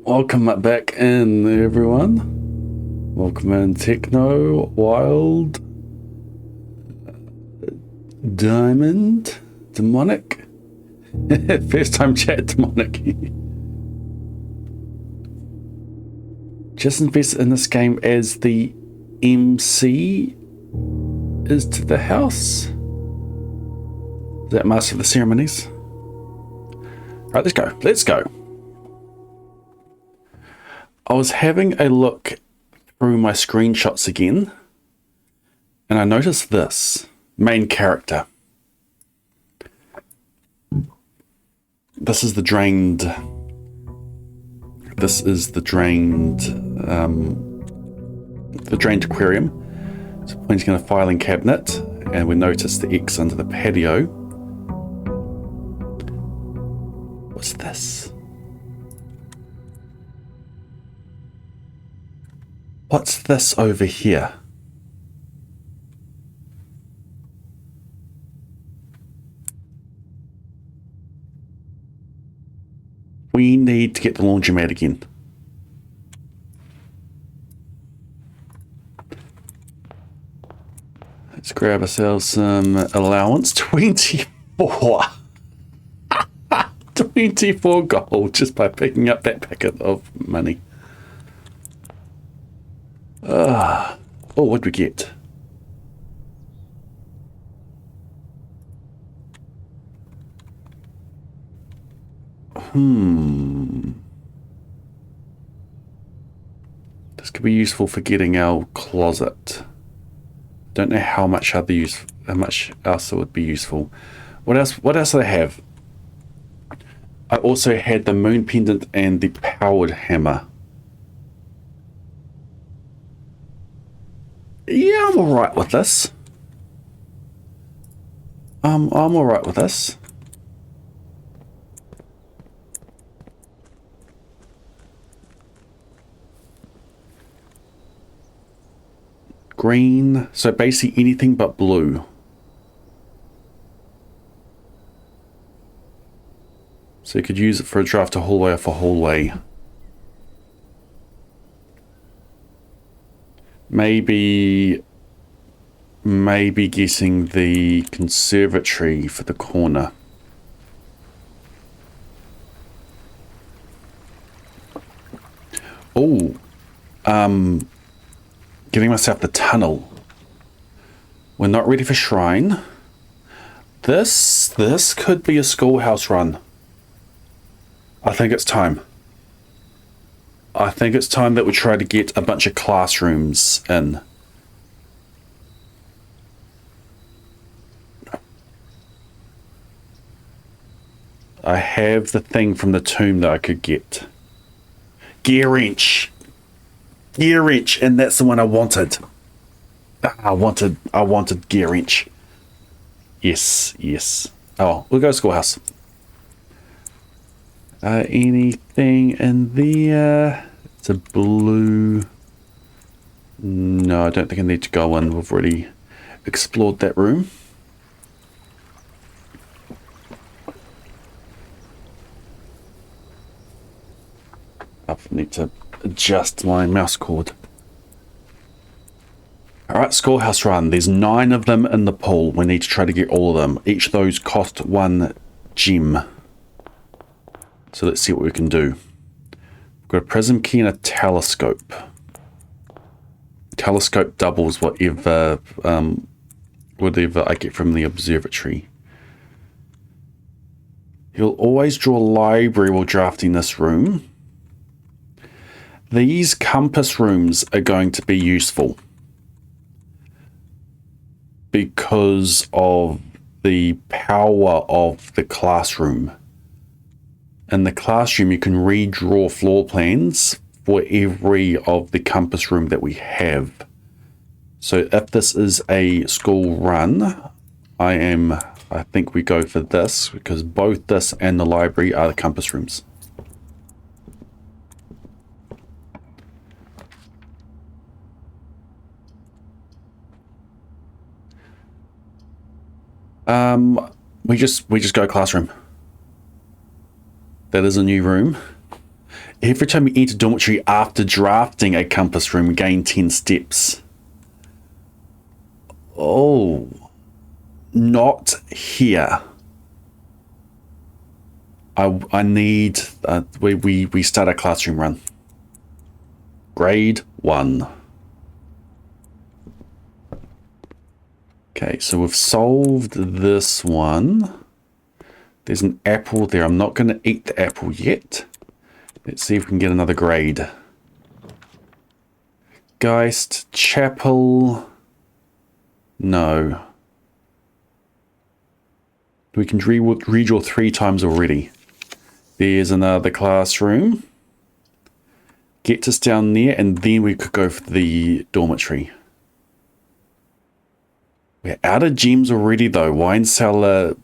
Welcome back in, everyone. Welcome in, Techno, Wild, Diamond, Demonic. First time chat, Demonic. Just invest in this game as the MC is to the house. Is that Master of the Ceremonies? Right, let's go. Let's go. I was having a look through my screenshots again, and I noticed this main character. This is the drained. This is the drained aquarium. So pointing in a filing cabinet, and we notice the X under the patio. What's this? What's this over here? We need to get the laundromat again. Let's grab ourselves some allowance. 24. 24 gold just by picking up that packet of money. Oh, what'd we get? This could be useful for getting our closet. Don't know how much else it would be useful. What else do I have? I also had the moon pendant and the powered hammer. Yeah, I'm alright with this. I'm alright with this. Green, so basically anything but blue. So you could use it for a draft to hallway or for hallway. Maybe getting the conservatory for the corner. Oh, getting myself the tunnel. We're not ready for shrine. This could be a schoolhouse run. I think it's time. I think it's time that we try to get a bunch of classrooms in. I have the thing from the tomb that I could get. Gear wrench. Gear wrench, and that's the one I wanted. I wanted gear wrench. Yes. Oh, we'll go schoolhouse. Anything in there? It's a blue. No, I don't think I need to go in. We've already explored that room. I need to adjust my mouse cord. Alright, schoolhouse run. There's 9 of them in the pool. We need to try to get all of them. Each of those cost 1 gem. So let's see what we can do. We've got a prism key and a telescope. Telescope doubles whatever I get from the observatory. You'll always draw a library while drafting this room. These compass rooms are going to be useful because of the power of the classroom. In the classroom, you can redraw floor plans for every of the compass room that we have. So if this is a school run, I think we go for this because both this and the library are the compass rooms. We just go classroom. That is a new room. Every time you enter dormitory after drafting a compass room, gain 10 steps. Oh. Not here. I need... we start a classroom run. Grade 1. Okay, so we've solved this one. There's an apple there. I'm not going to eat the apple yet. Let's see if we can get another grade. Geist, chapel. No. We can redraw 3 times already. There's another classroom. Gets us down there, and then we could go for the dormitory. We're out of gems already, though. Wine cellar.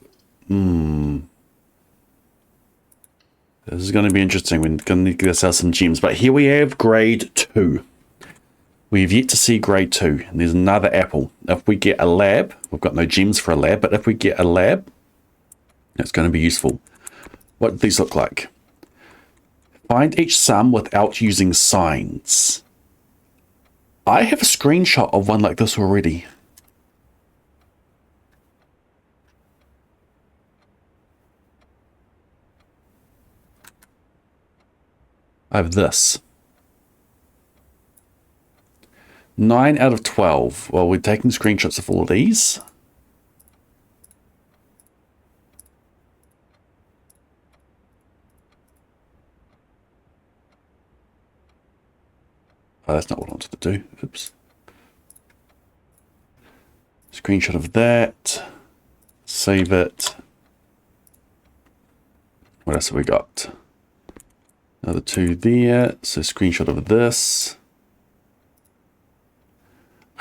This is going to be interesting. We're going to get ourselves some gems. But here we have grade 2. We've yet to see grade 2. And there's another apple. If we get a lab, we've got no gems for a lab, but if we get a lab, it's going to be useful. What do these look like? Find each sum without using signs. I have a screenshot of one like this already. I have this. 9 out of 12. Well, we're taking screenshots of all of these. Oh, that's not what I wanted to do. Oops. Screenshot of that. Save it. What else have we got? Another 2 there. So screenshot of this.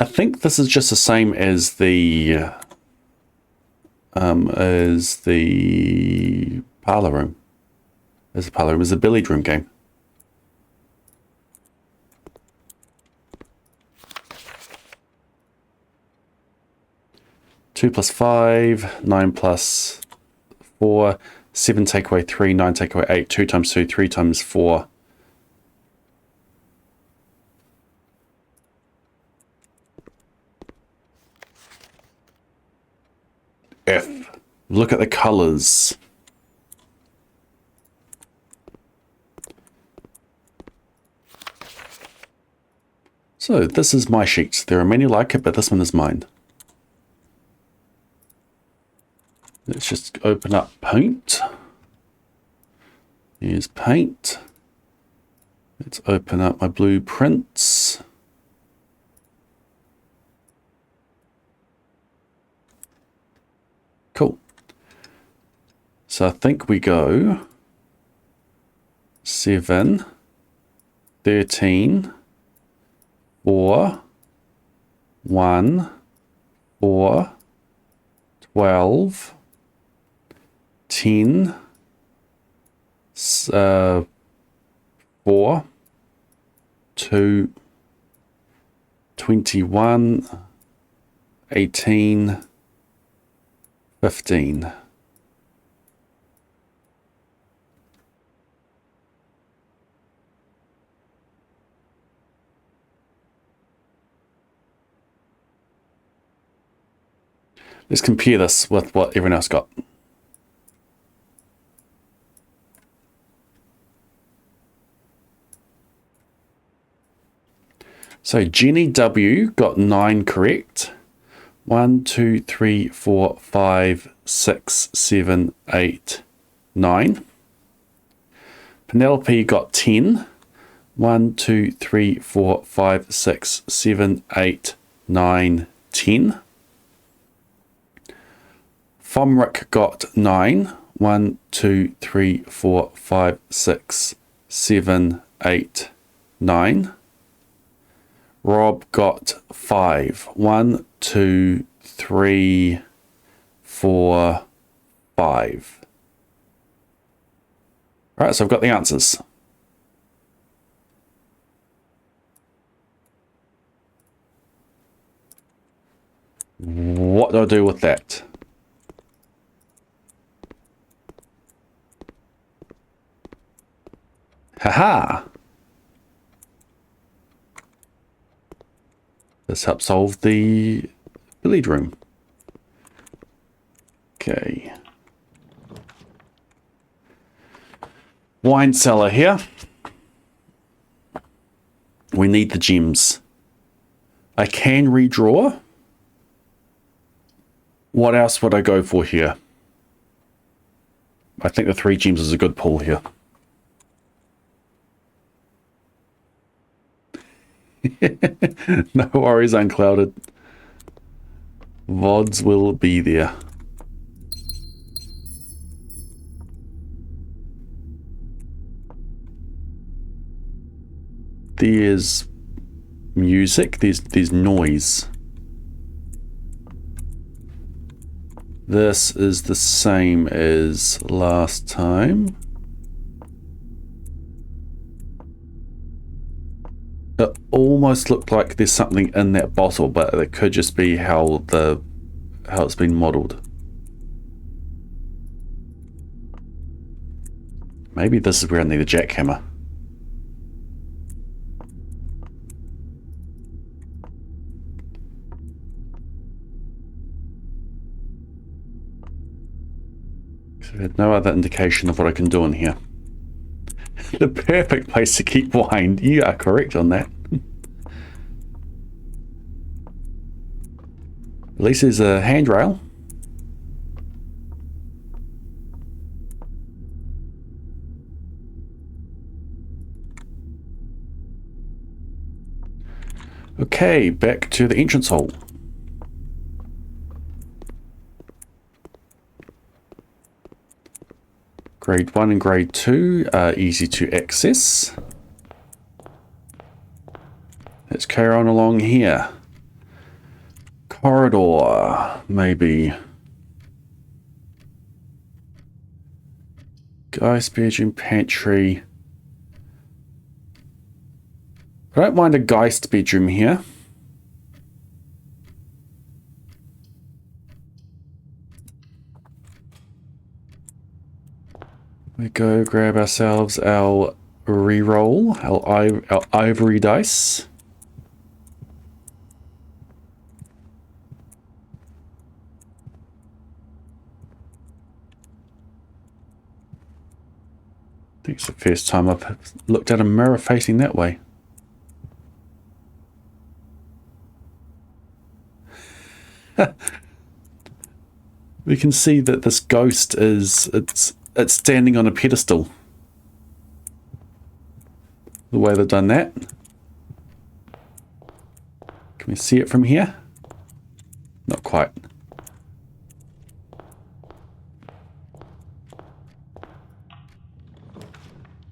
I think this is just the same as the parlor room. As the parlor room, as the billiard room game. Two plus 5, 9 plus 4, 7 take away 3, 9 take away 8, 2 times 2, 3 times 4. F. Look at the colors. So this is my sheet. There are many like it, but this one is mine. Let's just open up paint. Here's paint. Let's open up my blueprints. Cool. So I think we go 7, 13, 4, 1, 4, 12, 10, 4, 2, 21, 18, 15. Let's compare this with what everyone else got. So Jenny W got 9 correct. 1, 2, 3, 4, 5, 6, 7, 8, 9. Penelope got 10. 1, 2, 3, 4, 5, 6, 7, 8, 9, 10. Fomrick got 9. 1, 2, 3, 4, 5, 6, 7, 8, 9. Rob got 5. 1, 2, 3, 4, 5. All right, so I've got the answers. What do I do with that? Haha! This helps solve the billiard room. Okay. Wine cellar here. We need the gems. I can redraw. What else would I go for here? I think the 3 gems is a good pull here. No worries, Unclouded. VODs will be there. There's music, there's noise. This is the same as last time. It almost looked like there's something in that bottle, but it could just be how it's been modeled. Maybe this is where I need a jackhammer. So I had no other indication of what I can do in here. The perfect place to keep wine. You are correct on that. At least there's a handrail. Okay, back to the entrance hall. Grade 1 and Grade 2 are easy to access. Let's carry on along here. Corridor, maybe. Guy's bedroom, pantry. I don't mind a Geist bedroom here. We go grab ourselves our reroll, our ivory dice. I think it's the first time I've looked at a mirror facing that way. We can see that this ghost is it's standing on a pedestal. The way they've done that. Can we see it from here? Not quite.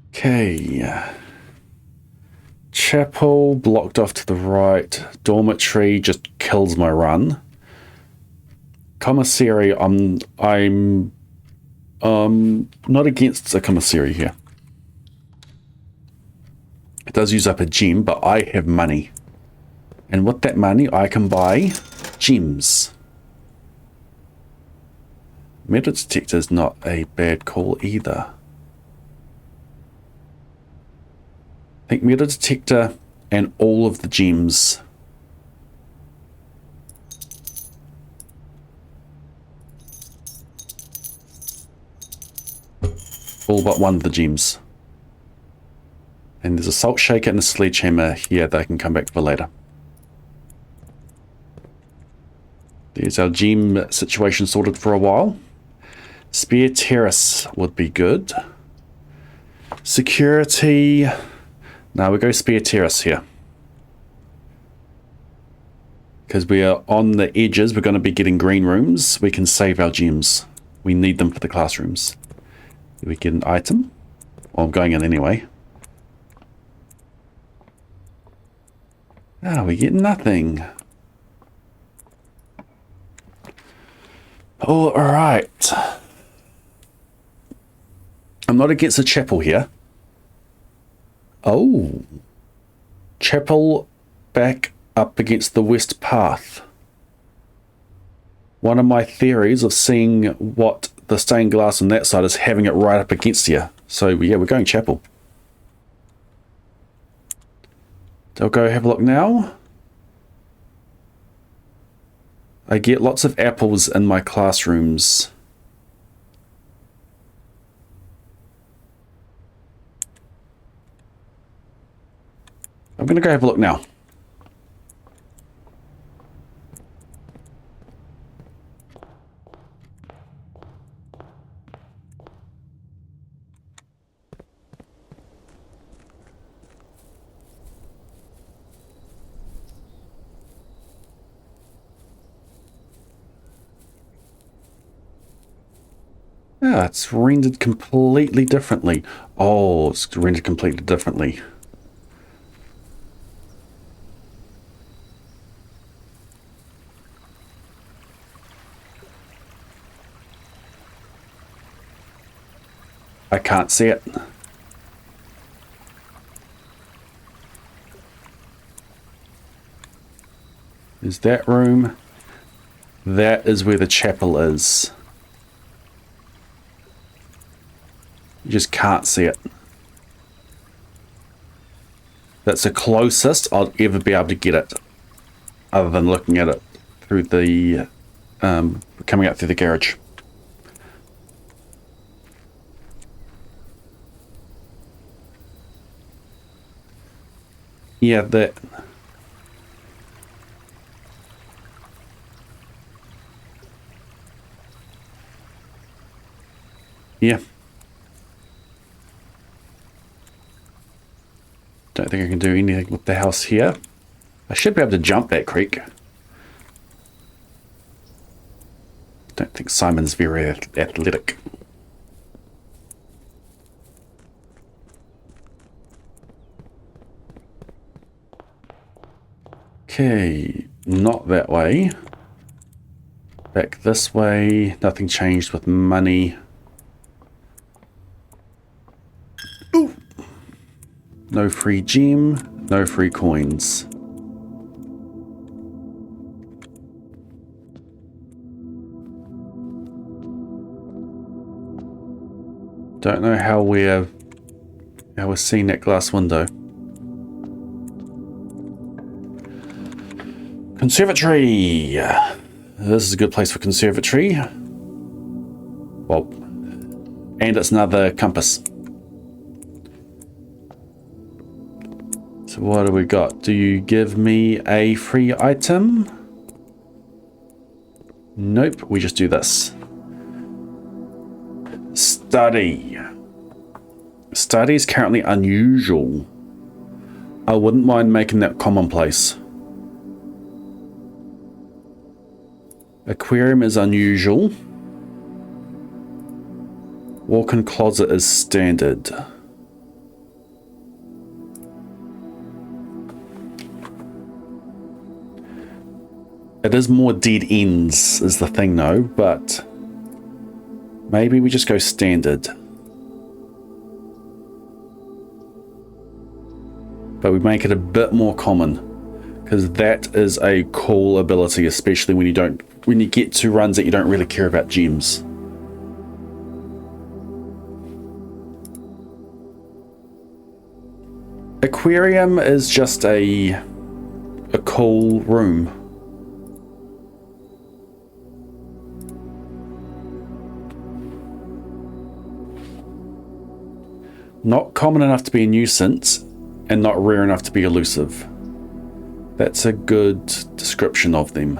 Okay. Chapel blocked off to the right. Dormitory just kills my run. Commissary, I'm not against a commissary here. It does use up a gem, but I have money. And with that money, I can buy gems. Metal detector is not a bad call either. I think metal detector and all of the gems. All but one of the gems. And there's a salt shaker and a sledgehammer here that I can come back for later. There's our gem situation sorted for a while. Spare terrace would be good. Security. Now we go spare terrace here. Because we are on the edges, we're going to be getting green rooms. We can save our gems. We need them for the classrooms. Do we get an item? Well, I'm going in anyway. Ah, we get nothing. All right. I'm not against a chapel here. Oh. Chapel back up against the west path. One of my theories of seeing what the stained glass on that side is having it right up against you. So yeah, we're going chapel. I'll go have a look now. I get lots of apples in my classrooms. I'm going to go have a look now. Yeah, it's rendered completely differently. Oh, it's rendered completely differently. I can't see it. Is that room? That is where the chapel is. You just can't see it. That's the closest I'll ever be able to get it, other than looking at it through the coming out through the garage. Yeah, that. Yeah. Don't think I can do anything with the house here. I should be able to jump that creek. Don't think Simon's very athletic. Okay, not that way. Back this way. Nothing changed with money. Ooh! No free gem, no free coins. Don't know how we're seeing that glass window. Conservatory. This is a good place for conservatory. Well, and it's another compass. So what do we got? Do you give me a free item? Nope, we just do this. Study. Study is currently unusual. I wouldn't mind making that commonplace. Aquarium is unusual. Walk-in closet is standard. It is more dead ends is the thing though, but maybe we just go standard. But we make it a bit more common, because that is a cool ability, especially when you get to runs that you don't really care about gems. Aquarium is just a cool room. Not common enough to be a nuisance, and not rare enough to be elusive. That's a good description of them.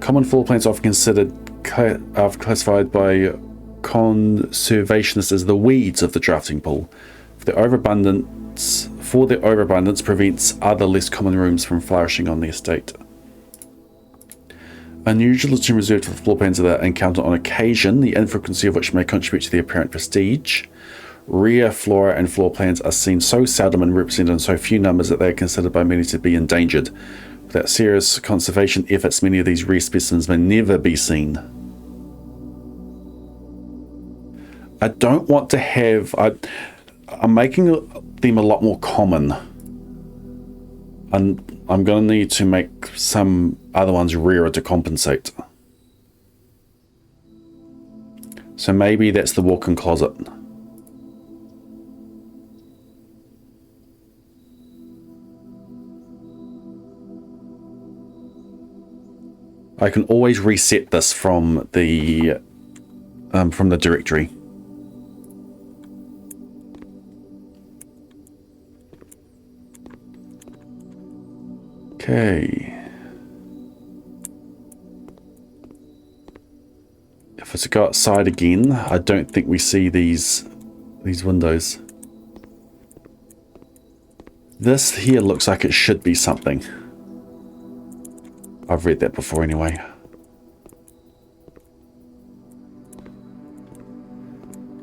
Common floor plans often classified by conservationists as the weeds of the drafting pool. For their overabundance prevents other less common rooms from flourishing on the estate. Unusual is reserved for floor plans that are encountered on occasion, the infrequency of which may contribute to the apparent prestige. Rare flora and floor plans are seen so seldom and represented in so few numbers that they are considered by many to be endangered. Without serious conservation efforts, many of these rare specimens may never be seen. I don't want to have... I'm making them a lot more common. And I'm going to need to make some other ones rarer to compensate. So maybe that's the walk-in closet. I can always reset this from the directory. Okay. If it's to go outside again, I don't think we see these windows. This here looks like it should be something. I've read that before anyway.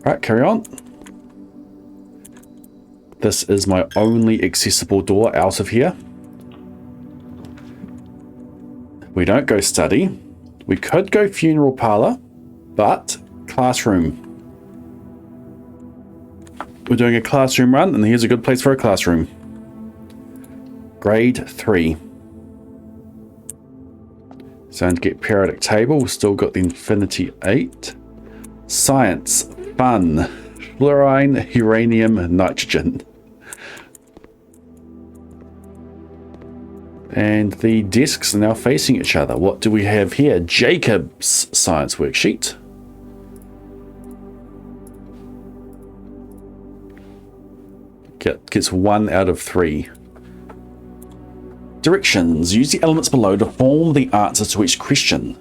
Right, carry on. This is my only accessible door out of here. We don't go study. We could go funeral parlor, but classroom. We're doing a classroom run, and here's a good place for a classroom. Grade 3. So to get periodic table, we've still got the Infinity 8. Science, fun, fluorine, uranium, nitrogen. And the desks are now facing each other. What do we have here? Jacob's science worksheet. Gets 1 out of 3. Directions. Use the elements below to form the answer to each question.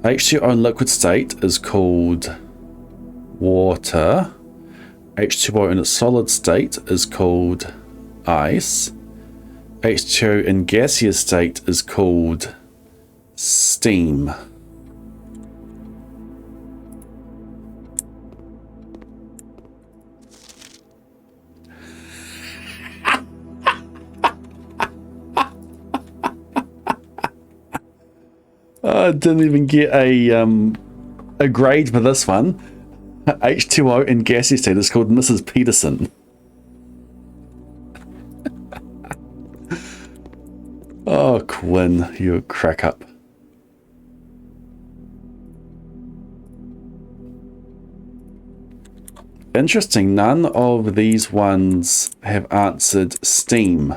H2O in liquid state is called water. H2O in its solid state is called ice. H2O in gaseous state is called steam. I didn't even get a grade for this one. H2O in gaseous state is called Mrs. Peterson. Oh, Quinn, you crack up. Interesting, none of these ones have answered steam.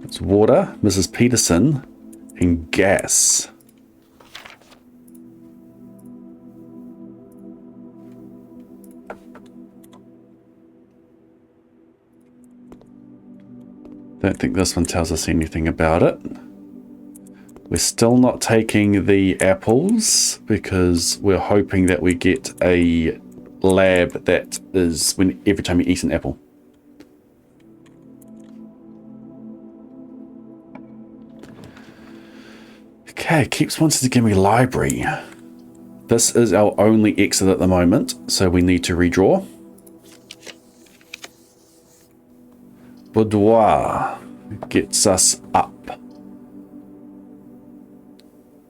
It's water, Mrs. Peterson, and gas. Don't think this one tells us anything about it. We're still not taking the apples because we're hoping that we get a lab that is every time you eat an apple. Okay, keeps wanting to give me library. This is our only exit at the moment, so we need to redraw. Boudoir gets us up.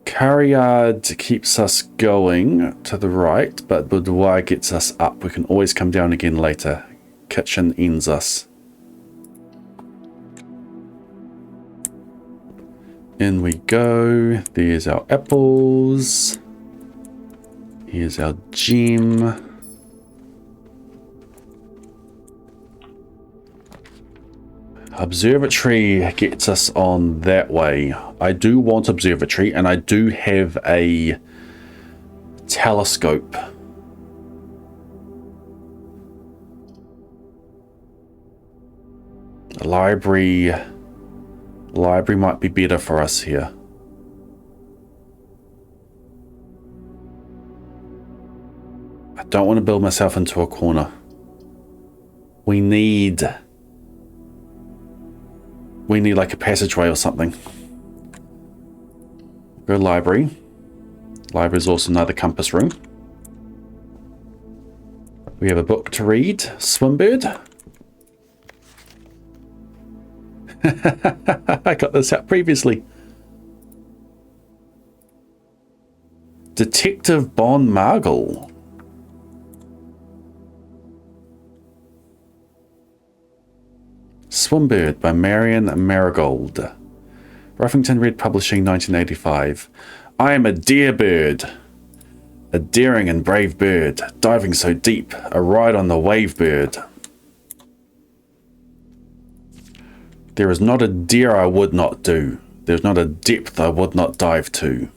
Carryard keeps us going to the right, but boudoir gets us up. We can always come down again later. Kitchen ends us. In we go. There's our apples. Here's our gem. Observatory gets us on that way. I do want observatory, and I do have a telescope. The library might be better for us here. I don't want to build myself into a corner. We need like a passageway or something. Go library. Library is also another compass room. We have a book to read. Swimbird. I got this out previously. Detective Bon Margle. Swimbird by Marion Marigold. Ruffington Red Publishing, 1985. I am a deer bird. A daring and brave bird, diving so deep, a ride on the wave bird. There is not a dare I would not do. There's not a depth I would not dive to.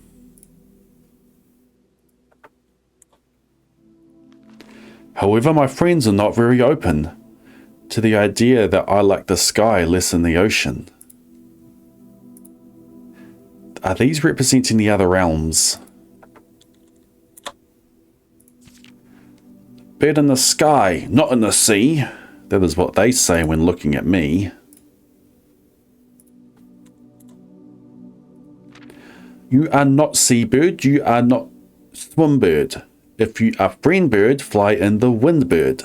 However, my friends are not very open to the idea that I like the sky less than the ocean. Are these representing the other realms? Bird in the sky, not in the sea. That is what they say when looking at me. You are not seabird, you are not swimbird. If you are friend bird, fly in the wind bird.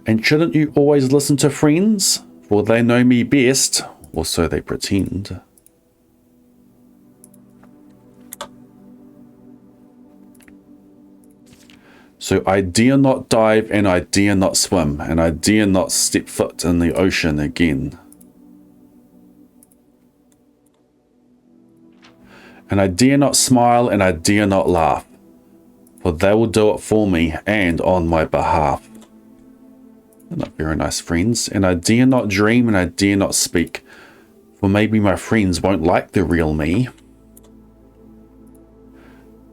And shouldn't you always listen to friends? For they know me best, or so they pretend. So I dare not dive, and I dare not swim, and I dare not step foot in the ocean again. And I dare not smile, and I dare not laugh, for they will do it for me and on my behalf. They're not very nice friends. And I dare not dream, and I dare not speak, for maybe my friends won't like the real me.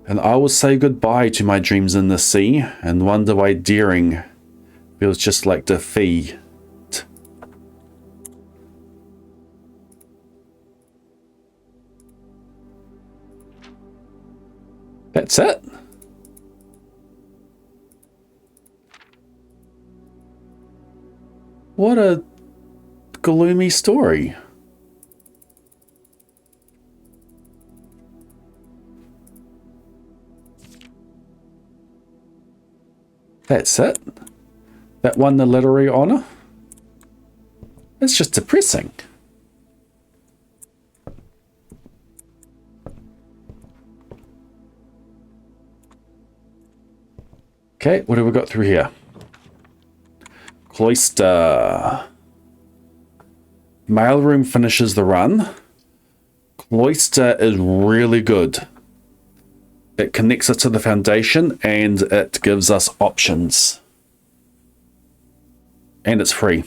And I will say goodbye to my dreams in the sea, and wonder why daring feels just like defeat. That's it. What a gloomy story. That's it. That won the literary honor. It's just depressing. Okay, what have we got through here? Cloister. Mailroom finishes the run. Cloister is really good. It connects us to the foundation and it gives us options. And it's free.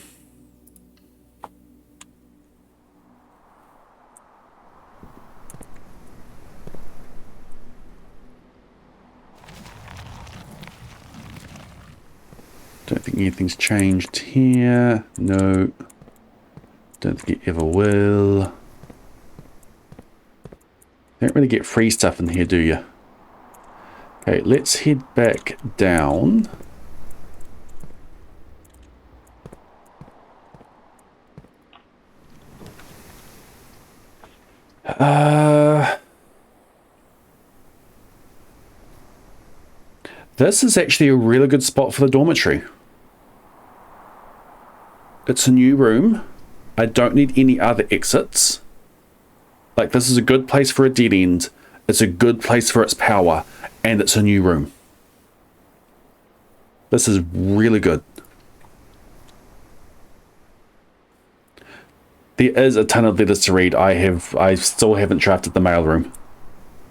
Don't think anything's changed here. No. Don't think it ever will. Don't really get free stuff in here, do you? Okay, let's head back down. This is actually a really good spot for the dormitory. It's a new room. I don't need any other exits. Like, this is a good place for a dead end. It's a good place for its power. And it's a new room. This is really good. There is a ton of letters to read. I still haven't drafted the mailroom.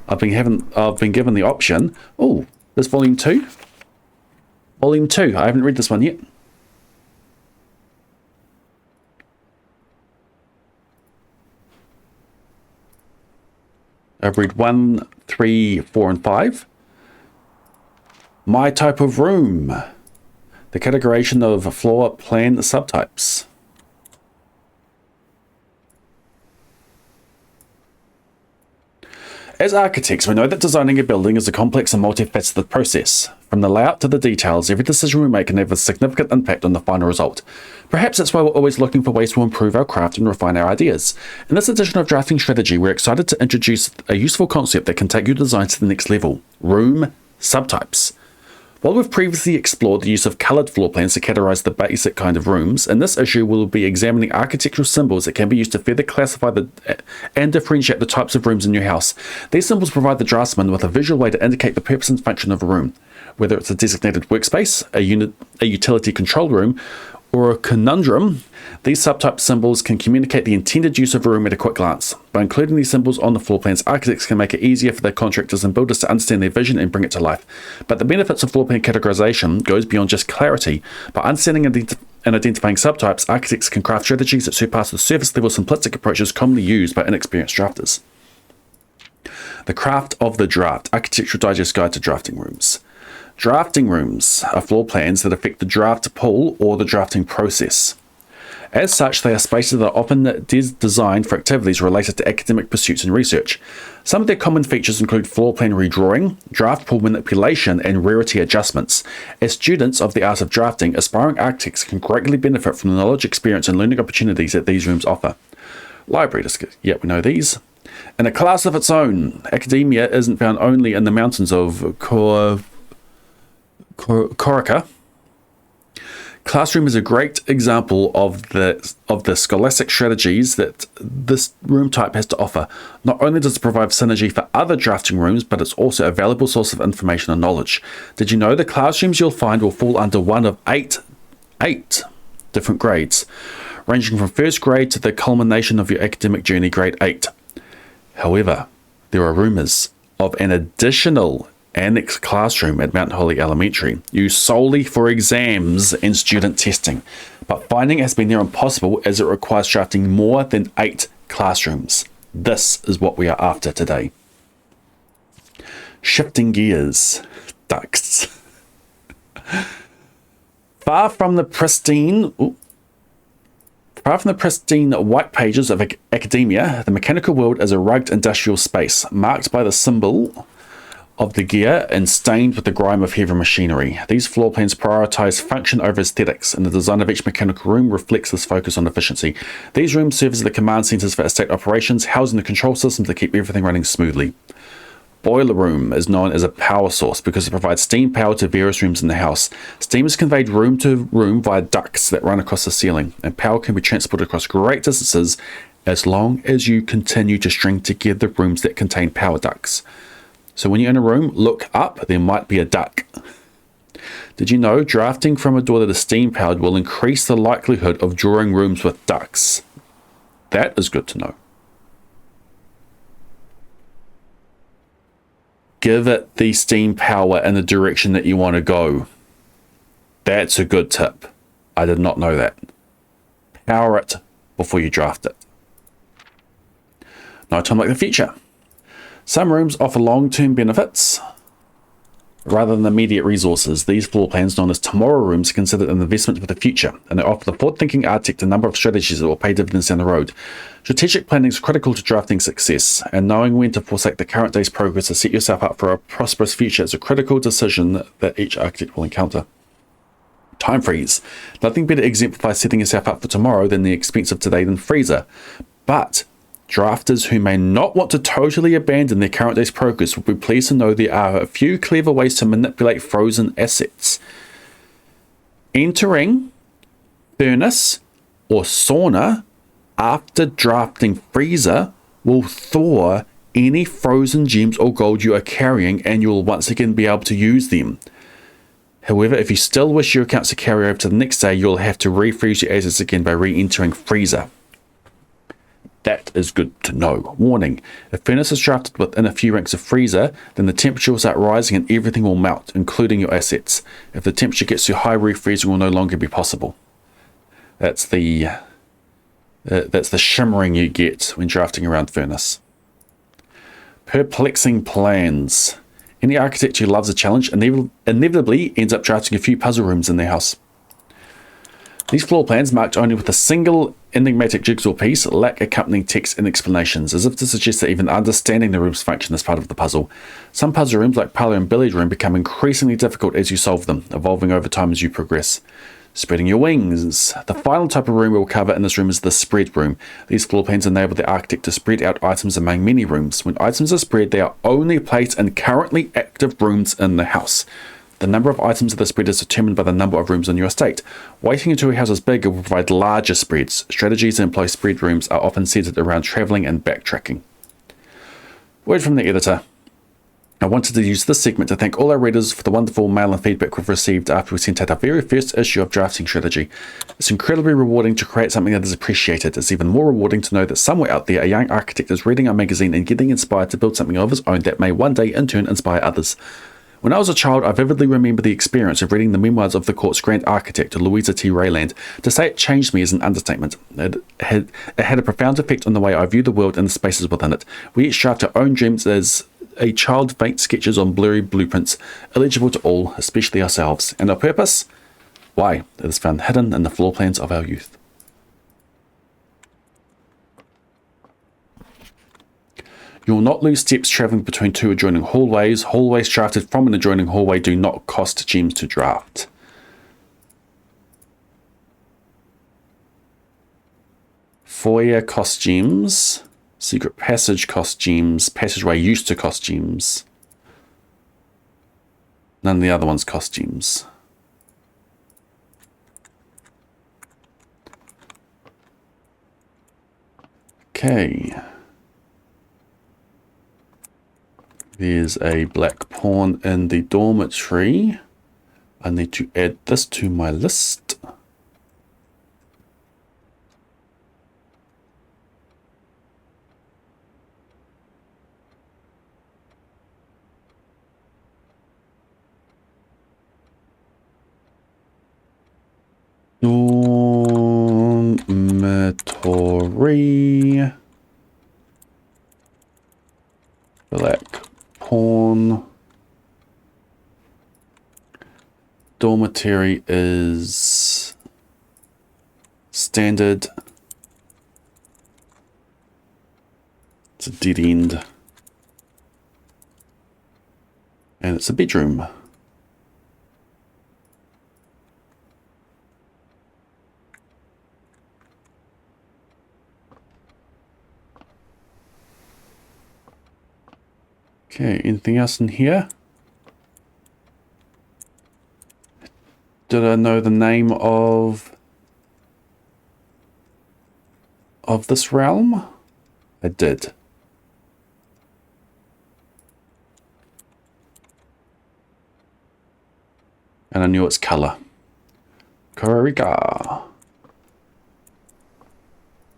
I've been given the option. Oh, this volume 2? Volume 2. I haven't read this one yet. I've read 1, 3, 4, and 5. My type of room. The categorization of floor plan subtypes. As architects, we know that designing a building is a complex and multifaceted process. From the layout to the details, every decision we make can have a significant impact on the final result. Perhaps that's why we're always looking for ways to improve our craft and refine our ideas. In this edition of Drafting Strategy, we're excited to introduce a useful concept that can take your design to the next level: room subtypes. While we've previously explored the use of coloured floor plans to categorize the basic kind of rooms, in this issue we'll be examining architectural symbols that can be used to further classify and differentiate the types of rooms in your house. These symbols provide the draftsman with a visual way to indicate the purpose and function of a room, whether it's a designated workspace, a utility control room, or a conundrum, these subtype symbols can communicate the intended use of a room at a quick glance. By including these symbols on the floor plans, architects can make it easier for their contractors and builders to understand their vision and bring it to life. But the benefits of floor plan categorization goes beyond just clarity. By understanding and identifying subtypes, architects can craft strategies that surpass the surface-level simplistic approaches commonly used by inexperienced drafters. The craft of the draft, Architectural Digest Guide to Drafting Rooms. Drafting rooms are floor plans that affect the draft pool or the drafting process. As such, they are spaces that are often designed for activities related to academic pursuits and research. Some of their common features include floor plan redrawing, draft pool manipulation, and rarity adjustments. As students of the art of drafting, aspiring architects can greatly benefit from the knowledge, experience, and learning opportunities that these rooms offer. Library discs, yep, we know these. In a class of its own, academia isn't found only in the mountains of Corica. Classroom is a great example of the scholastic strategies that this room type has to offer. Not only does it provide synergy for other drafting rooms, but it's also a valuable source of information and knowledge. Did you know the classrooms you'll find will fall under one of eight different grades, ranging from first grade to the culmination of your academic journey, grade 8. However, there are rumours of an additional annex classroom at Mount Holly Elementary, used solely for exams and student testing, but finding it has been near impossible as it requires drafting more than 8 classrooms. This is what we are after today. Shifting gears. Ducts. Far from the pristine white pages of academia, the mechanical world is a rugged industrial space, marked by the symbol of the gear and stained with the grime of heavy machinery. These floor plans prioritize function over aesthetics, and the design of each mechanical room reflects this focus on efficiency. These rooms serve as the command centers for estate operations, housing the control systems to keep everything running smoothly. Boiler room is known as a power source because it provides steam power to various rooms in the house. Steam is conveyed room to room via ducts that run across the ceiling, and power can be transported across great distances as long as you continue to string together rooms that contain power ducts. So when you're in a room, look up, there might be a duct. Did you know drafting from a door that is steam powered will increase the likelihood of drawing rooms with ducts? That is good to know. Give it the steam power in the direction that you want to go. That's a good tip. I did not know that. Power it before you draft it. Nighttime like the future. Some rooms offer long-term benefits rather than immediate resources. These floor plans, known as tomorrow rooms, are considered an investment for the future, and they offer the forward-thinking architect a number of strategies that will pay dividends down the road. Strategic planning is critical to drafting success, and knowing when to forsake the current day's progress to set yourself up for a prosperous future is a critical decision that each architect will encounter. Time freeze. Nothing better exemplifies setting yourself up for tomorrow than the expense of today than freezer. But drafters who may not want to totally abandon their current day's progress will be pleased to know there are a few clever ways to manipulate frozen assets. Entering furnace or sauna after drafting freezer will thaw any frozen gems or gold you are carrying, and you will once again be able to use them. However, if you still wish your accounts to carry over to the next day, you'll have to refreeze your assets again by re-entering freezer. That is good to know. Warning, if furnace is drafted within a few ranks of freezer, then the temperature will start rising and everything will melt, including your assets. If the temperature gets too high, refreezing will no longer be possible. That's the shimmering you get when drafting around furnace. Perplexing plans. Any architect who loves a challenge inevitably ends up drafting a few puzzle rooms in their house. These floor plans, marked only with a single enigmatic jigsaw piece, lack accompanying text and explanations, as if to suggest that even understanding the room's function is part of the puzzle. Some puzzle rooms, like parlour and billiard room, become increasingly difficult as you solve them, evolving over time as you progress. Spreading your wings. The final type of room we'll cover in this room is the spread room. These floor plans enable the architect to spread out items among many rooms. When items are spread, they are only placed in currently active rooms in the house. The number of items of the spread is determined by the number of rooms in your estate. Waiting until your house is bigger will provide larger spreads. Strategies to employ spread rooms are often centered around traveling and backtracking. Word from the editor. I wanted to use this segment to thank all our readers for the wonderful mail and feedback we've received after we sent out our very first issue of Drafting Strategy. It's incredibly rewarding to create something that is appreciated. It's even more rewarding to know that somewhere out there a young architect is reading our magazine and getting inspired to build something of his own that may one day in turn inspire others. When I was a child, I vividly remember the experience of reading the memoirs of the court's grand architect, Louisa T. Rayland. To say it changed me is an understatement. It had a profound effect on the way I view the world and the spaces within it. We each draft our own dreams as a child faints sketches on blurry blueprints, illegible to all, especially ourselves. And our purpose? Why? It is found hidden in the floor plans of our youth. You will not lose steps travelling between two adjoining hallways. Hallways drafted from an adjoining hallway do not cost gems to draft. Foyer cost gems. Secret passage cost gems. Passageway used to cost gems. None of the other ones cost gems. Okay. There's a black pawn in the dormitory. I need to add this to my list. Dormitory. Black pawn. Dormitory is standard. It's a dead end. And it's a bedroom. Okay, anything else in here? Did I know the name of this realm? I did. And I knew its color. Koriga.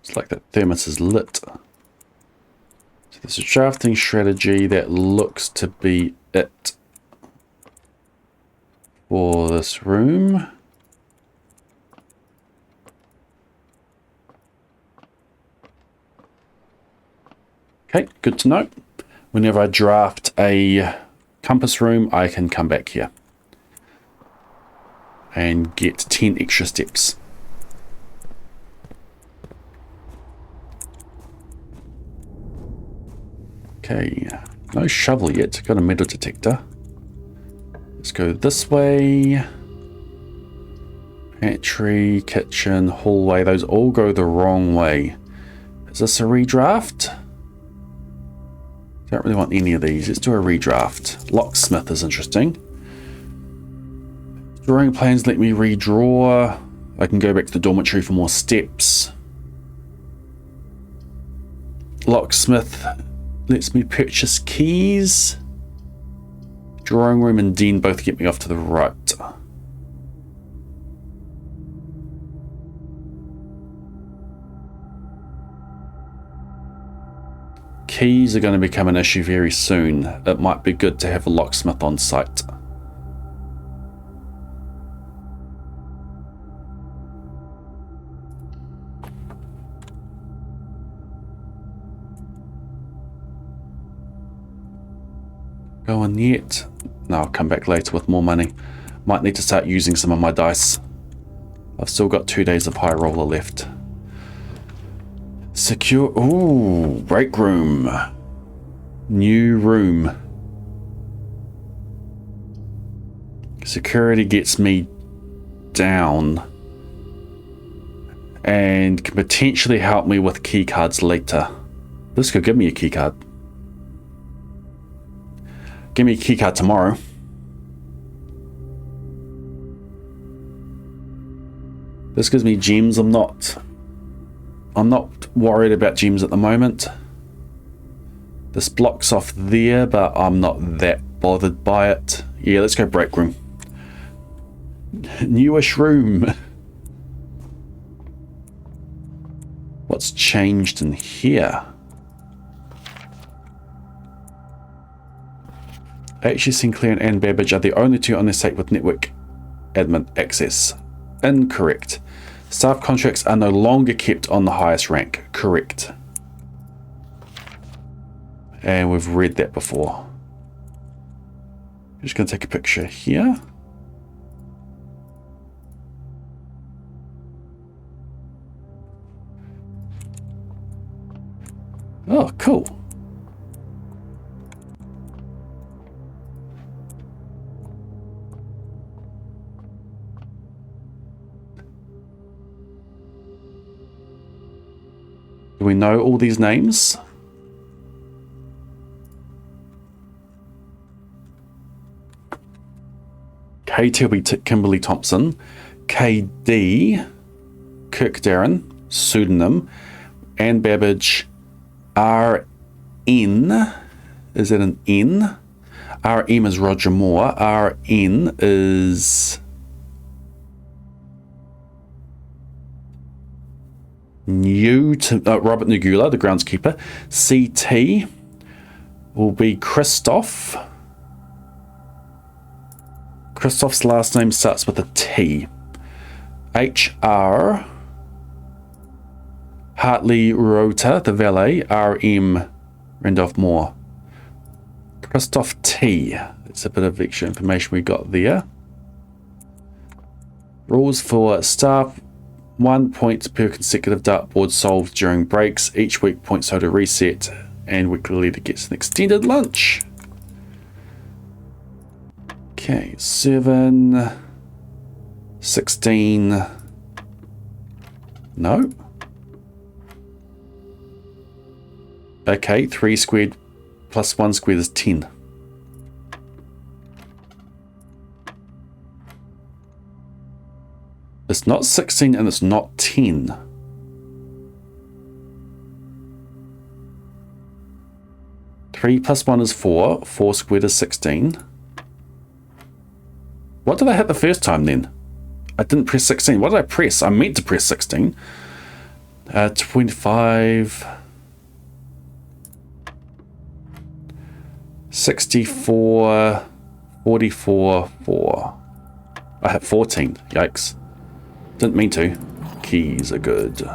It's like that thermos is lit. So there's a drafting strategy that looks to be it for this room. Okay, good to know. Whenever I draft a compass room, I can come back here and get 10 extra steps. Okay, no shovel yet. Got a metal detector. Let's go this way. Pantry, kitchen, hallway. Those all go the wrong way. Is this a redraft? Don't really want any of these. Let's do a redraft. Locksmith is interesting. Drawing plans let me redraw. I can go back to the dormitory for more steps. Locksmith lets me purchase keys. Drawing room and den both get me off to the right. Keys are going to become an issue very soon. It might be good to have a locksmith on site. Going yet? No, I'll come back later with more money. Might need to start using some of my dice. I've still got 2 days of high roller left. Secure. Ooh, break room. New room. Security gets me down and can potentially help me with key cards later. This could give me a key card. Give me a key card tomorrow. This gives me gems. I'm not worried about gems at the moment. This blocks off there, but I'm not that bothered by it. Yeah, let's go break room. Newish room. What's changed in here? Actually, Sinclair and Anne Babbage are the only two on the site with network admin access. Incorrect. Staff contracts are no longer kept on the highest rank. Correct. And we've read that before. I'm just going to take a picture here. Oh, cool. Do we know all these names? KT will be Kimberly Thompson. KD, Kirk Darren, pseudonym. Anne Babbage, RN, is it an N? RM is Roger Moore. RN is Robert Nugula, the groundskeeper. CT will be Christoph. Christoph's last name starts with a T. HR, Hartley Rota, the valet. RM, Randolph Moore. Christoph T. That's a bit of extra information we got there. Rules for staff: 1 point per consecutive dartboard solved during breaks. Each week points to reset, and weekly leader gets an extended lunch. Okay, 7, 16. No. Okay, 3 squared plus 1 squared is 10. It's not 16 and it's not 10. Three plus 1 is 4. 4 squared is 16. What did I hit the first time then? I didn't press 16. What did I press? I meant to press 16. 25... 64... 44... 4. I hit 14. Yikes. Didn't mean to. Keys are good.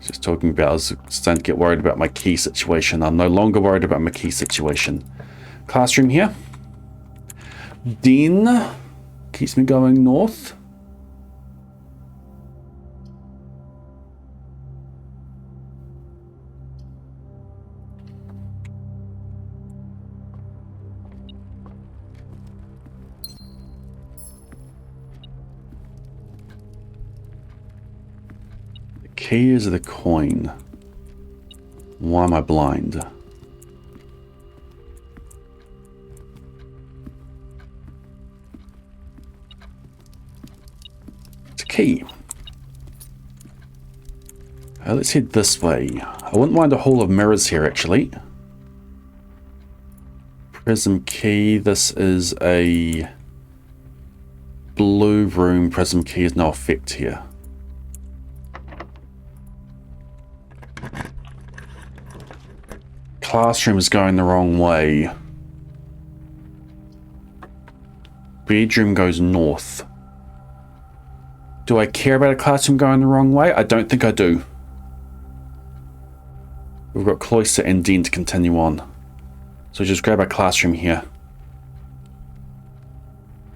Just talking about, I was starting to get worried about my key situation. I'm no longer worried about my key situation. Classroom here. Den keeps me going north. The key is the coin. Why am I blind? Key. Let's head this way. I wouldn't mind a hall of mirrors here, actually. Prism key. This is a blue room. Prism key has no effect here. Classroom is going the wrong way. Bedroom goes north. Do I care about a classroom going the wrong way? I don't think I do. We've got cloister and den to continue on. So just grab our classroom here.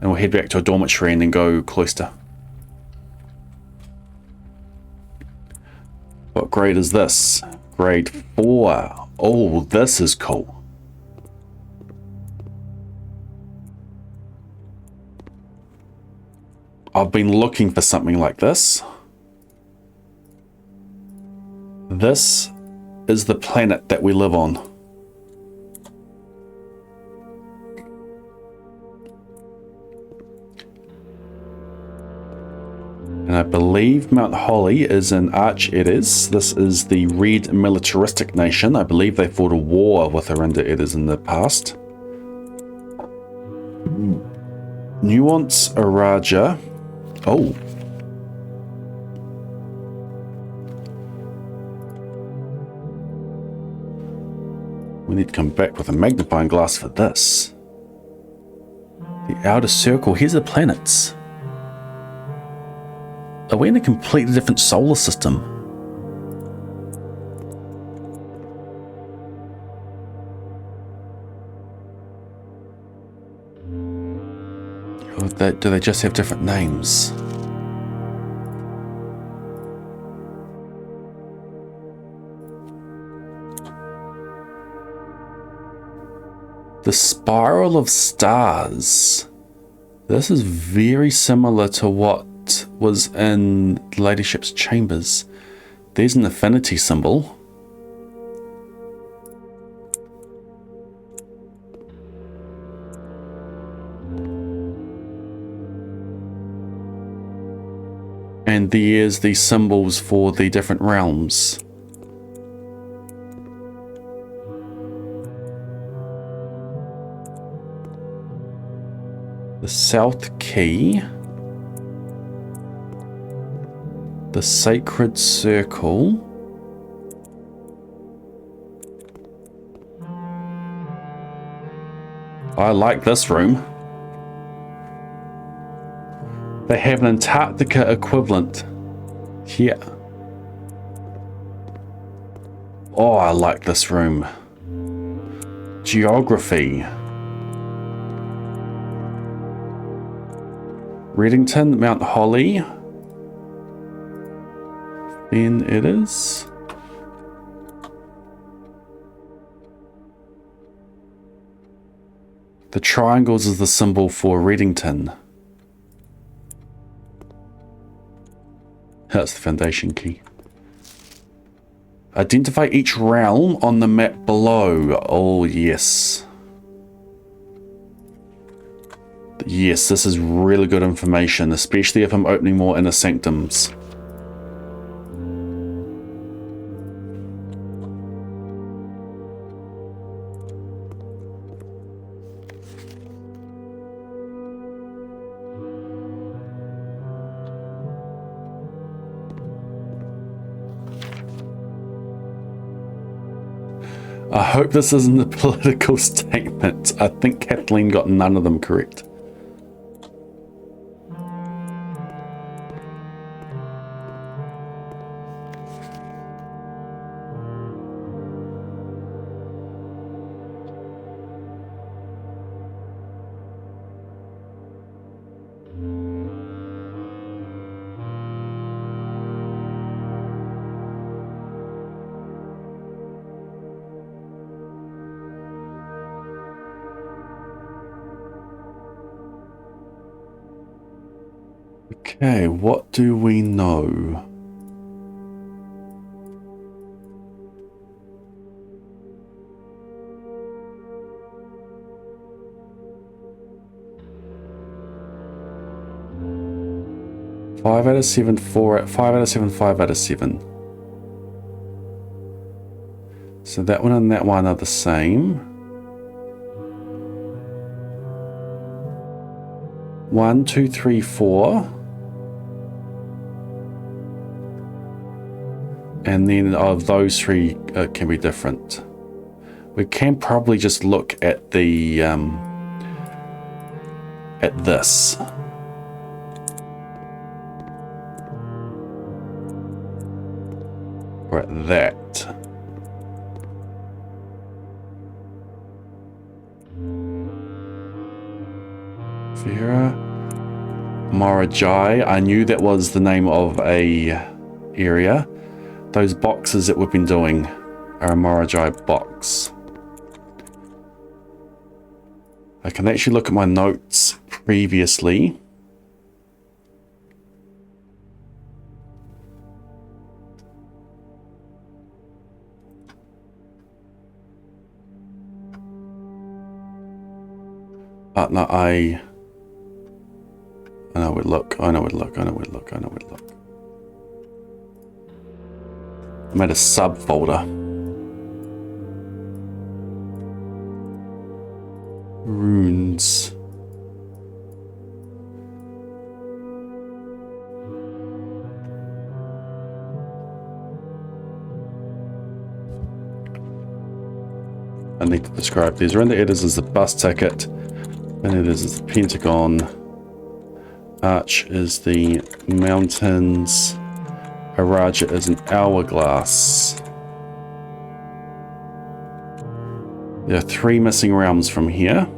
And we'll head back to a dormitory and then go cloister. What grade is this? Grade 4. Oh, this is cool. I've been looking for something like this. This is the planet that we live on. And I believe believe Mount Holly is in Arch Edders. This is the Red militaristic nation. I believe they fought a war with Arinda Edders in the past. Nuance Araja. Oh. We need to come back with a magnifying glass for this. The outer circle. Here's the planets. Are we in a completely different solar system? Or do they just have different names? The Spiral of Stars. This is very similar to what was in Ladyship's chambers. There's an affinity symbol. And there's the symbols for the different realms. The South Key. The Sacred Circle. I like this room. They have an Antarctica equivalent here. Oh, I like this room. Geography. Reddington, Mount Holly. Then it is. The triangles is the symbol for Reddington. That's the foundation key. Identify each realm on the map below. Oh, yes. Yes, this is really good information, especially if I'm opening more inner sanctums. I hope this isn't a political statement. I think Kathleen got none of them correct. Okay, what do we know? Five out of seven, 5 out of 7, 5 out of 7. So that one and that one are the same. 1, 2, 3, 4. And then of those three can be different. We can probably just look at the at this. Or at that. Vera Morajai. I knew that was the name of a area. Those boxes that we've been doing are a Morajai box. I can actually look at my notes previously. No, I know where to look, I know where to look, I know where to look, I know where to look. made a subfolder. Runes. I need to describe these. Render editors is the bus ticket. Render editors is the pentagon. Arch is the mountains. Araja is an hourglass. There are 3 missing realms from here.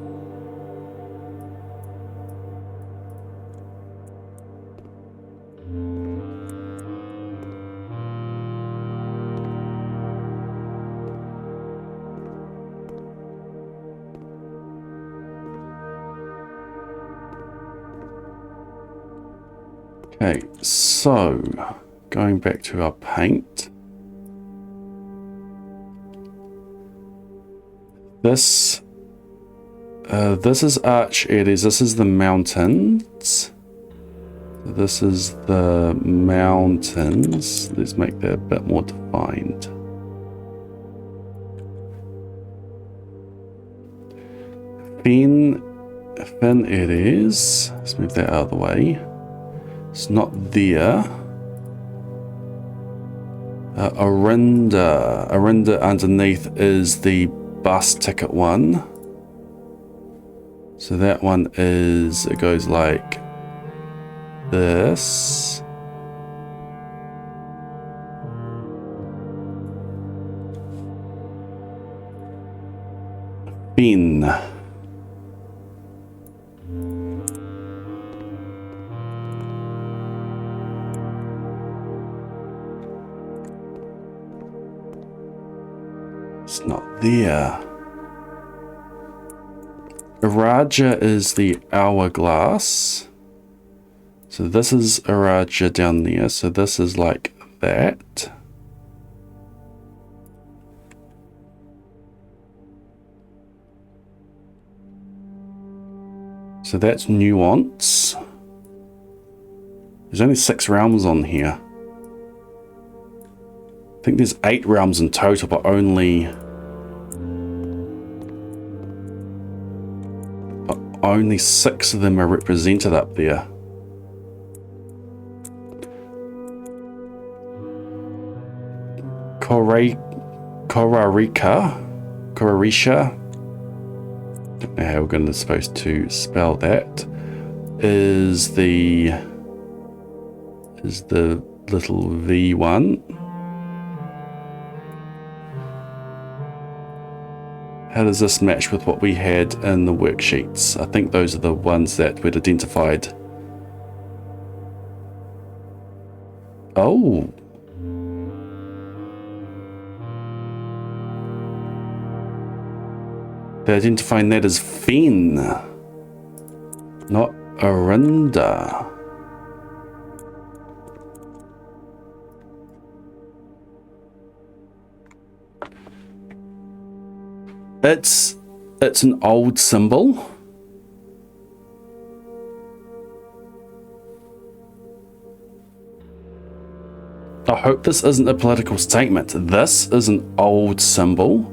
Okay, so going back to our paint. This is Arch Eddies. This is the mountains. This is the mountains. Let's make that a bit more defined. Fin it is. Let's move that out of the way. It's not there. Arinda underneath is the bus ticket one. So that one is, it goes like this. Fin. It's not there. Araja is the hourglass. So this is Araja down there. So this is like that. So that's nuance. There's only 6 realms on here. I think there's 8 realms in total, but only 6 of them are represented up there. Korarisha. Don't know how we're going to supposed to spell that. Is the little V one. How does this match with what we had in the worksheets? I think those are the ones that we'd identified. Oh. They're identifying that as Fen, not Arinda. It's an old symbol. I hope this isn't a political statement. This is an old symbol.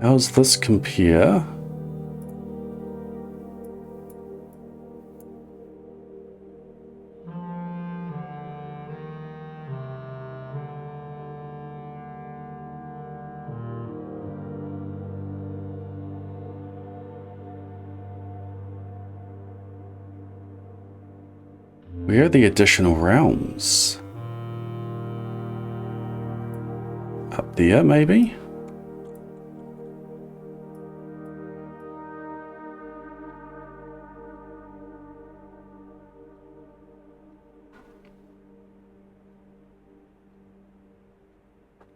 How's this compare? Where are the additional realms? Up there, maybe?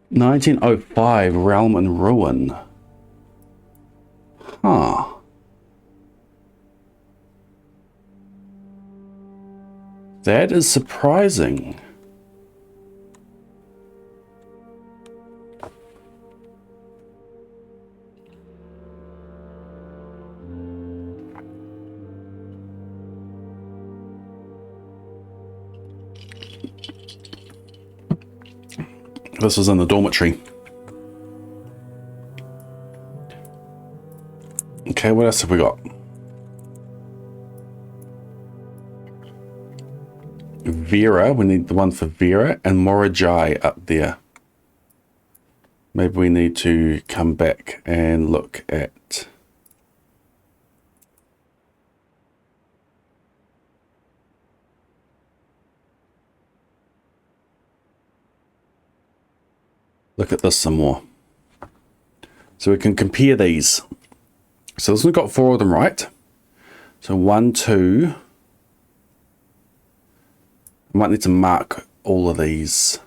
"1905 Realm and Ruin." Huh. That is surprising. This was in the dormitory. Okay, what else have we got? Vera, we need the one for Vera, and Morajai up there. Maybe we need to come back and look at... Look at this some more. So we can compare these. So this one's got 4 of them right. So 1, 2. I might need to mark all of these.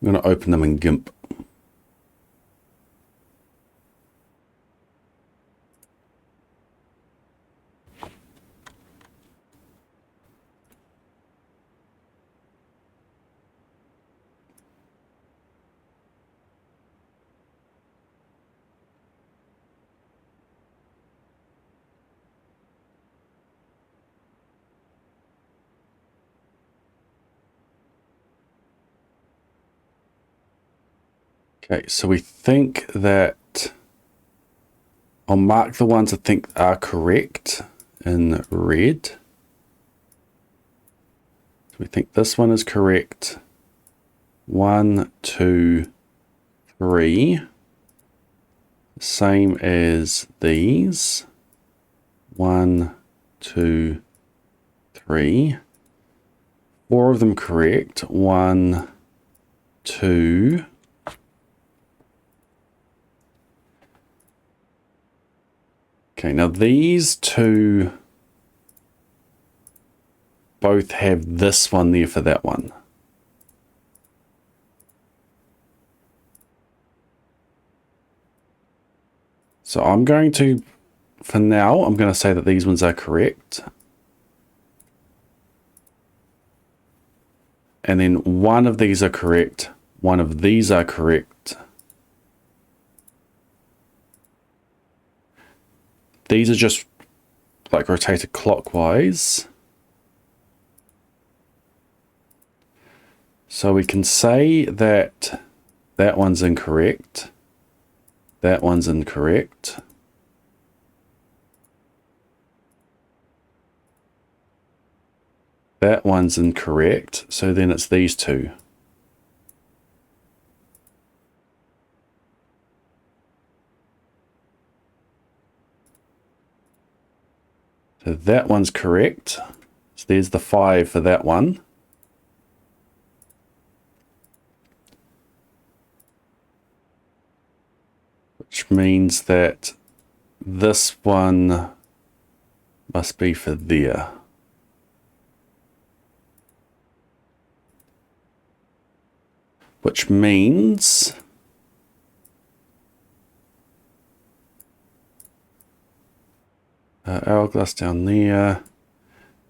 I'm going to open them in GIMP. Okay, so we think that I'll mark the ones I think are correct in red. So we think this one is correct. 1, 2, 3. Same as these. 1, 2, 3. 4 of them correct. 1, 2. Okay, now these two both have this one there for that one. So I'm going to, for now, I'm going to say that these ones are correct. And then one of these are correct, one of these are correct. These are just like rotated clockwise. So we can say that that one's incorrect. That one's incorrect. That one's incorrect. So then it's these two. So that one's correct. So there's the 5 for that one. Which means that this one must be for there. Which means hourglass down there.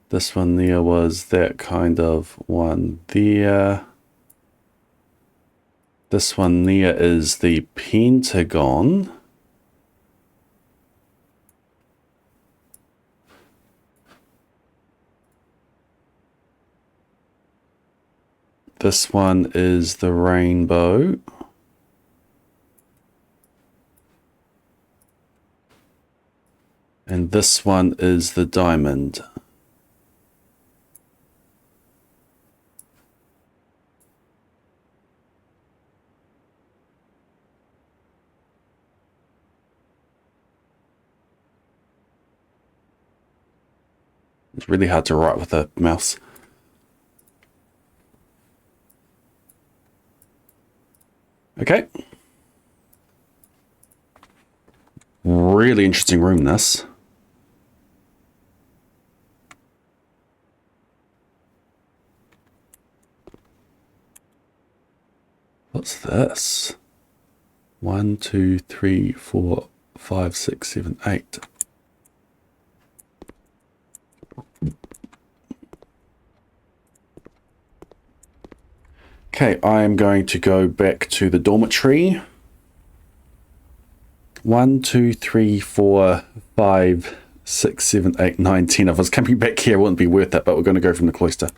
This one there was that kind of one there. This one there is the pentagon. This one is the rainbow. And this one is the diamond. It's really hard to write with a mouse. Okay. Really interesting room, this. What's this? 1, 2, 3, 4, 5, 6, 7, 8. Okay, I am going to go back to the dormitory. 1, 2, 3, 4, 5, 6, 7, 8, 9, 10. If I was coming back here, it wouldn't be worth it, but we're going to go from the cloister.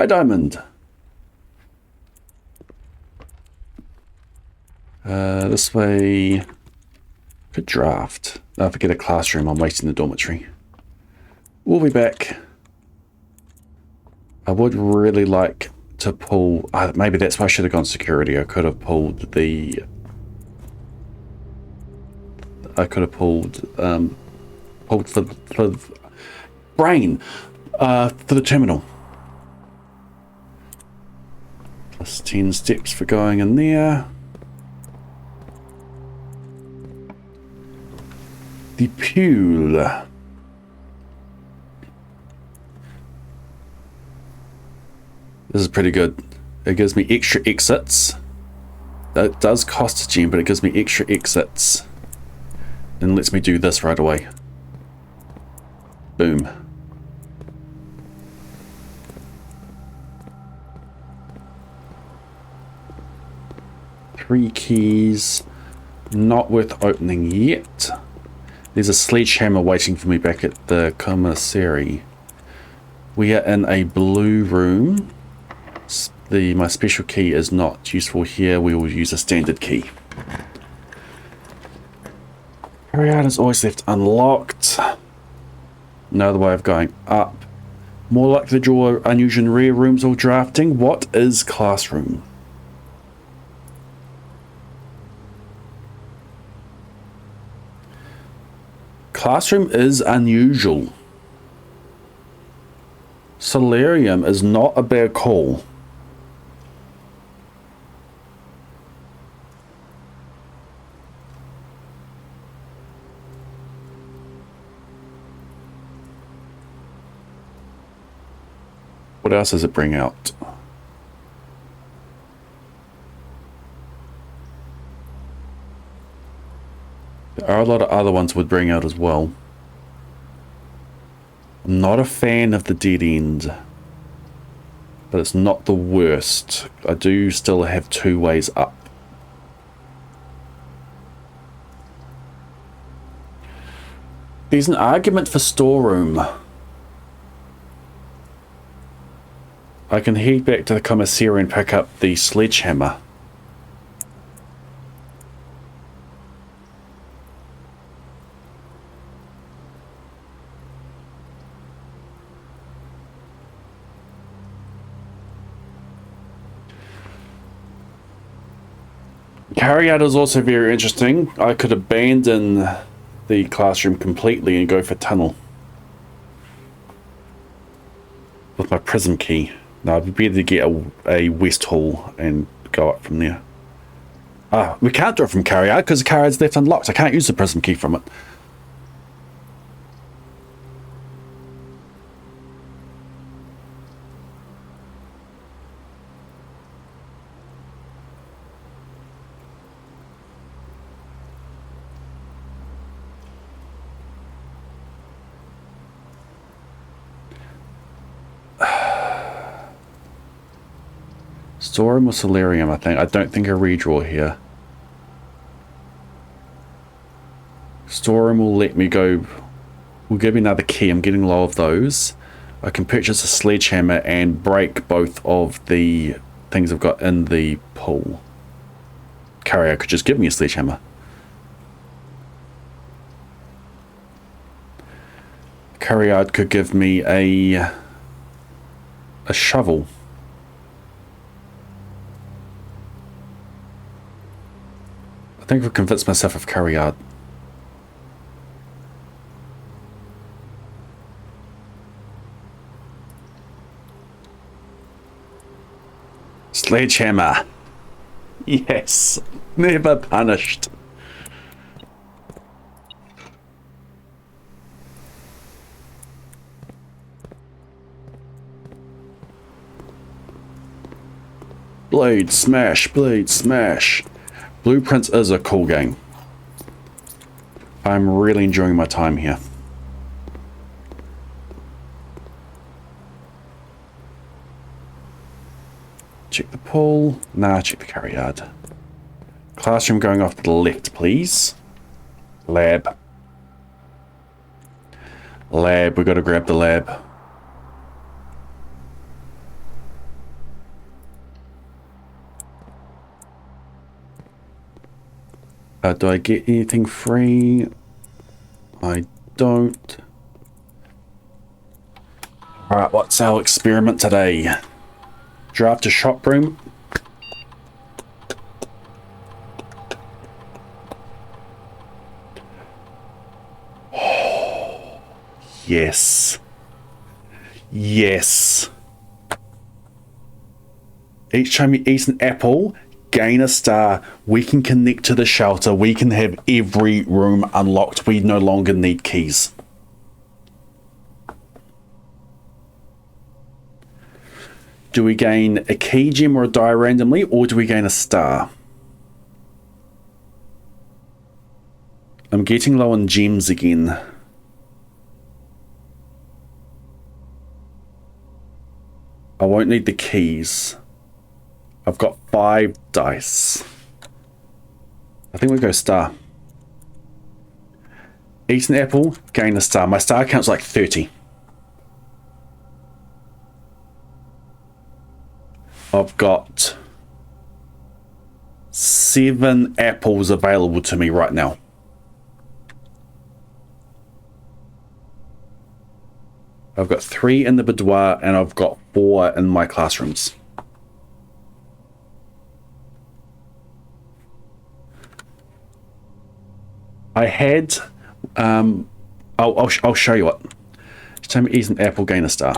Hi, Diamond. This way. Good draft. Oh, forget a classroom. I'm wasting the dormitory. We'll be back. I would really like to pull... maybe that's why I should have gone security. I could have pulled the... pulled for brain for the terminal. Plus 10 steps for going in there. The pool. This is pretty good. It gives me extra exits. That does cost a gem, but it gives me extra exits. And lets me do this right away. Boom. Three keys. Not worth opening yet. There's a sledgehammer waiting for me back at the commissary. We are in a blue room. My special key is not useful here. We will use a standard key. Carryout is always left unlocked. No other way of going up. More likely to draw unusual and rare rooms or drafting. What is classroom? Classroom is unusual. Solarium is not a bad call. What else does it bring out? There are a lot of other ones would bring out as well. I'm not a fan of the dead end, but it's not the worst. I do still have 2 ways up. There's an argument for storeroom. I can head back to the commissary and pick up the sledgehammer. Carryout is also very interesting. I could abandon the classroom completely and go for tunnel. With my prism key. No, I'd be better to get a west hall and go up from there. We can't do it from carryout because the carryout's left unlocked. I can't use the prism key from it. Storeroom or solarium, I think. I don't think a redraw here. Storeroom will let me go. Will give me another key. I'm getting low of those. I can purchase a sledgehammer and break both of the things I've got in the pool. Carrier could just give me a sledgehammer. Carrier could give me a shovel. I think I've convinced myself of carryard. Sledgehammer. Yes. Never punished. Blade smash, blade smash. Blueprints is a cool game. I'm really enjoying my time here. Check the pool. Nah, check the carryard. Classroom going off to the left, please. Lab. Lab, we gotta grab the lab. Do I get anything free? I don't. Alright, what's our experiment today? Draft a shop room. Yes. Yes. Each time you eat an apple, gain a star. We can connect to the shelter. We can have every room unlocked. We no longer need keys. Do we gain a key gem or a die randomly, or do we gain a star? I'm getting low on gems again. I won't need the keys. I've got 5 dice. I think we'll go star. Eat an apple, gain a star. My star count's like 30. I've got 7 apples available to me right now. I've got 3 in the boudoir and I've got 4 in my classrooms. I had, I'll show you what. Each time you eat an apple, gain a star.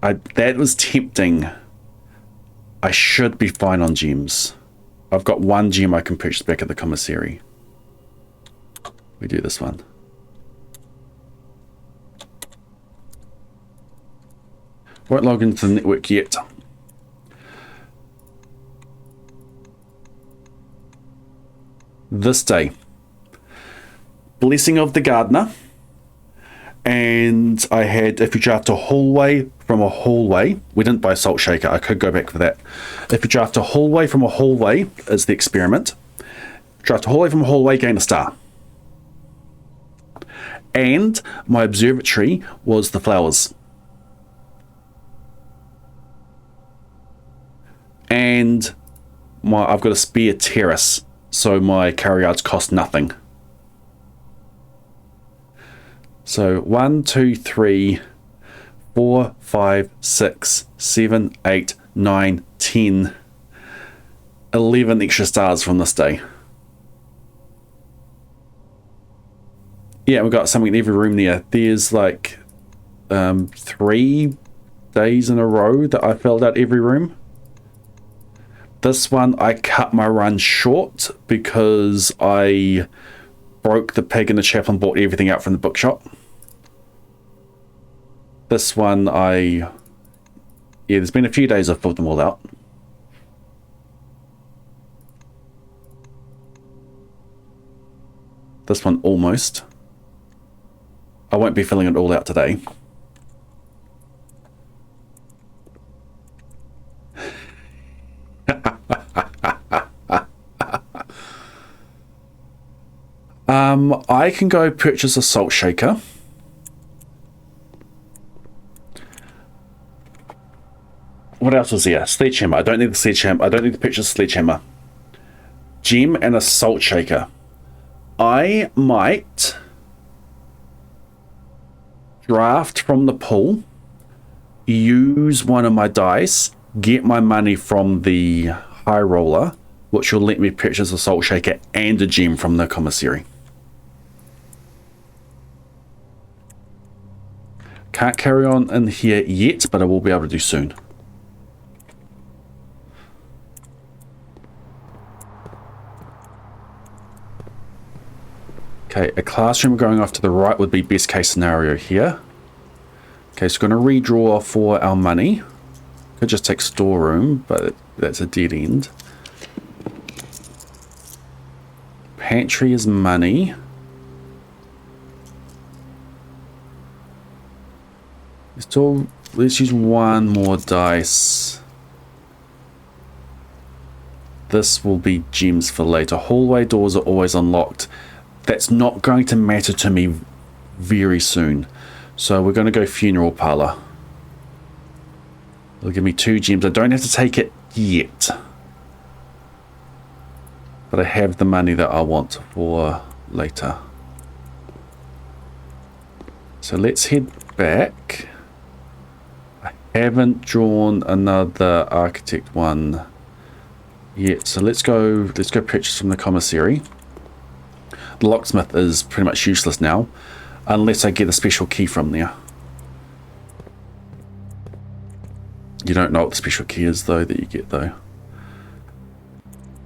That was tempting. I should be fine on gems. I've got 1 gem I can purchase back at the commissary. We do this one. Won't log into the network yet. This day. Blessing of the gardener. And I had, if you draft a hallway from a hallway, we didn't buy a salt shaker, I could go back for that. If you draft a hallway from a hallway, is the experiment. Draft a hallway from a hallway, gain a star. And my observatory was the flowers. And I've got a spare terrace, so my carryards cost nothing. So 1, 2, 3, 4, 5, 6, 7, 8, 9, 10, 11 extra stars from this day. Yeah, we've got something in every room there. There's like 3 days in a row that I filled out every room. This one I cut my run short because I broke the pig in the chapel and bought everything out from the bookshop. This one yeah, there's been a few days I've filled them all out. This one almost. I won't be filling it all out today. I can go purchase a salt shaker. What else was there? Sledgehammer. I don't need the sledgehammer. I don't need to purchase a sledgehammer. Gem and a salt shaker. I might draft from the pool, use one of my dice, get my money from the high roller, which will let me purchase a salt shaker and a gem from the commissary. Can't carry on in here yet, but I will be able to do soon. Okay, a classroom going off to the right would be best case scenario here. Okay, so we're going to redraw for our money. Could just take storeroom, but that's a dead end. Pantry is money. Let's use 1 more dice. This will be gems for later. Hallway doors are always unlocked. That's not going to matter to me very soon. So we're going to go funeral parlor. It'll give me 2 gems. I don't have to take it yet. but I have the money that I want for later. So let's head back. I haven't drawn another architect one yet, so let's go purchase from the commissary. The locksmith is pretty much useless now, unless I get a special key from there. You don't know what the special key is though that you get though.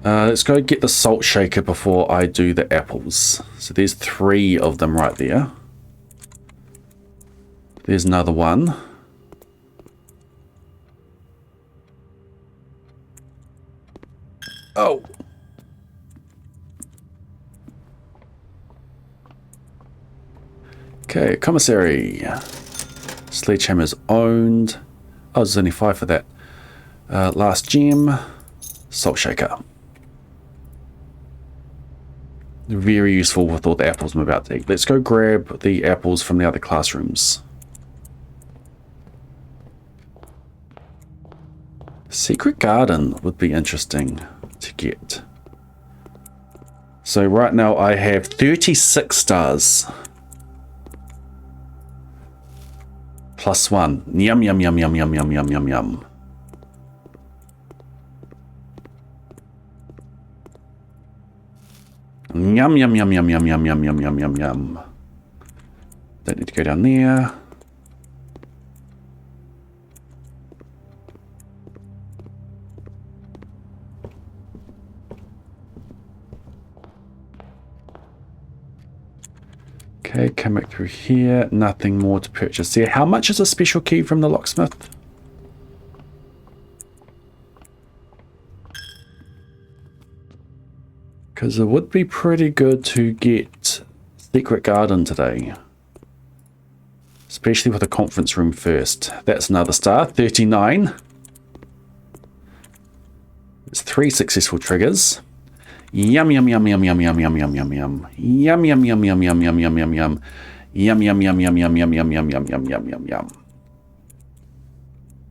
Let's go get the salt shaker before I do the apples. So there's 3 of them right there. There's another one. Oh! Okay, commissary. Sledgehammer's owned. Oh, there's only 5 for that. Last gem. Salt shaker. Very useful with all the apples I'm about to eat. Let's go grab the apples from the other classrooms. Secret garden would be interesting to get. So right now I have 36 stars. +1. Yum, yum, yum, yum, yum, yum, yum, yum, yum. Yum, yum, yum, yum, yum, yum, yum, yum, yum, yum, yum. Don't need to go down there. Okay, come back through here. Nothing more to purchase there. How much is a special key from the locksmith? Because it would be pretty good to get Secret Garden today. Especially with the conference room first. That's another star. 39. It's 3 successful triggers. Yum, yum, yum, yum, yum, yum, yum, yum, yum, yum. Yum, yum, yum, yum, yum, yum, yum, yum, yum. Yum, yum, yum, yum, yum, yum, yum, yum, yum, yum, yum, yum, yum.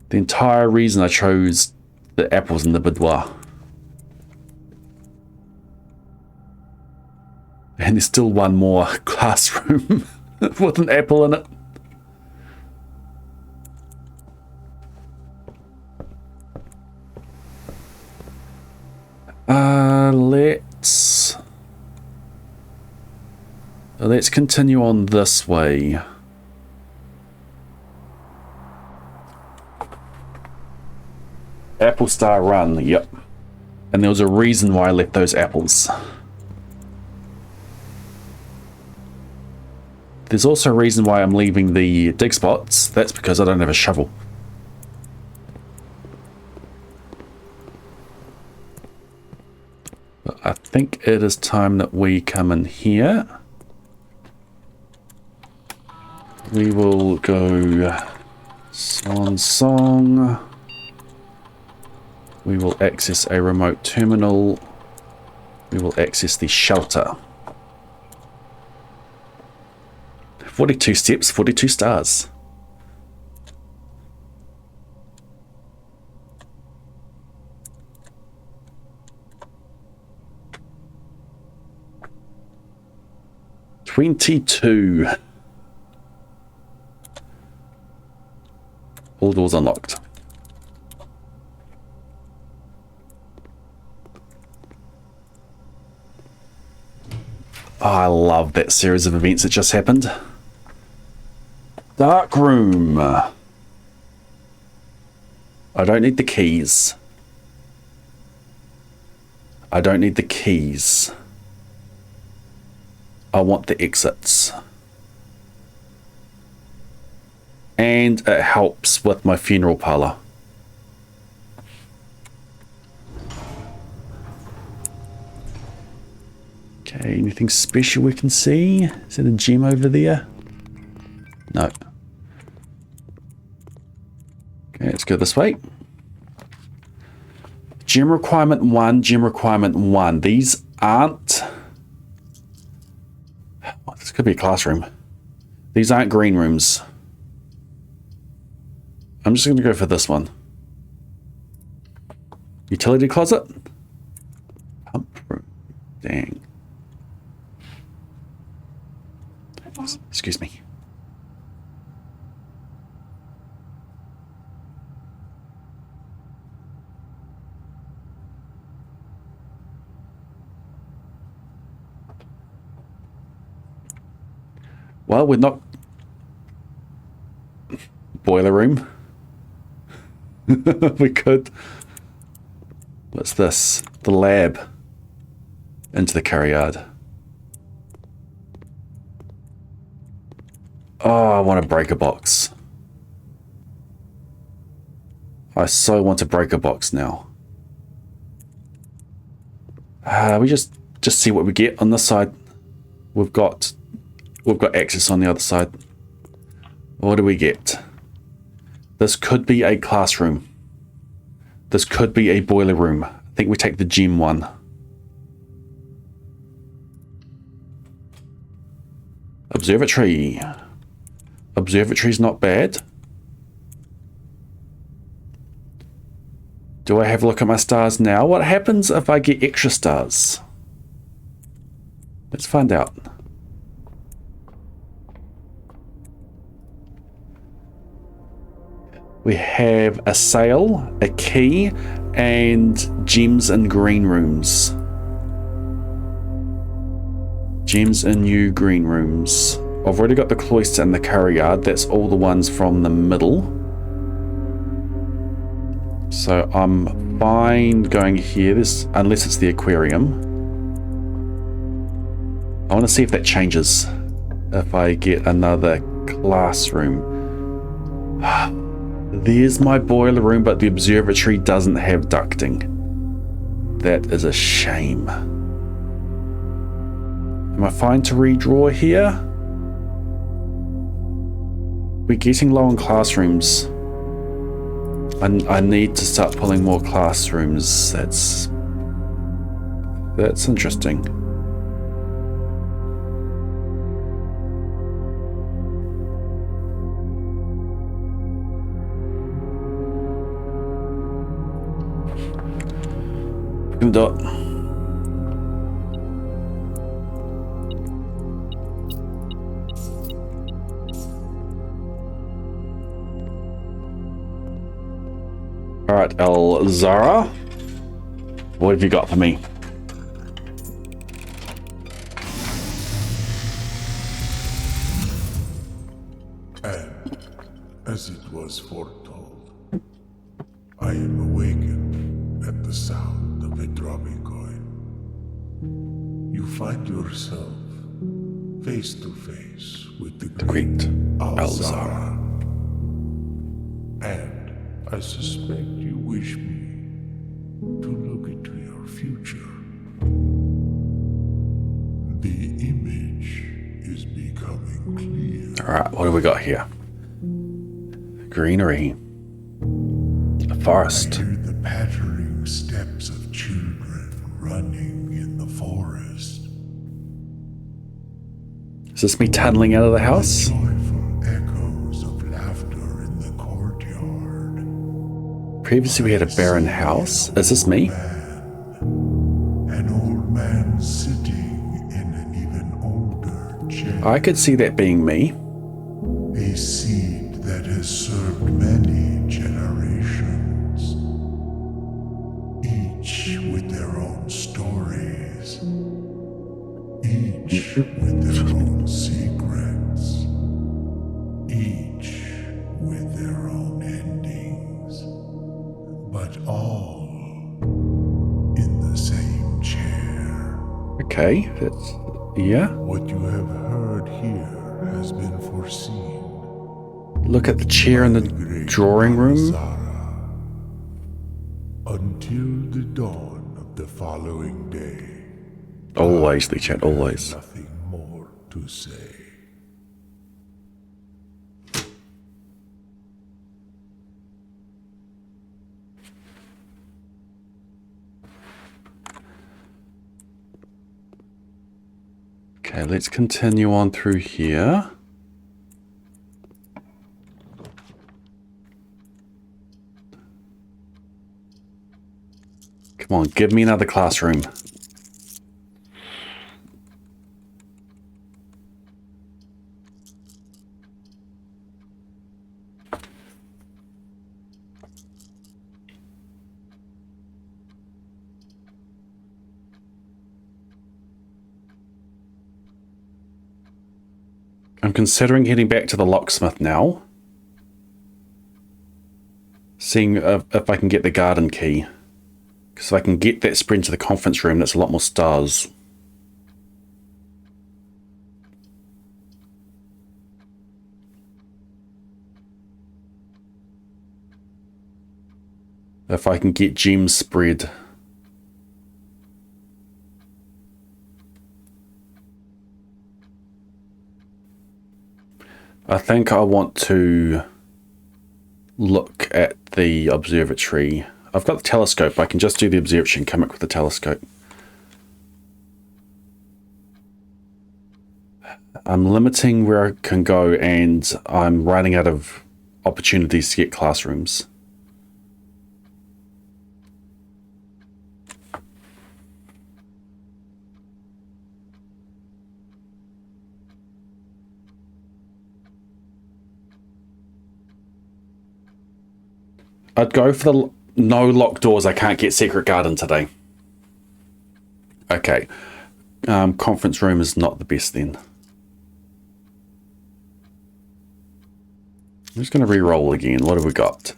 The entire reason I chose the apples in the boudoir. And there's still one more classroom with an apple in it. Let's continue on this way. Apple Star Run, yep. And there was a reason why I left those apples. There's also a reason why I'm leaving the dig spots. That's because I don't have a shovel. But I think it is time that we come in here. We will go song. We will access a remote terminal. We will access the shelter. 42 steps, 42 stars. $22. All doors unlocked. Oh, I love that series of events that just happened. Dark room. I don't need the keys. I don't need the keys. I want the exits. And it helps with my funeral parlor. Okay, anything special we can see? Is there a gem over there? No. Okay, let's go this way. Gem requirement 1, gem requirement 1. These aren't... Oh, this could be a classroom. These aren't green rooms. I'm just going to go for this one. Utility closet. Pump room. Dang. Excuse me. Well, we're not... Boiler room. We could. What's this? The lab. Into the carryard. Oh, I want to break a box. I so want to break a box now. We just see what we get on this side. We've got access on the other side. What do we get? This could be a classroom. This could be a boiler room. I think we take the gym one. Observatory. Observatory's not bad. Do I have a look at my stars now? What happens if I get extra stars? Let's find out. We have a sail, a key, and gems in green rooms. Gems in new green rooms. I've already got the cloister and the carryard. That's all the ones from the middle. So I'm fine going here, unless it's the aquarium. I want to see if that changes. If I get another classroom. There's my boiler room, but the observatory doesn't have ducting. That is a shame. Am I fine to redraw here? We're getting low on classrooms. I need to start pulling more classrooms. That's interesting. We're gonna do it. Alright, Alara, what have you got for me? And, as it was foretold, I am awakened at the sound of a dropping coin. You find yourself face to face with the great Alara. And I suspect you wish me to look into your future. The image is becoming clear. Alright, what do we got here? Greenery. A forest. I hear the pattering steps of children running in the forest. Is this me tunneling out of the house? Joyful echoes of laughter in the courtyard. Previously we had a barren house. Is this me? An old man sitting in an even older chair. I could see that being me. A seed that has served many generations. Each with their own stories. Each with their own secrets. Each with their own endings. But all in the same chair. Okay, that's... yeah. What you have heard here has been foreseen. Look at the chair in the drawing room. Until the dawn of the following day. Always, Lee Chat, always. Nothing more to say. Okay, let's continue on through here. Come on, give me another classroom. I'm considering heading back to the locksmith now. Seeing if I can get the garden key. Because if I can get that spread into the conference room, that's a lot more stars. If I can get gems spread. I think I want to look at the observatory. I've got the telescope. I can just do the observatory and come up with the telescope. I'm limiting where I can go and I'm running out of opportunities to get classrooms. I'd go for the no locked doors. I can't get secret garden today. Okay. Conference room is not the best then. I'm just going to re-roll again. What have we got?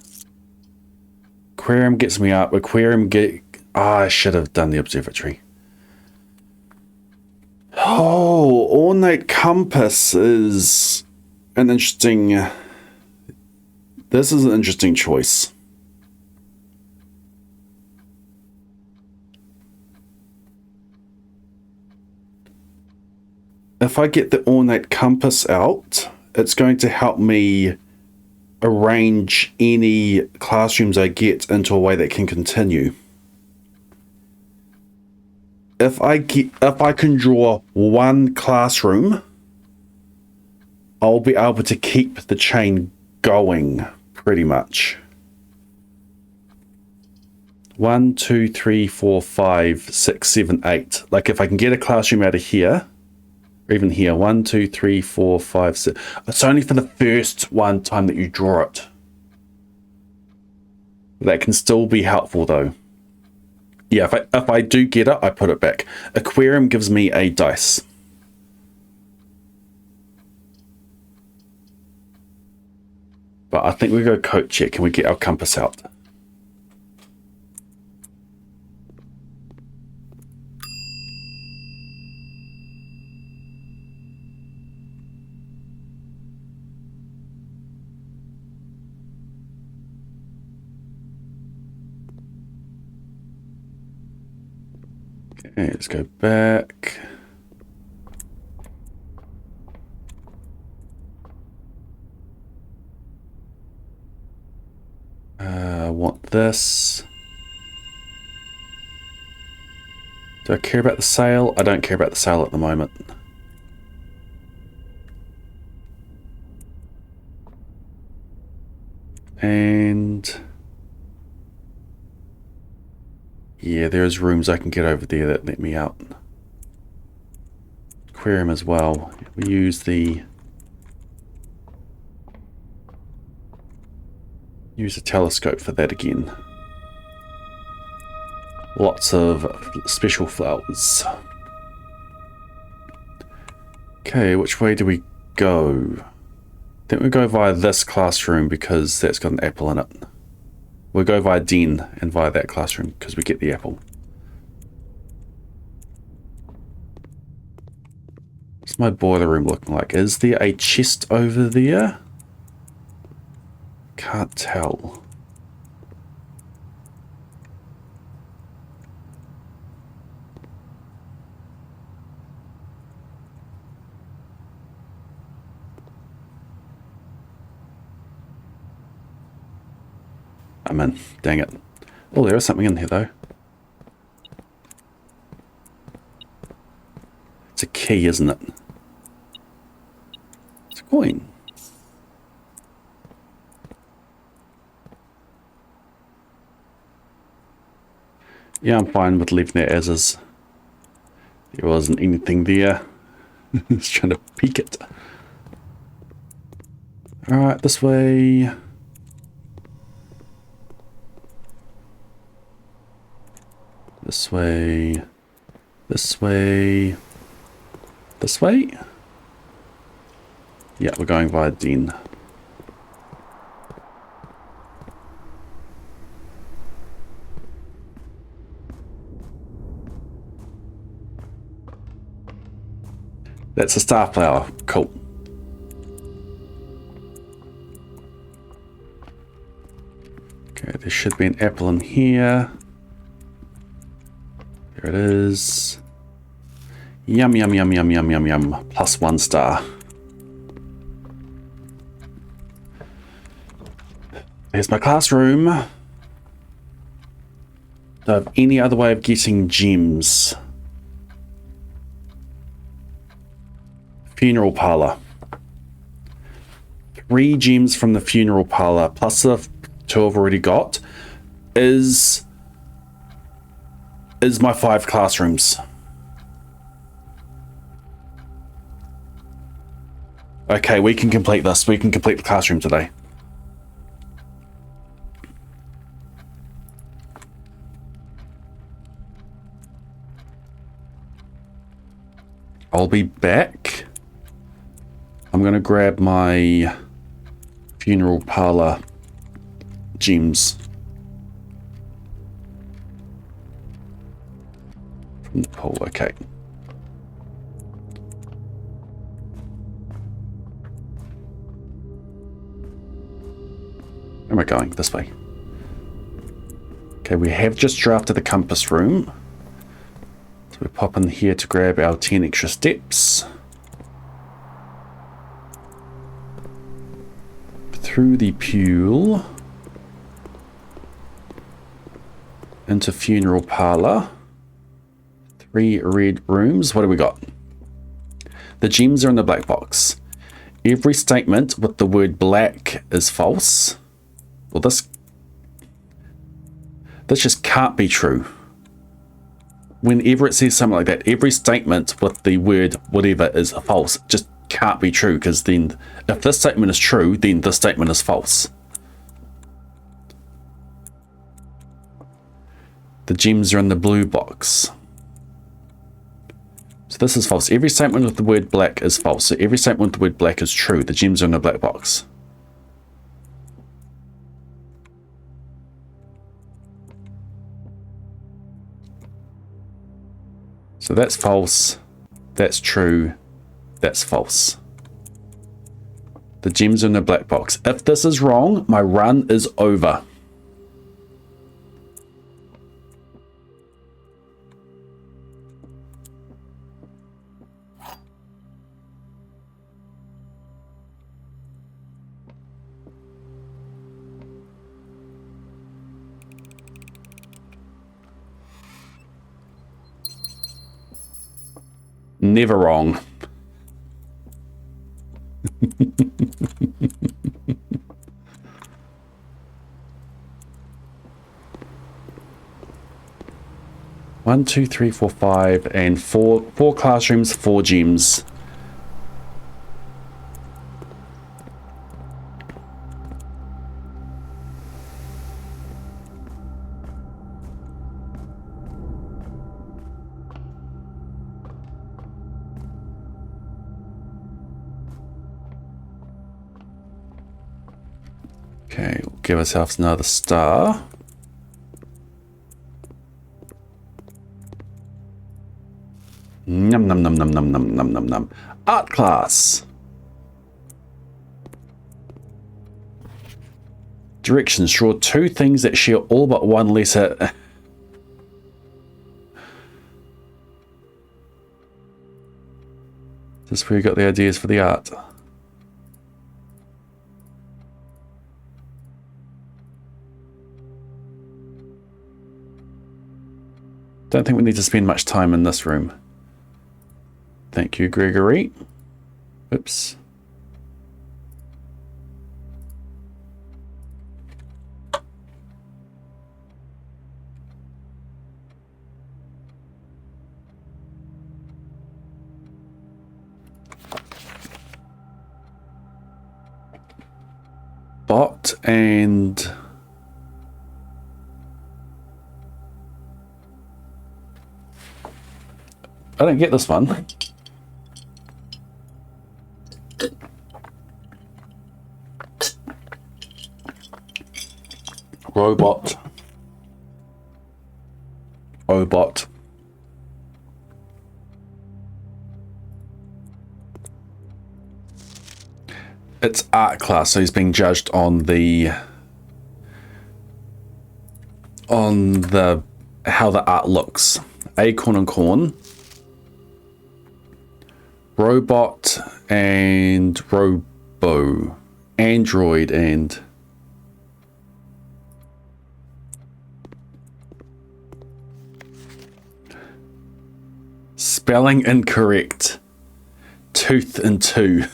Aquarium gets me up. Aquarium get... I should have done the observatory. Oh, ornate compass is an interesting... This is an interesting choice. If I get the ornate compass out, it's going to help me arrange any classrooms I get into a way that can continue. If I can draw one classroom, I'll be able to keep the chain going pretty much. 1, 2, 3, 4, 5, 6, 7, 8. Like if I can get a classroom out of here, or even here, 1, 2, 3, 4, 5, 6. It's only for the first one time that you draw it. That can still be helpful though. Yeah, if I do get it, I put it back. Aquarium gives me a dice. But I think we go coat check and we get our compass out. Okay, let's go back. I want this. Do I care about the sail? I don't care about the sail at the moment. And yeah, there's rooms I can get over there that let me out. Aquarium as well. We use the telescope for that again. Lots of special flowers. Okay, which way do we go? I think we go via this classroom because that's got an apple in it. We'll go via Den and via that classroom because we get the apple. What's my boiler room looking like? Is there a chest over there? Can't tell. I'm in. Dang it. Oh, there is something in here though. It's a key, isn't it? It's a coin. Yeah, I'm fine with leaving it as is. There wasn't anything there. Just trying to peek it. Alright, this way. This way. This way. This way. Yeah, we're going via den. That's a star flower. Cool. Okay, there should be an apple in here. There it is. Yum, yum, yum, yum, yum, yum, yum. Plus 1 star. Here's my classroom. Do I have any other way of getting gems? Funeral parlor. 3 gems from the funeral parlor, plus the 2 I've already got, is my 5 classrooms. Okay, we can complete this. We can complete the classroom today. I'll be back. I'm going to grab my funeral parlor gems from the pool. Okay. Where am I going? This way. Okay, we have just drafted the compass room. So we pop in here to grab our 10 extra steps. Through the pool. Into funeral parlor. 3 red rooms. What do we got? The gems are in the black box. Every statement with the word black is false. Well, this just can't be true. Whenever it says something like that, every statement with the word whatever is false. It just can't be true, because then if this statement is true, then this statement is false. The gems are in the blue box. So this is false. Every statement with the word black is false. So every statement with the word black is true. The gems are in the black box. So that's false. That's true. That's false. The gems are in the black box. If this is wrong, my run is over. Never wrong. One, two, three, four, 5, and 4 classrooms, 4 gems. Okay, we'll give ourselves another star. Num num num num num num num num num. Art class. Directions. Draw 2 things that share all but one letter. This is where you got the ideas for the art. Don't think we need to spend much time in this room. Thank you, Gregory. Oops. Bot and... I don't get this one. Robot. Obot. It's art class, so he's being judged on the how the art looks. Acorn and corn. Robot and robo. Android and spelling incorrect. Tooth and two.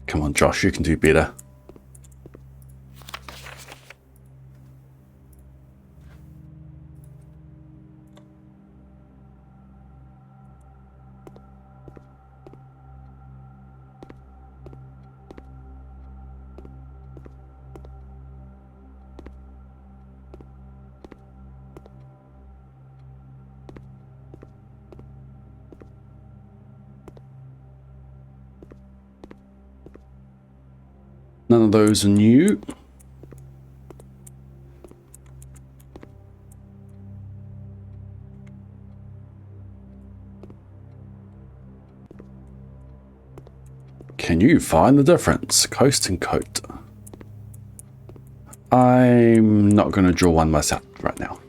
Come on, Josh, you can do better. None of those are new. Can you find the difference? Coast and coat. I'm not going to draw one myself right now.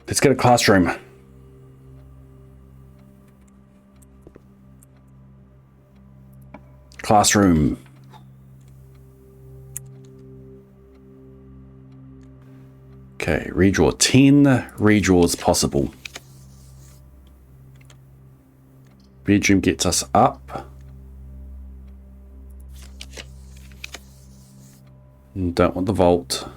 Let's get a classroom. Classroom. Okay, redraw 10 redraws possible. Bedroom gets us up. Don't want the vault.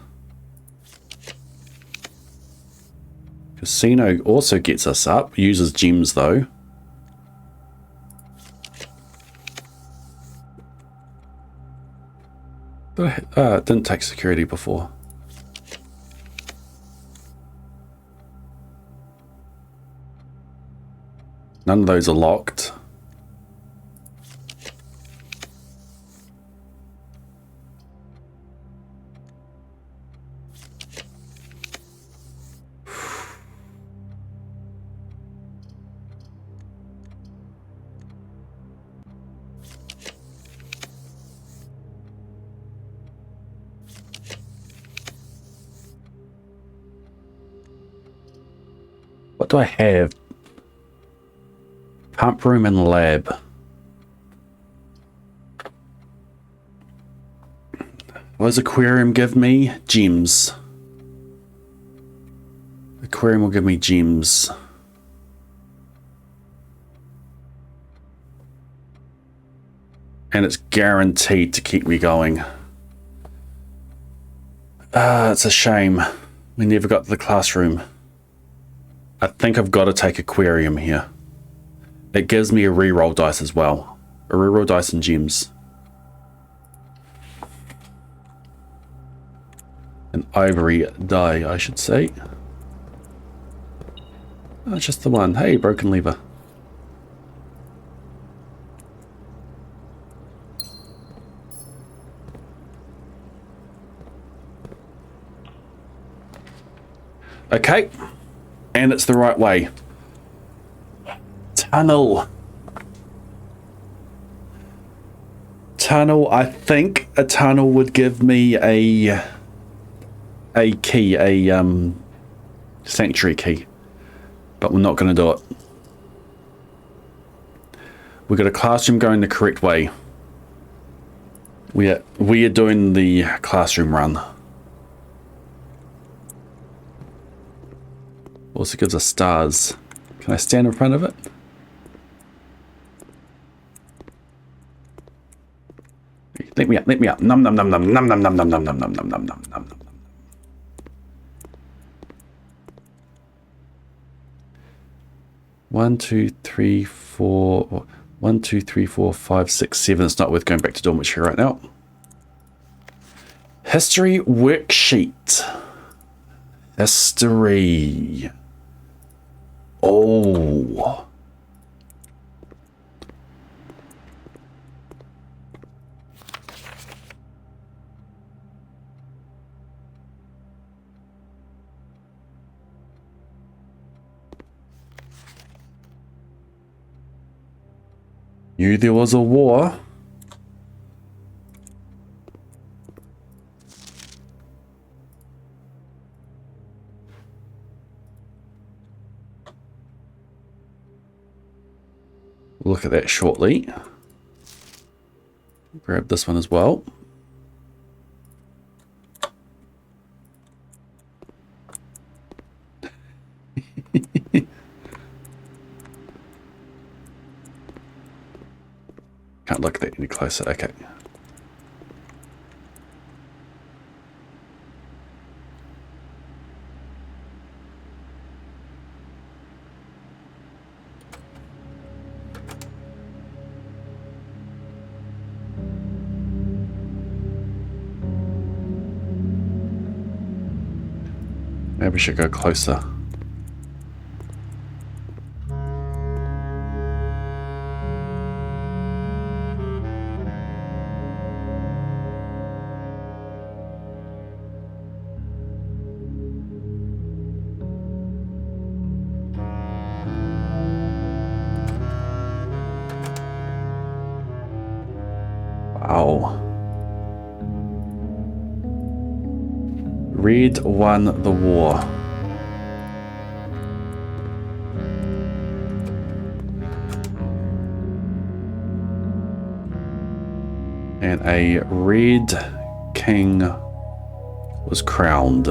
Casino also gets us up. Uses gems though. It didn't take security before. None of those are locked. What do I have? Pump room and lab. What does aquarium give me? Gems. Aquarium will give me gems. And it's guaranteed to keep me going. It's a shame. We never got to the classroom. I think I've got to take aquarium here. It gives me a reroll dice as well. A reroll dice and gems. An ivory die, I should say. Oh, just the one. Hey, broken lever. Okay. And it's the right way. Tunnel. Tunnel. I think a tunnel would give me a key, a sanctuary key, but we're not going to do it. We've got a classroom going the correct way. We are doing the classroom run. Also gives us stars. Can I stand in front of it? Let me up, let me up. Num num num num num num num num num num num num num num num. 1, 2, 3, 4. 1, 2, 3, 4, 5, 6, 7. It's not worth going back to dormitory right now. History worksheet. History. Oh. Knew there was a war. We'll look at that shortly. Grab this one as well. Can't look at that any closer. Okay. Maybe we should go closer. Wow. Red won the war. And a red king was crowned.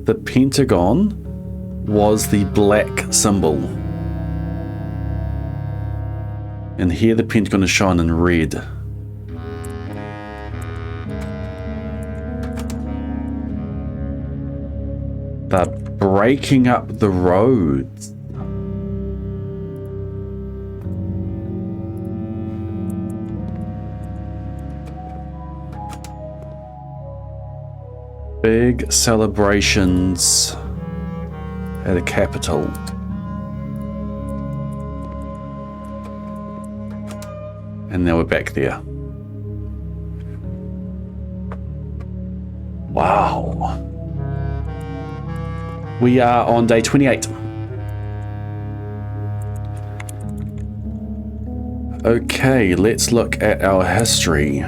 The Pentagon was the black symbol. And here the Pentagon is shown in red. They're breaking up the roads. Big celebrations at a capital. And now we're back there. Wow. We are on day 28. Okay, let's look at our history.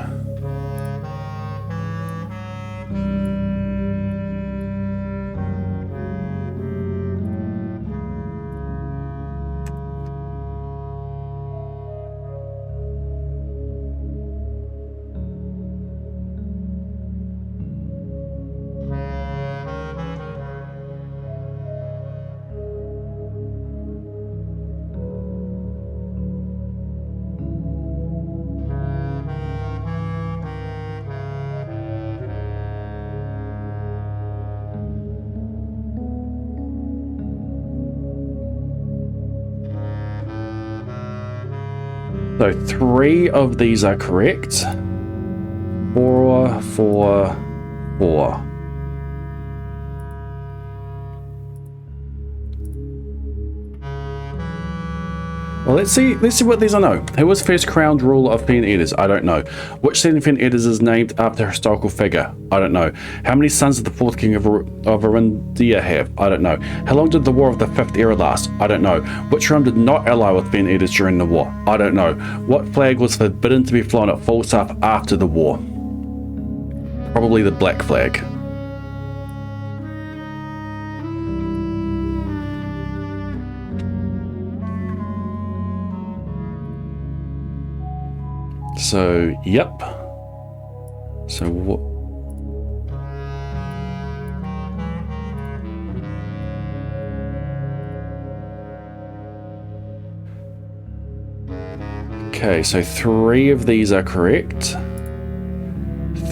So 3 of these are correct. 4, 4, 4. Well, let's see what these I know. Who was first crowned ruler of Fen Eaters? I don't know. Which set of Fen Eaters is named after a historical figure? I don't know. How many sons did the 4th king of Arindia have? I don't know. How long did the War of the 5th Era last? I don't know. Which realm did not ally with Fen Eaters during the war? I don't know. What flag was forbidden to be flown at Falstaff after the war? Probably the black flag. So, yep. So what? Okay, so 3 of these are correct.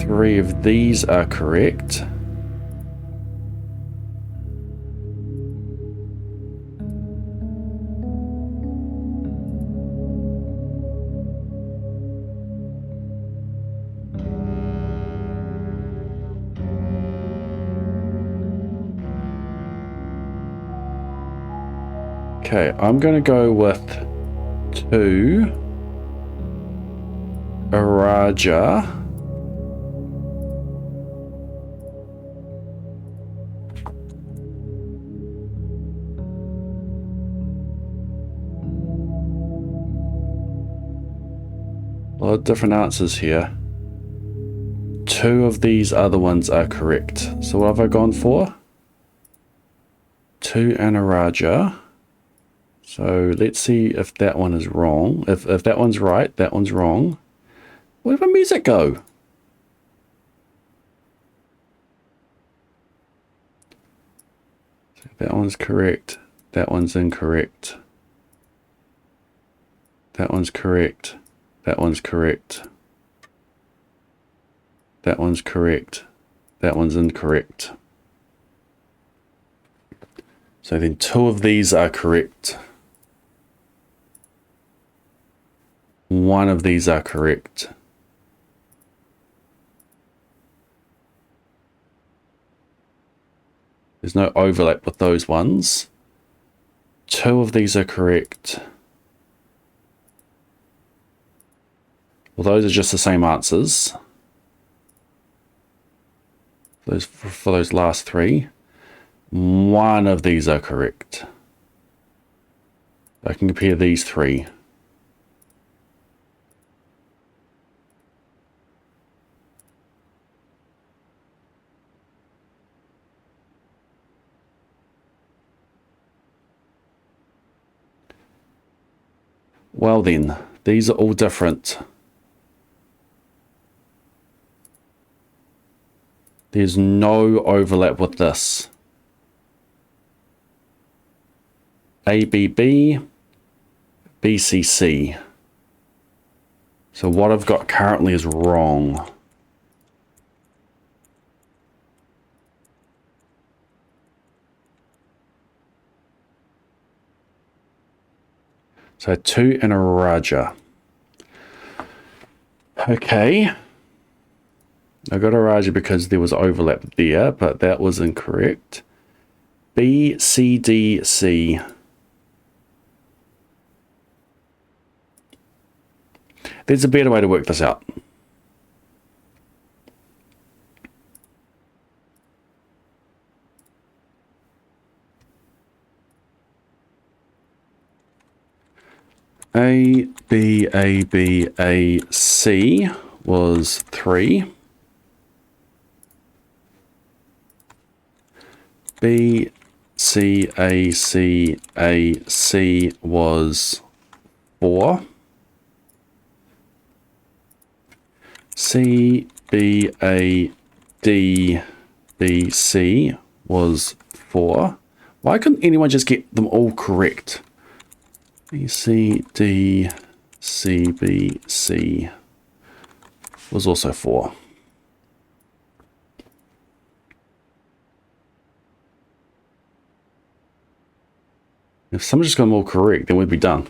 3 of these are correct. Okay, I'm going to go with 2 Araja lot of different answers here. 2 of these other ones are correct. So what have I gone for? 2 Anaraja. So let's see if that one is wrong. If that one's right, that one's wrong. Where did my music go? So that one's correct. That one's incorrect. That one's correct. That one's correct. That one's correct. That one's incorrect. So then 2 of these are correct. 1 of these are correct. There's no overlap with those ones. 2 of these are correct. Well, those are just the same answers. Those for those last 3. 1 of these are correct. I can compare these 3. Well then, these are all different. There's no overlap with this. ABB, BCC. So what I've got currently is wrong. So 2 and a Raja. Okay. I got a Raja because there was overlap there, but that was incorrect. B, C, D, C. There's a better way to work this out. A, B, A, B, A, C was 3. B, C, A, C, A, C was 4. C, B, A, D, B, C was 4. Why couldn't anyone just get them all correct? B, C, D, C, B, C was also 4. If someone just got them all correct, then we'd be done.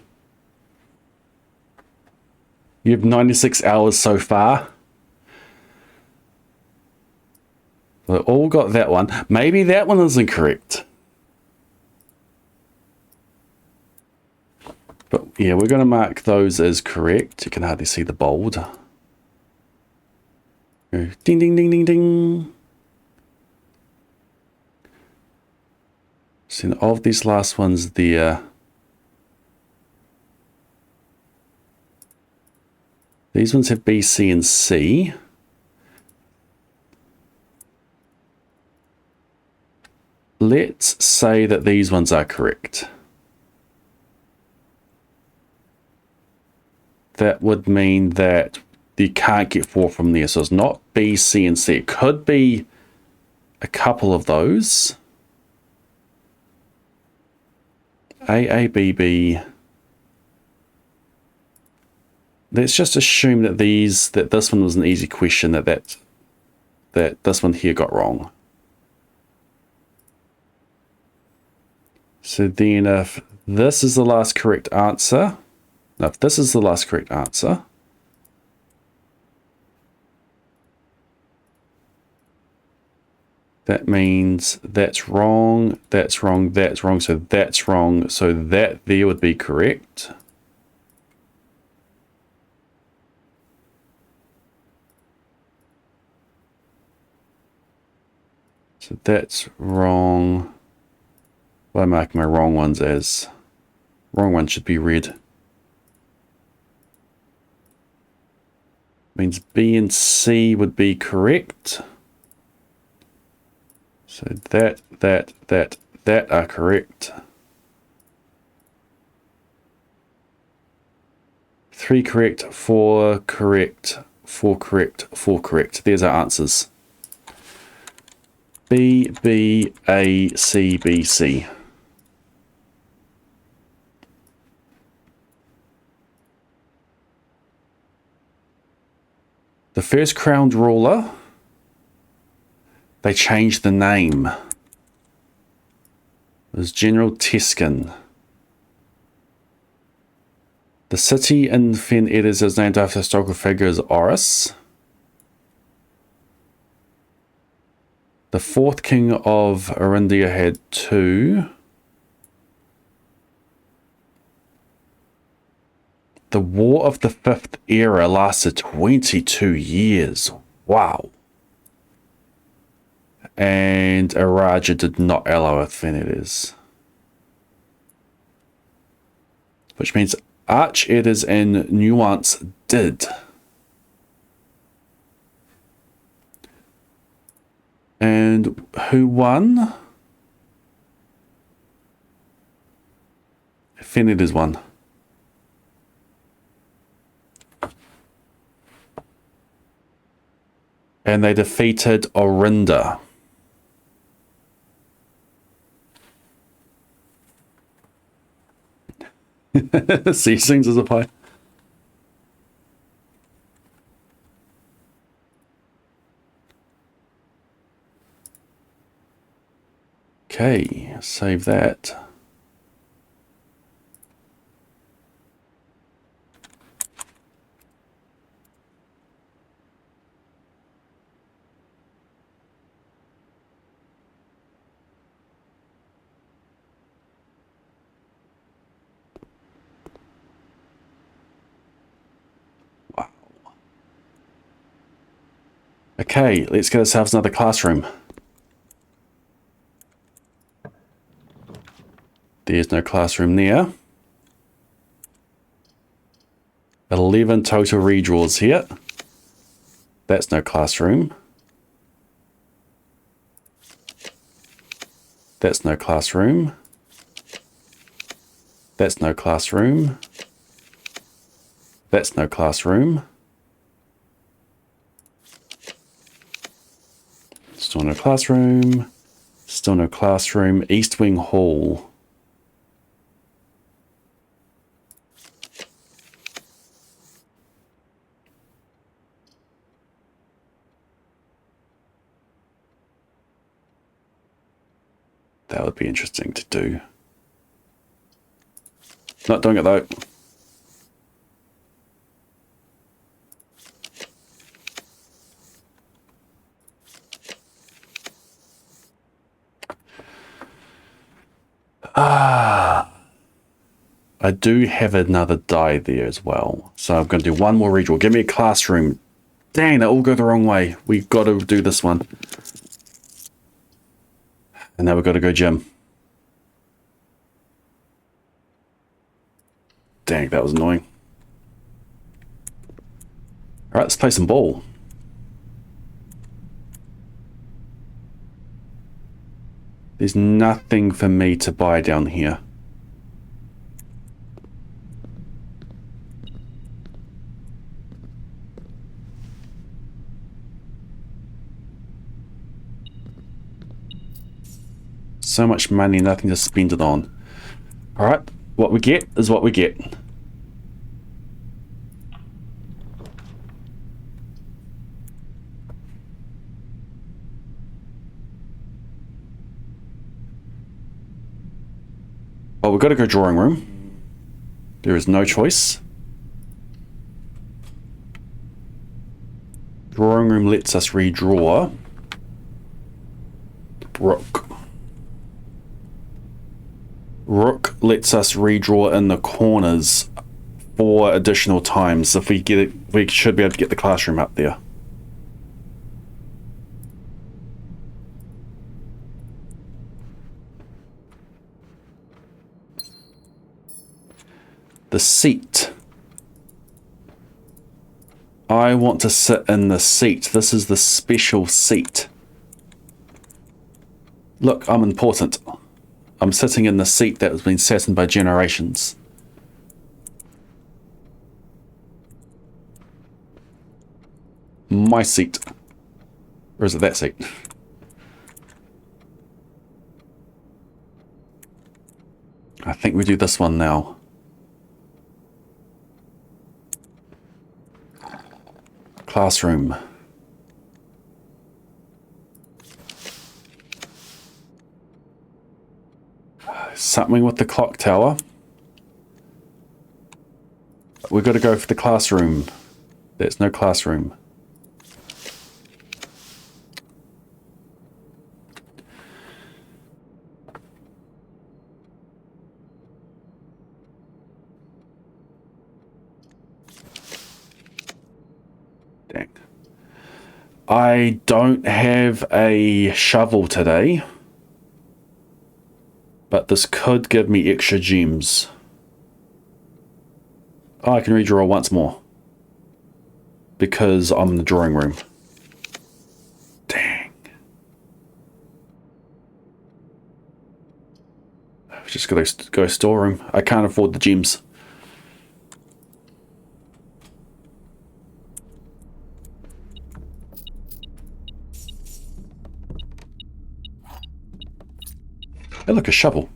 You have 96 hours so far. They all got that one. Maybe that one is incorrect. But yeah, we're going to mark those as correct. You can hardly see the bold. Ding, ding, ding, ding, ding. So of these last ones there, these ones have B, C, and C. Let's say that these ones are correct. That would mean that you can't get 4 from there. So it's not B, C, and C. It could be a couple of those. A, B, B. Let's just assume that this one was an easy question, that this one here got wrong. So then if this is the last correct answer, now if this is the last correct answer, that means that's wrong, that's wrong, that's wrong, so that's wrong, so that there would be correct. So that's wrong. What am I marking my wrong ones as? Wrong one should be red. Means B and C would be correct. So that are correct. 3 correct, 4 correct, 4 correct, 4 correct. There's our answers. B, B, A, C, B, C. The first crowned ruler, they changed the name. It was General Teskin. The city in Fen Edis is named after historical figures Oris. The fourth king of Arindia had 2. The War of the Fifth Era lasted 22 years. Wow. And Araja did not ally with Fen Edis. Which means Arch Edis and Nuance did. And who won? Fen Edis won. And they defeated Orinda. See, sings as a pie. Okay, save that. Okay, let's get ourselves another classroom. There's no classroom there. 11 total redraws here. That's no classroom. That's no classroom. That's no classroom. That's no classroom. Still no classroom. Still no classroom. East Wing Hall. That would be interesting to do. Not doing it though. I do have another die there as well. So I'm going to do one more redraw. Give me a classroom. Dang, they all go the wrong way. We've got to do this one. And now we've got to go gym. Dang, that was annoying. Alright, let's play some ball. There's nothing for me to buy down here. So much money, nothing to spend it on. Alright, what we get is what we get. Well, we've got to go drawing room. There is no choice. Drawing room lets us redraw. Rook. Rook lets us redraw in the corners 4 additional times. If we get it, we should be able to get the classroom up there. The seat. I want to sit in the seat. This is the special seat. Look, I'm important. I'm sitting in the seat that has been sat in by generations. My seat. Or is it that seat? I think we do this one now. Classroom. Something with the clock tower. We've got to go for the classroom. There's no classroom. Dang. I don't have a shovel today. But this could give me extra gems. Oh, I can redraw once more. Because I'm in the drawing room. Dang. I've just got to go storeroom. I can't afford the gems. Hey, look, a shovel.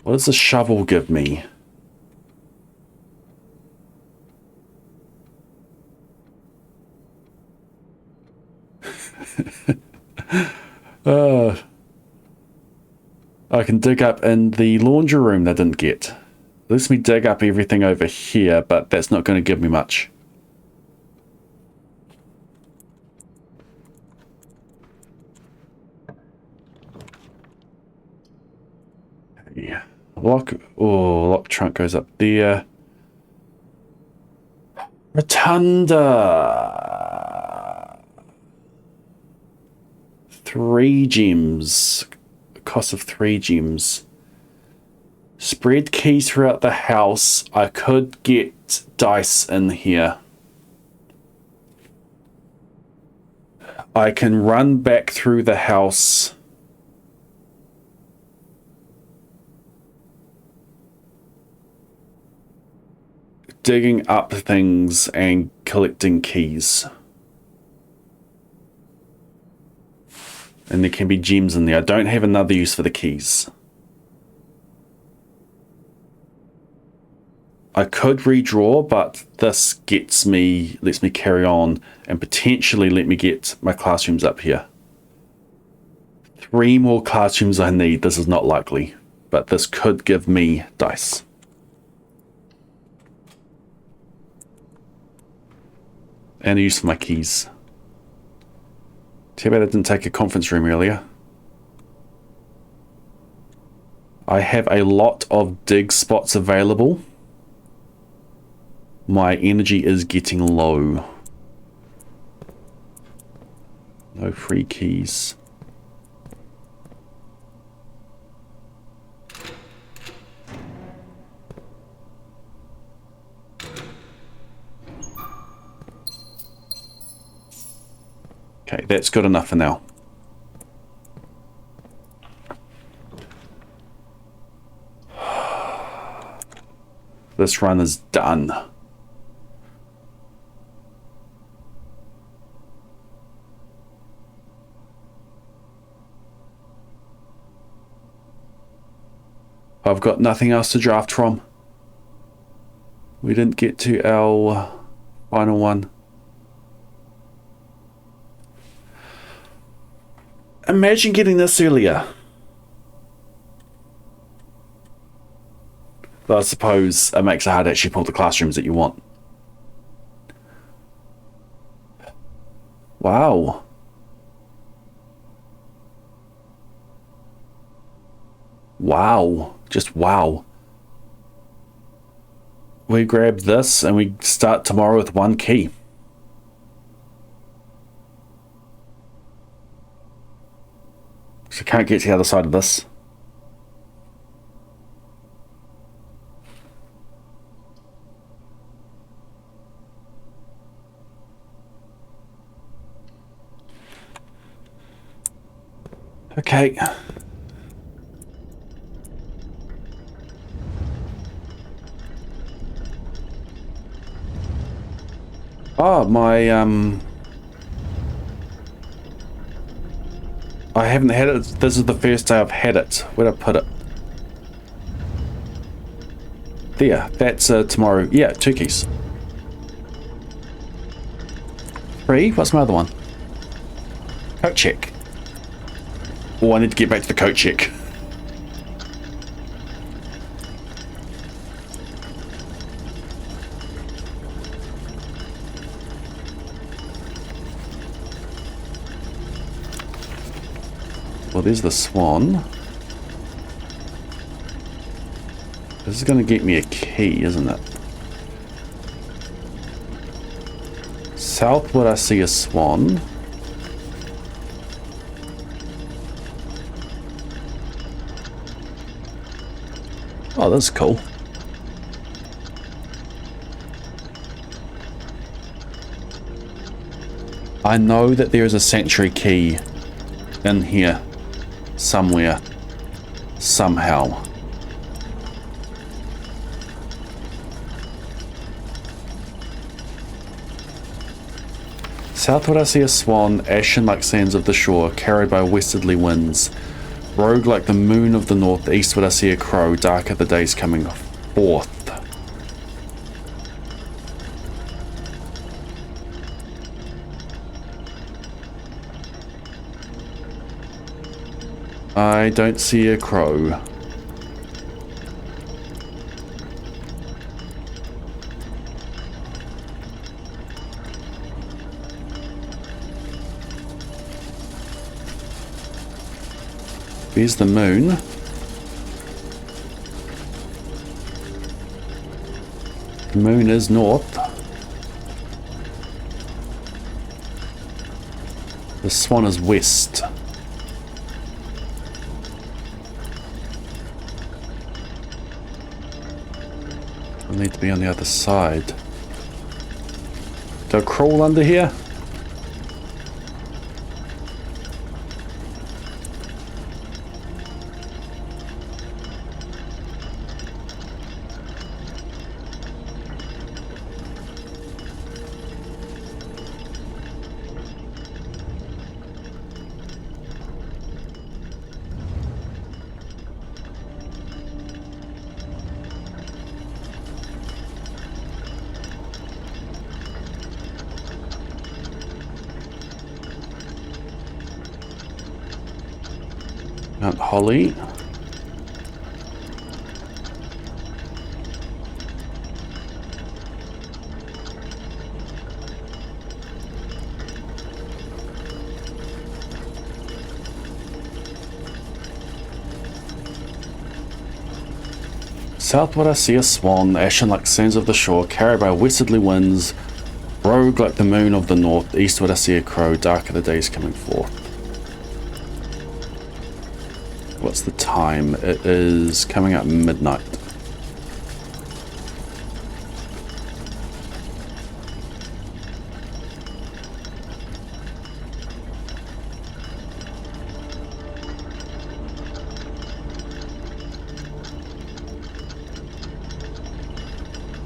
What does the shovel give me? I can dig up in the laundry room that I didn't get. Lets me dig up everything over here, but that's not going to give me much. Yeah. Lock trunk goes up there. Rotunda. 3 gems. Cost of 3 gems. Spread keys throughout the house. I could get dice in here. I can run back through the house. Digging up things and collecting keys. And there can be gems in there. I don't have another use for the keys. I could redraw, but this lets me carry on and potentially let me get my classrooms up here. 3 more classrooms I need. This is not likely, but this could give me dice. And a use for my keys. Too bad I didn't take a conference room earlier. I have a lot of dig spots available. My energy is getting low. No free keys. Okay, that's good enough for now. This run is done. I've got nothing else to draft from. We didn't get to our final one. Imagine getting this earlier. But I suppose it makes it hard to actually pull the classrooms that you want. Wow. Wow. Just wow. We grab this and we start tomorrow with 1 key. So can't get to the other side of this. Okay. Oh, my, I haven't had it. This is the first day I've had it. Where'd I put it? There. That's tomorrow. Yeah, 2 keys. 3? What's my other one? Coat check. Oh, I need to get back to the coat check. Well, there's the swan. This is going to get me a key, isn't it? Southward, I see a swan. Oh, that's cool. I know that there is a sanctuary key in here somewhere, somehow. Southward I see a swan, ashen like sands of the shore, carried by westerly winds. Rogue like the moon of the north, eastward I see a crow, dark are the days coming forth. I don't see a crow. There's the moon. The moon is north. The swan is west. I need to be on the other side. Do I crawl under here? Mount Holly. Southward I see a swan, ashen like sands of the shore, carried by westerly winds, rogue like the moon of the north, eastward I see a crow, dark are the days coming forth. What's the time? It is coming up midnight.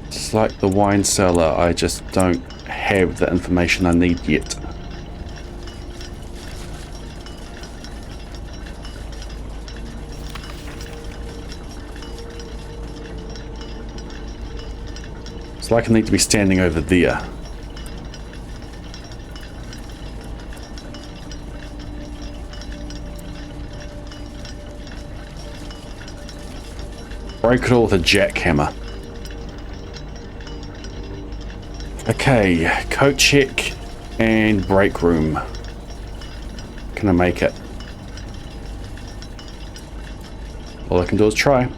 It's like the wine cellar, I just don't have the information I need yet. It's like I need to be standing over there. Break it all with a jackhammer. Okay, coat check and break room. Can I make it? All I can do is try.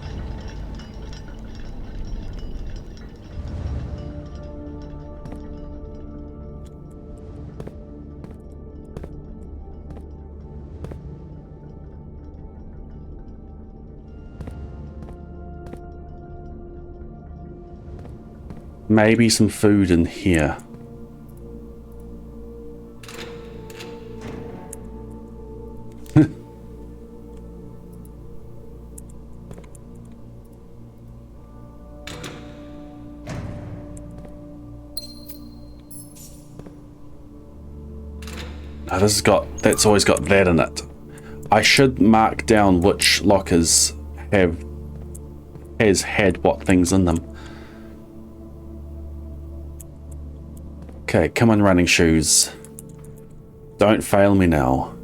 Maybe some food in here. Oh, that's always got that in it. I should mark down which lockers has had what things in them. Okay, come on, running shoes. Don't fail me now.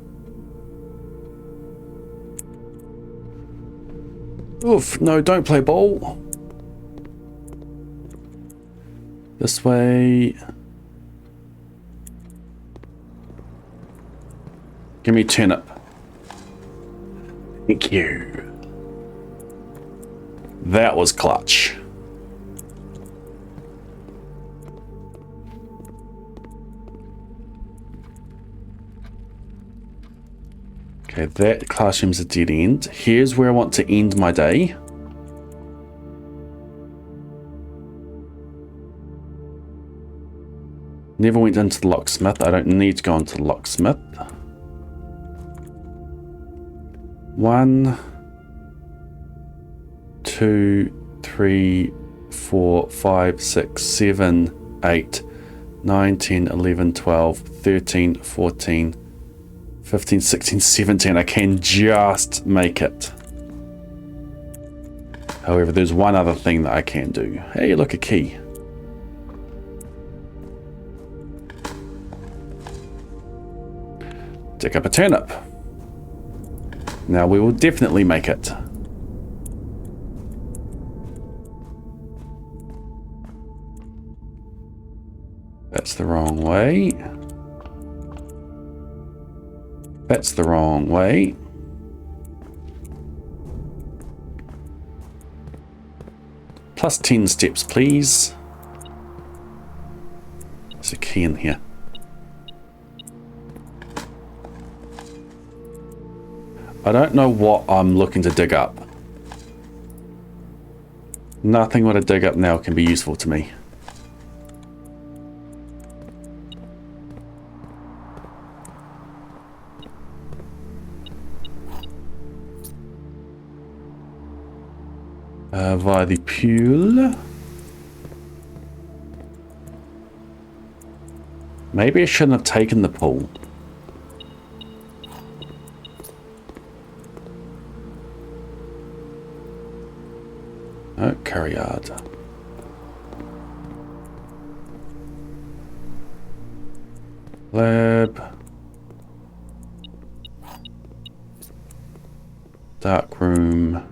Oof, no, don't play ball. This way. Give me turnip. Thank you. That was clutch. Okay, that classroom's a dead end. Here's where I want to end my day. Never went into the locksmith. I don't need to go into the locksmith. 1, 2, 3, 4, 5, 6, 7, 8, 9, 10, 11, 12, 13, 14, 15, 16, 17. I can just make it. However, there's one other thing that I can do. Hey, look, a key. Dig up a turnip. Now we will definitely make it. That's the wrong way. That's the wrong way. Plus 10 steps, please. There's a key in here. I don't know what I'm looking to dig up. Nothing what I dig up now can be useful to me. Via the pool. Maybe I shouldn't have taken the pool. Oh, courtyard. Lab. Dark room.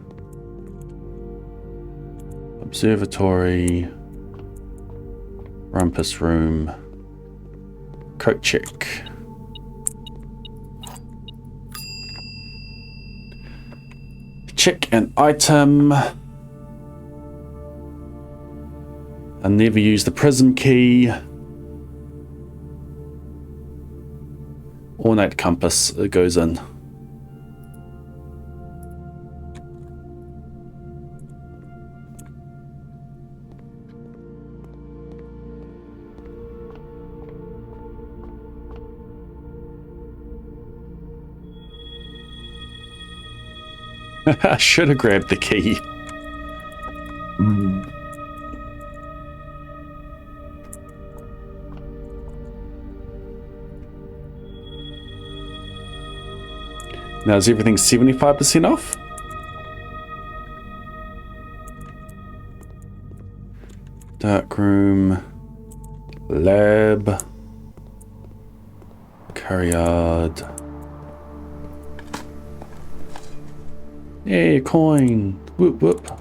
Observatory. Rumpus room. Coat check. Check an item. I never use the prism key. Ornate compass, it goes in. I should have grabbed the key. Now is everything 75% off? Dark room, lab, courtyard. Yay, coin! Whoop whoop.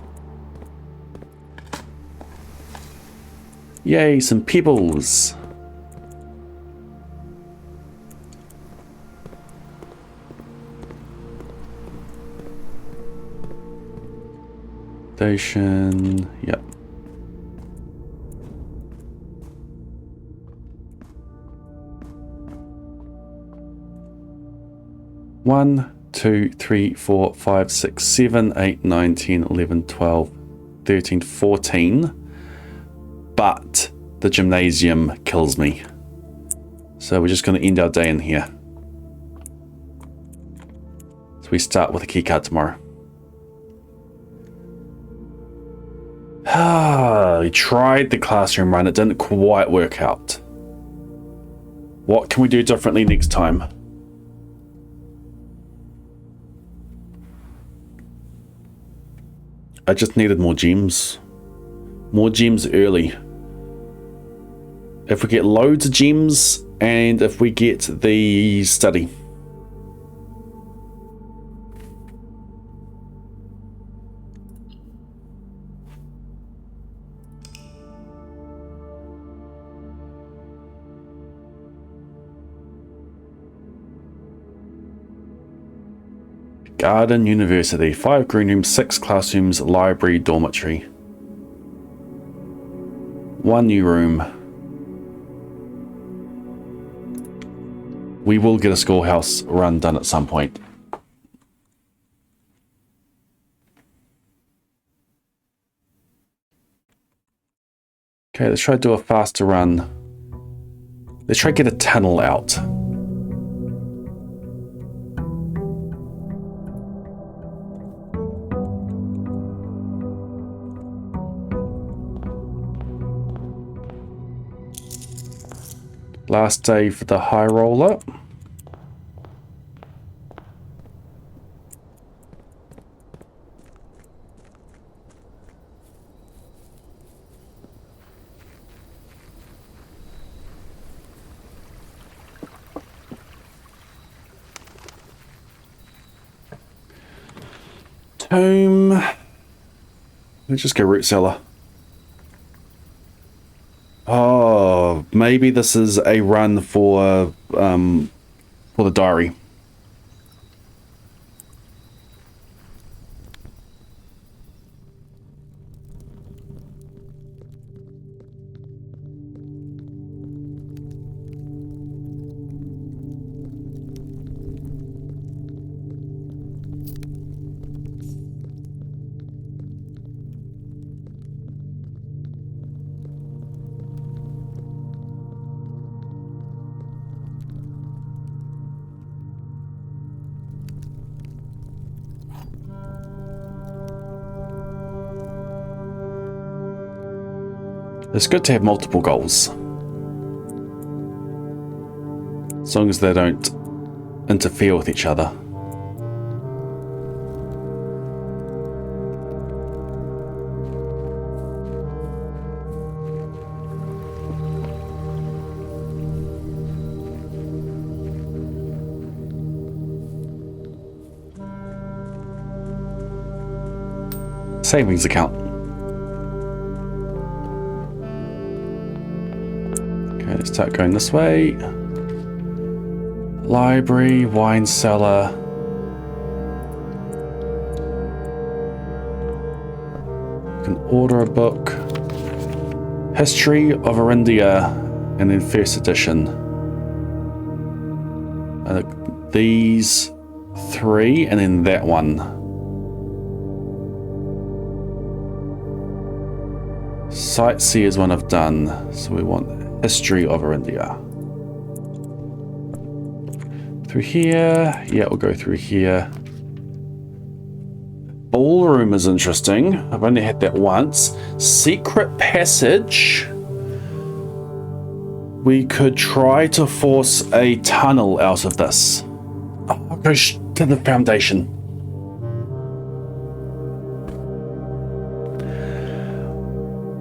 Yay, some pebbles. Station, yep. One, 2, 3, 4, 5, 6, 7, 8, 9, 10, 11, 12, 13, 14. But the gymnasium kills me. So we're just going to end our day in here. So we start with a keycard tomorrow. We tried the classroom run, it didn't quite work out. What can we do differently next time? I just needed more gems. More gems early. If we get loads of gems and if we get the study. Garden University, 5 green rooms, 6 classrooms, library, dormitory. 1 new room. We will get a schoolhouse run done at some point. Okay, let's try to do a faster run. Let's try to get a tunnel out. Last day for the high roller. Tomb. Let's just go root cellar. Oh, maybe this is a run for the diary. It's good to have multiple goals. As long as they don't interfere with each other. Savings account. Okay, let's start going this way. Library, wine cellar. You can order a book. History of Arindia, and then first edition. These 3, and then that one. Sightsee is one I've done, so we want history of Arindia. Through here, yeah, we'll go through here. Ballroom is interesting. I've only had that once. Secret passage. We could try to force a tunnel out of this. Oh, I'll go to the foundation.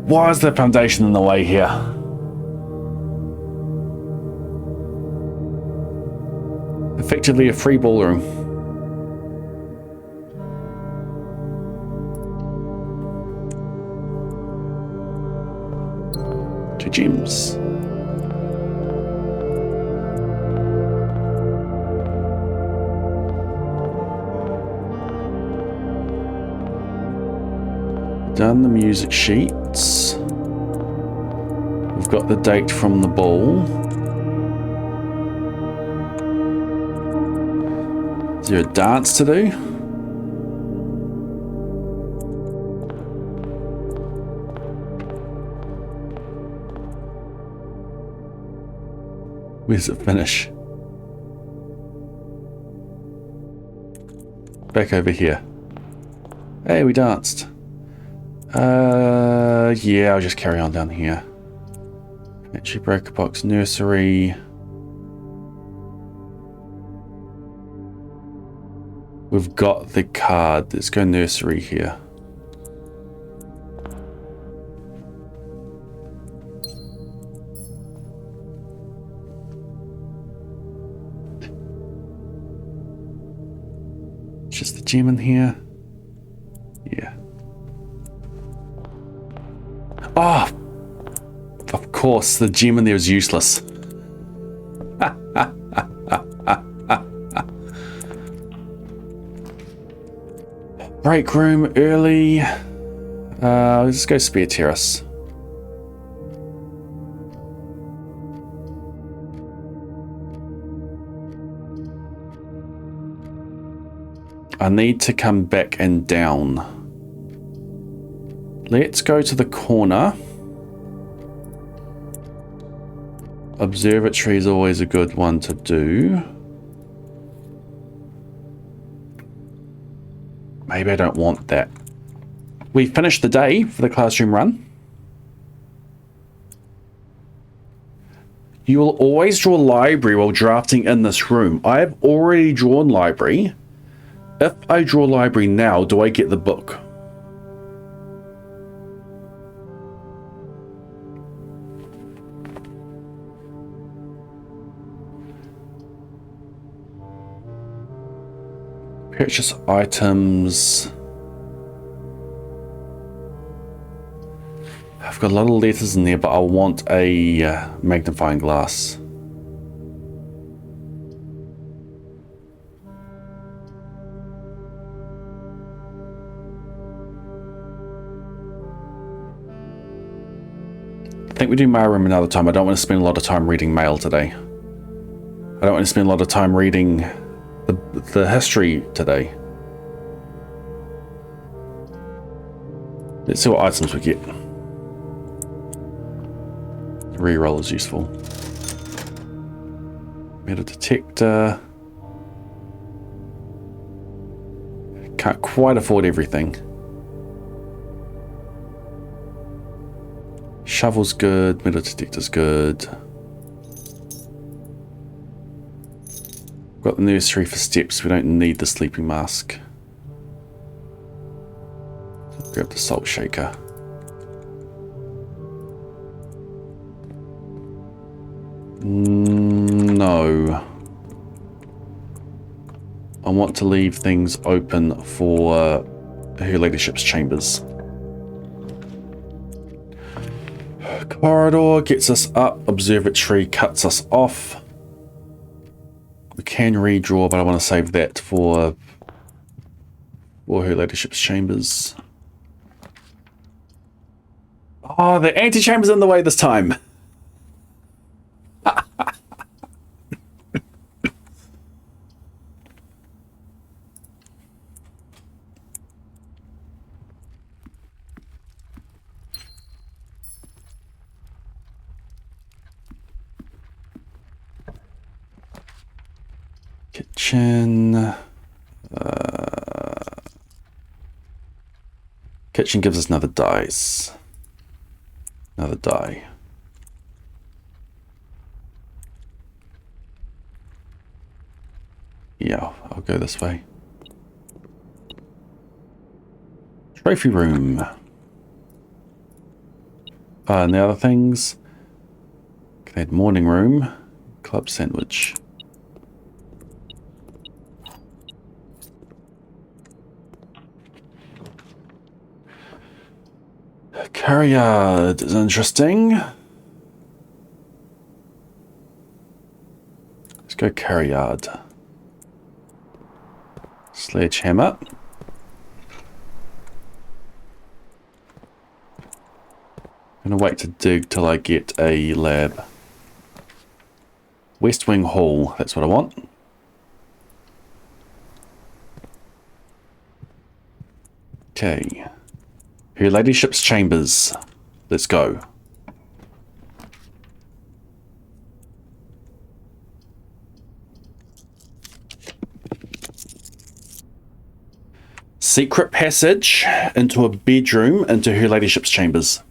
Why is the foundation in the way here? Effectively a free ballroom. Two gems. Done the music sheets. We've got the date from the ball. Is there a dance to do? Where does it finish? Back over here. Hey, we danced. Yeah, I'll just carry on down here. Actually, break a box, nursery. We've got the card. Let's go nursery here. Just the gem in here. Yeah. Oh! Of course, the gem in there is useless. Break room early. Let's go spare terrace. I need to come back and down. Let's go to the corner. Observatory is always a good one to do. Maybe I don't want that. We finished the day for the classroom run. You will always draw library while drafting in this room. I have already drawn library. If I draw library now, do I get the book? Purchase items. I've got a lot of letters in there, but I want a magnifying glass. I think we do mail room another time. I don't want to spend a lot of time reading mail today. I don't want to spend a lot of time reading the history today. Let's see what items we get. Reroll is useful. Metal detector. Can't quite afford everything. Shovel's good, metal detector's good. Got the nursery for steps, we don't need the sleeping mask. Grab the salt shaker. No. I want to leave things open for her ladyship's chambers. Corridor gets us up. Observatory cuts us off. We can redraw, but I want to save that for her ladyship's chambers. Oh, the antechamber's in the way this time. Kitchen. Kitchen gives us another dice. Another die. Yeah, I'll go this way. Trophy room. And the other things. Okay, morning room. Club sandwich. Carryard is interesting. Let's go carryard. Sledgehammer. I'm gonna wait to dig till I get a lab. West Wing Hall, that's what I want. Okay. Her ladyship's chambers. Let's go. Secret passage into a bedroom into her ladyship's chambers.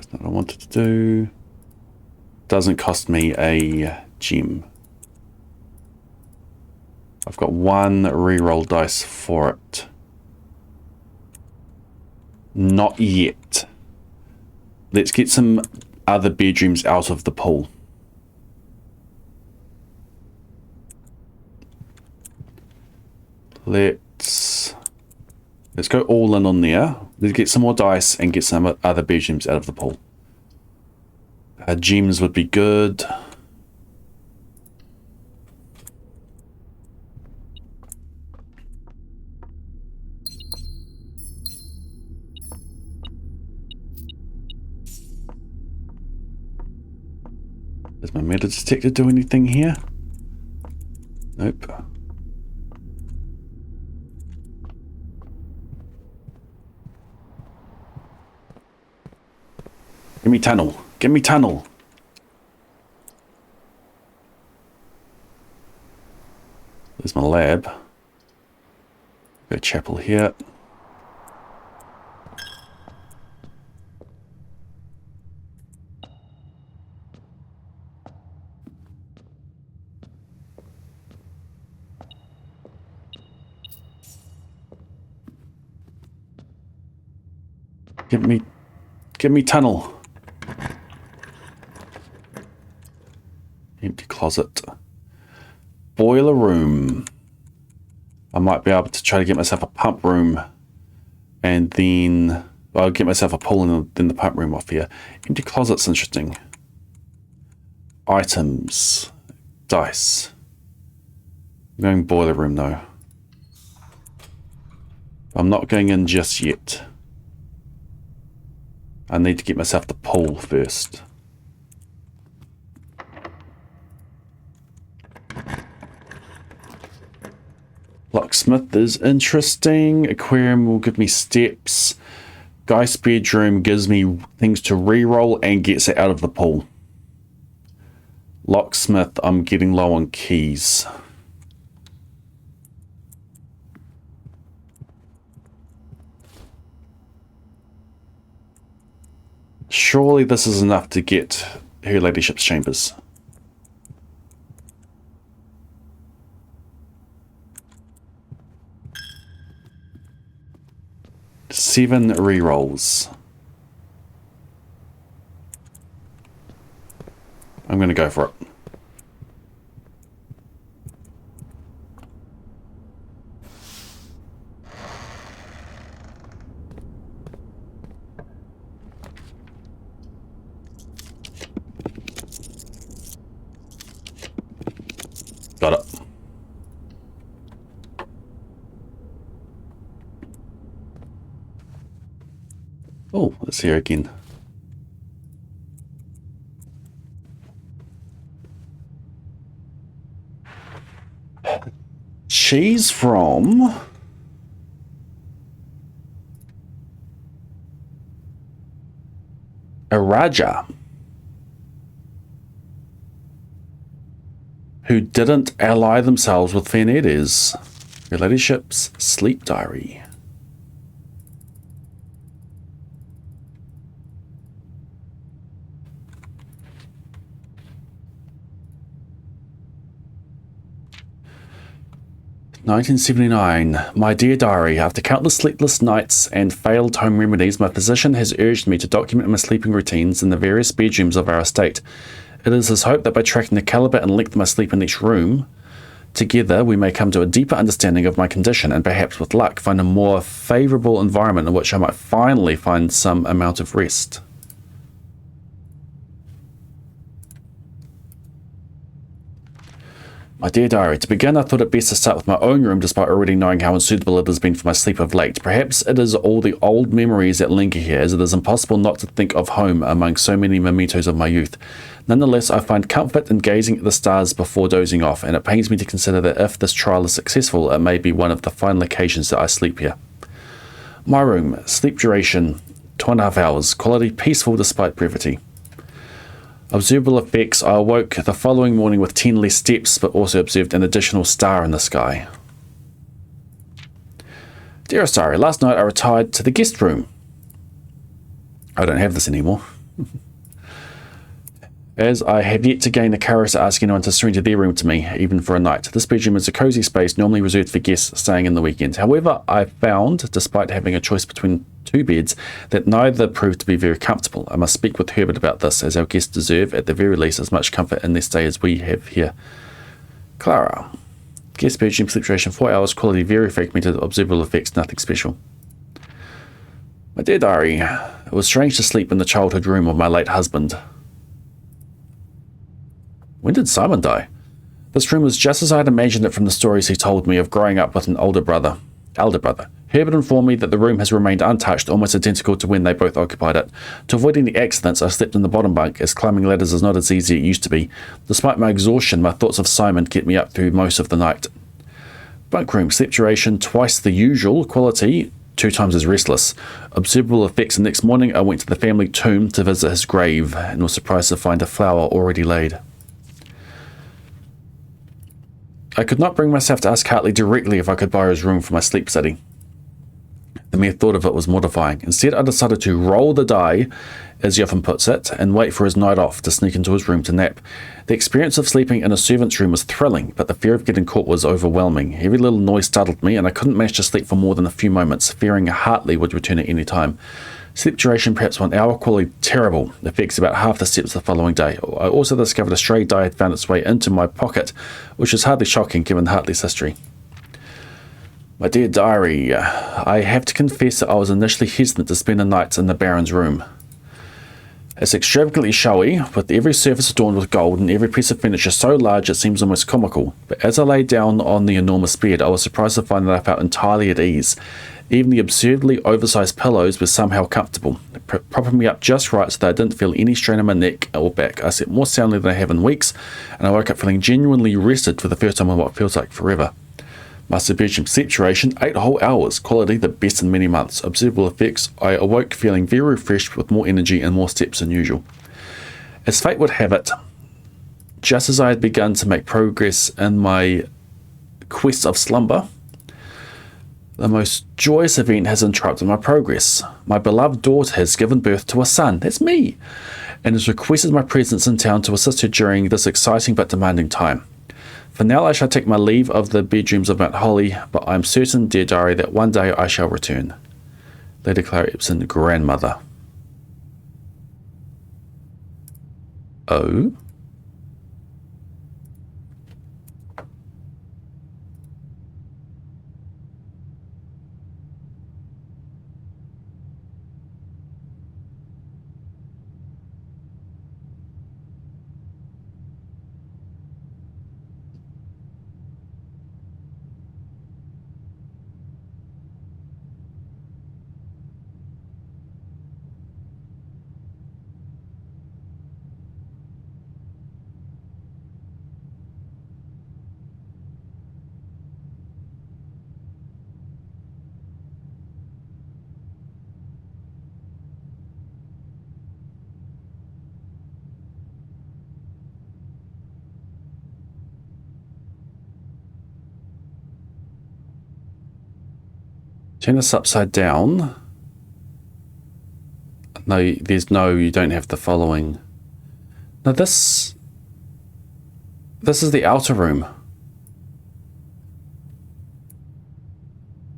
That's not what I wanted to do. Doesn't cost me a gem. I've got one reroll dice for it. Not yet. Let's get some other bedrooms out of the pool. Let's go all in on there. Let's get some more dice and get some other bedrooms out of the pool. Gems would be good. Does my metal detector do anything here? Nope. Give me tunnel. Give me tunnel. There's my lab. Got a chapel here. Give me tunnel. Empty closet. Boiler room. I might be able to try to get myself a pump room, and then I'll get myself a pool and then the pump room off here. Empty closet's interesting. Items. Dice. I'm going boiler room though. I'm not going in just yet. I need to get myself the pool first. Locksmith is interesting. Aquarium will give me steps. Guy's bedroom gives me things to reroll and gets it out of the pool. Locksmith, I'm getting low on keys. Surely this is enough to get her ladyship's chambers. Seven rerolls. I'm going to go for it. Got it. Oh, let's hear again. She's from Alara, who didn't ally themselves with Venedes. Your ladyship's sleep diary. "1979. My dear diary, after countless sleepless nights and failed home remedies, my physician has urged me to document my sleeping routines in the various bedrooms of our estate. It is his hope that by tracking the caliber and length of my sleep in each room, together we may come to a deeper understanding of my condition and perhaps with luck find a more favourable environment in which I might finally find some amount of rest." My dear diary, to begin, I thought it best to start with my own room despite already knowing how unsuitable it has been for my sleep of late. Perhaps it is all the old memories that linger here, as it is impossible not to think of home among so many mementos of my youth. Nonetheless, I find comfort in gazing at the stars before dozing off, and it pains me to consider that if this trial is successful, it may be one of the final occasions that I sleep here. My room, sleep duration, 2.5 hours, quality peaceful despite brevity. Observable effects, I awoke the following morning with 10 less steps, but also observed an additional star in the sky. Dearest diary, last night I retired to the guest room. I don't have this anymore. As I have yet to gain the courage to ask anyone to surrender their room to me, even for a night. This bedroom is a cosy space normally reserved for guests staying in the weekend. However, I found, despite having a choice between two beds, that neither proved to be very comfortable. I must speak with Herbert about this, as our guests deserve, at the very least, as much comfort in their stay as we have here. Clara. Guest bedroom, sleep duration 4 hours, quality very fragmented, observable effects, nothing special. My dear diary, it was strange to sleep in the childhood room of my late husband. When did Simon die? This room was just as I had imagined it from the stories he told me of growing up with an elder brother. Herbert informed me that the room has remained untouched, almost identical to when they both occupied it. To avoid any accidents, I slept in the bottom bunk, as climbing ladders is not as easy as it used to be. Despite my exhaustion, my thoughts of Simon kept me up through most of the night. Bunk room, sleep duration twice the usual, quality 2 times as restless. Observable effects, the next morning I went to the family tomb to visit his grave, and was surprised to find a flower already laid. I could not bring myself to ask Hartley directly if I could borrow his room for my sleep study. The mere thought of it was mortifying. Instead, I decided to roll the die, as he often puts it, and wait for his night off to sneak into his room to nap. The experience of sleeping in a servant's room was thrilling, but the fear of getting caught was overwhelming. Every little noise startled me, and I couldn't manage to sleep for more than a few moments, fearing Hartley would return at any time. Sleep duration perhaps 1 hour, quality terrible, effects about half the steps the following day. I also discovered a stray die had found its way into my pocket, which is hardly shocking given Hartley's history. My dear diary, I have to confess that I was initially hesitant to spend the night in the Baron's room. It's extravagantly showy, with every surface adorned with gold and every piece of furniture so large it seems almost comical. But as I lay down on the enormous bed, I was surprised to find that I felt entirely at ease. Even the absurdly oversized pillows were somehow comfortable, propping me up just right so that I didn't feel any strain on my neck or back. I slept more soundly than I have in weeks, and I woke up feeling genuinely rested for the first time in what feels like forever. Master bedroom sleep duration 8 whole hours, quality the best in many months. Observable effects, I awoke feeling very refreshed with more energy and more steps than usual. As fate would have it, just as I had begun to make progress in my quest of slumber, the most joyous event has interrupted my progress. My beloved daughter has given birth to a son, that's me, and has requested my presence in town to assist her during this exciting but demanding time. For now I shall take my leave of the bedrooms of Mount Holly, but I am certain, dear diary, that one day I shall return. Lady Clara Epson, grandmother. Oh? Turn this upside down. No, you don't have the following. No, this is the outer room.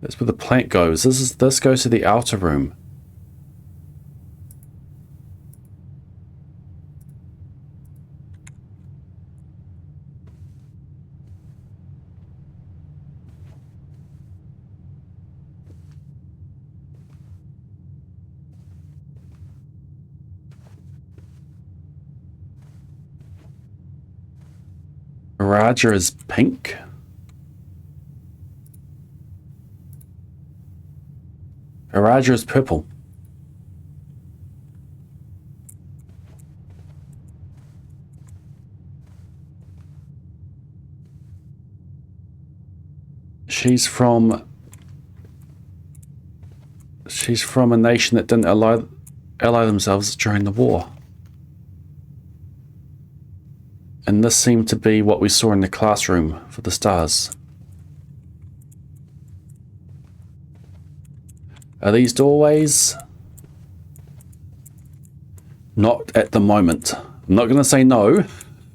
That's where the plant goes. This goes to the outer room. Raja is pink. Raja is purple. She's from a nation that didn't ally themselves during the war. And this seemed to be what we saw in the classroom for the stars. Are these doorways? Not at the moment. I'm not going to say no.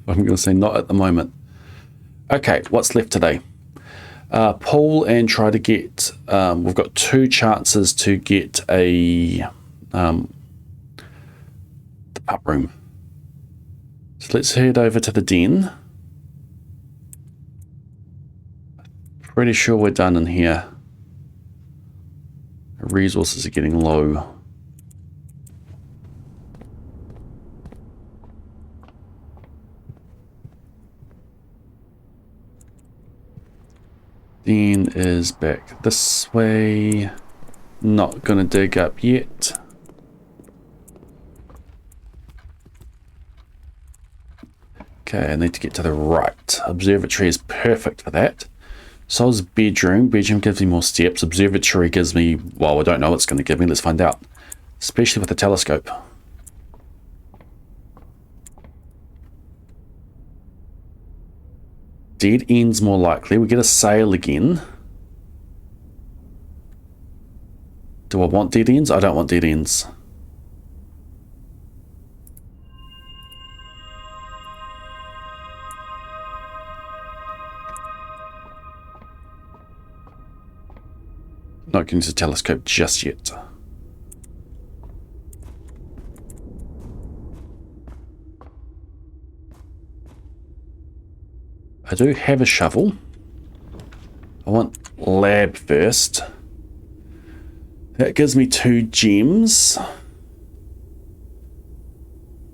I'm going to say not at the moment. Okay, what's left today? Pull and try to get... we've got 2 chances to get the pup room. So let's head over to the den. Pretty sure we're done in here. Resources are getting low. Den is back this way. Not gonna dig up yet. Okay, I need to get to the right. Observatory is perfect for that. Sol's bedroom. Bedroom gives me more steps. Observatory gives me, well, I don't know what it's going to give me. Let's find out. Especially with the telescope. Dead ends more likely. We get a sail again. Do I want dead ends? I don't want dead ends. Not going to use a telescope just yet. I do have a shovel. I want lab first. That gives me 2 gems.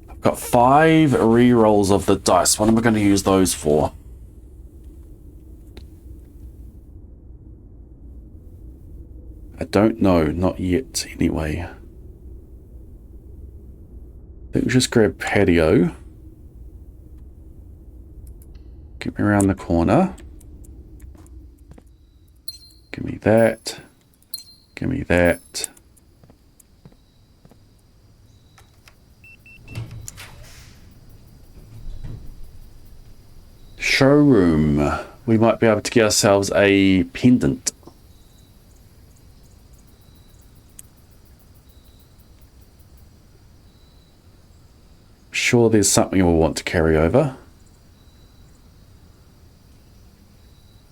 I've got 5 rerolls of the dice. What am I going to use those for? I don't know, not yet anyway. I think we just grab patio. Get me around the corner. Give me that. Give me that. Showroom. We might be able to get ourselves a pendant. Sure, there's something we'll want to carry over.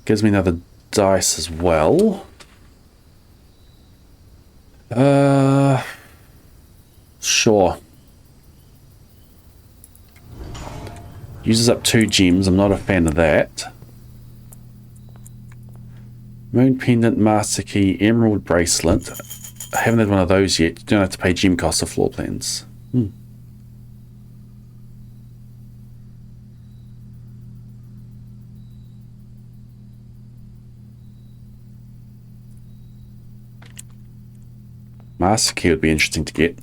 Gives me another dice as well. Sure. Uses up 2 gems. I'm not a fan of that. Moon pendant, master key, emerald bracelet. I haven't had one of those yet. You don't have to pay gem costs or floor plans. Master key would be interesting to get.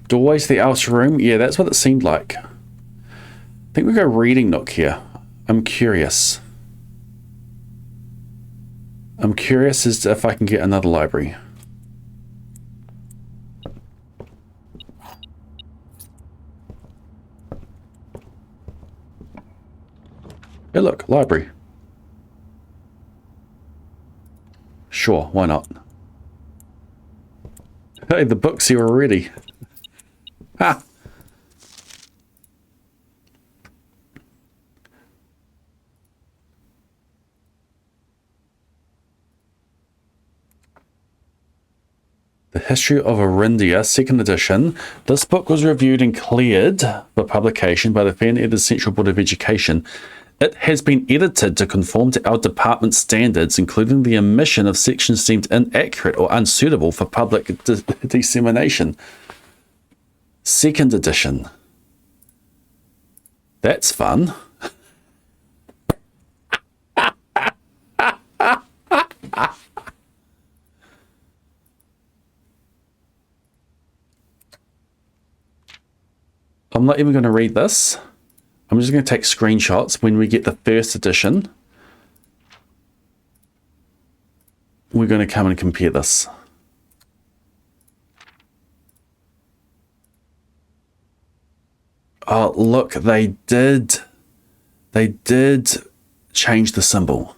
Doorways to the outer room. Yeah, that's what it seemed like. I think we go reading nook here. I'm curious. I'm curious as to if I can get another library. Hey, look, library. Sure, why not? Hey, the book's here already. Ha! The History of Arindia, 2nd edition. This book was reviewed and cleared for publication by the Fan Editors Central Board of Education. It has been edited to conform to our department standards, including the omission of sections deemed inaccurate or unsuitable for public dissemination. 2nd edition. That's fun. I'm not even going to read this. I'm just going to take screenshots. When we get the 1st edition, we're going to come and compare this. Oh, look, they did change the symbol.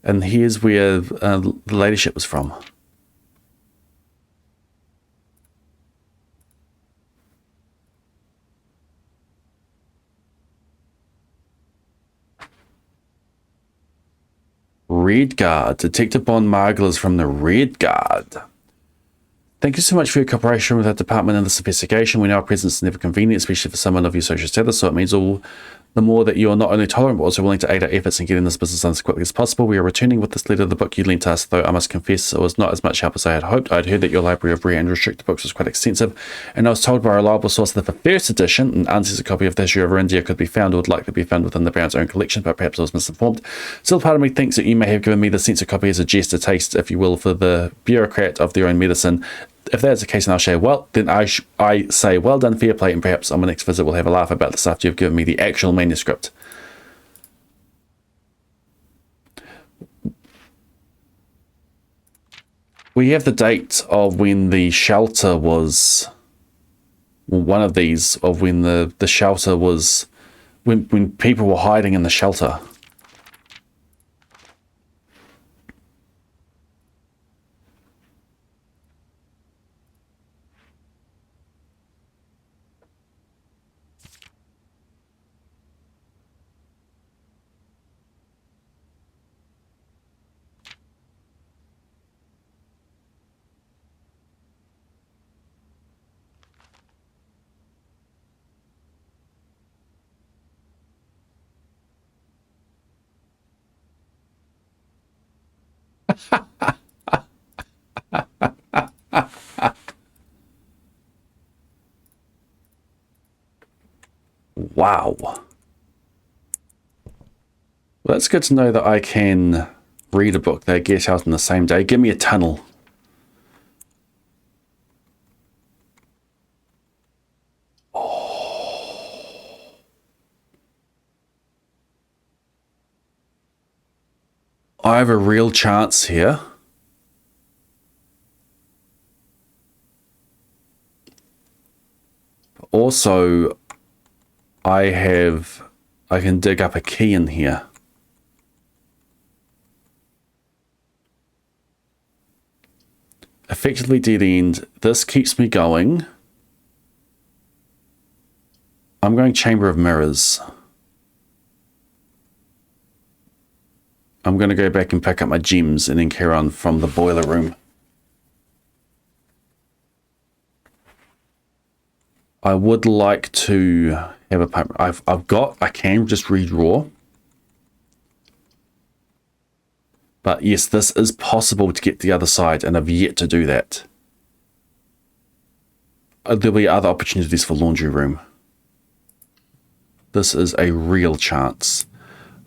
And here's where the ladyship was from. Red Guard. Detective Bond Margler's from the Red Guard. Thank you so much for your cooperation with our department in this investigation. We know our presence is never convenient, especially for someone of your social status, so it means all the more that you are not only tolerant but also willing to aid our efforts in getting this business done as quickly as possible. We are returning with this letter of the book you lent us, though I must confess it was not as much help as I had hoped. I had heard that your library of rare and restricted books was quite extensive, and I was told by a reliable source that the first edition, an uncensored copy of the history of India, could be found or would likely be found within the Brown's own collection, but perhaps I was misinformed. Still, part of me thinks that you may have given me the censored copy as a jest, a taste, if you will, for the bureaucrat of their own medicine. If that's the case, and I'll say, well, then I say, well done, fair play, and perhaps on my next visit we'll have a laugh about this after you've given me the actual manuscript. We have the date of when the shelter was, well, one of these, of when the shelter was, when people were hiding in the shelter. Wow. Well, that's good to know that I can read a book that I get out in the same day. Give me a tunnel. Oh. I have a real chance here. Also, I can dig up a key in here. Effectively dead end. This keeps me going. I'm going Chamber of Mirrors. I'm going to go back and pick up my gems and then carry on from the boiler room. I would like to have a pipe. I can just redraw. But yes, this is possible to get the other side, and I've yet to do that. There'll be other opportunities for laundry room. This is a real chance.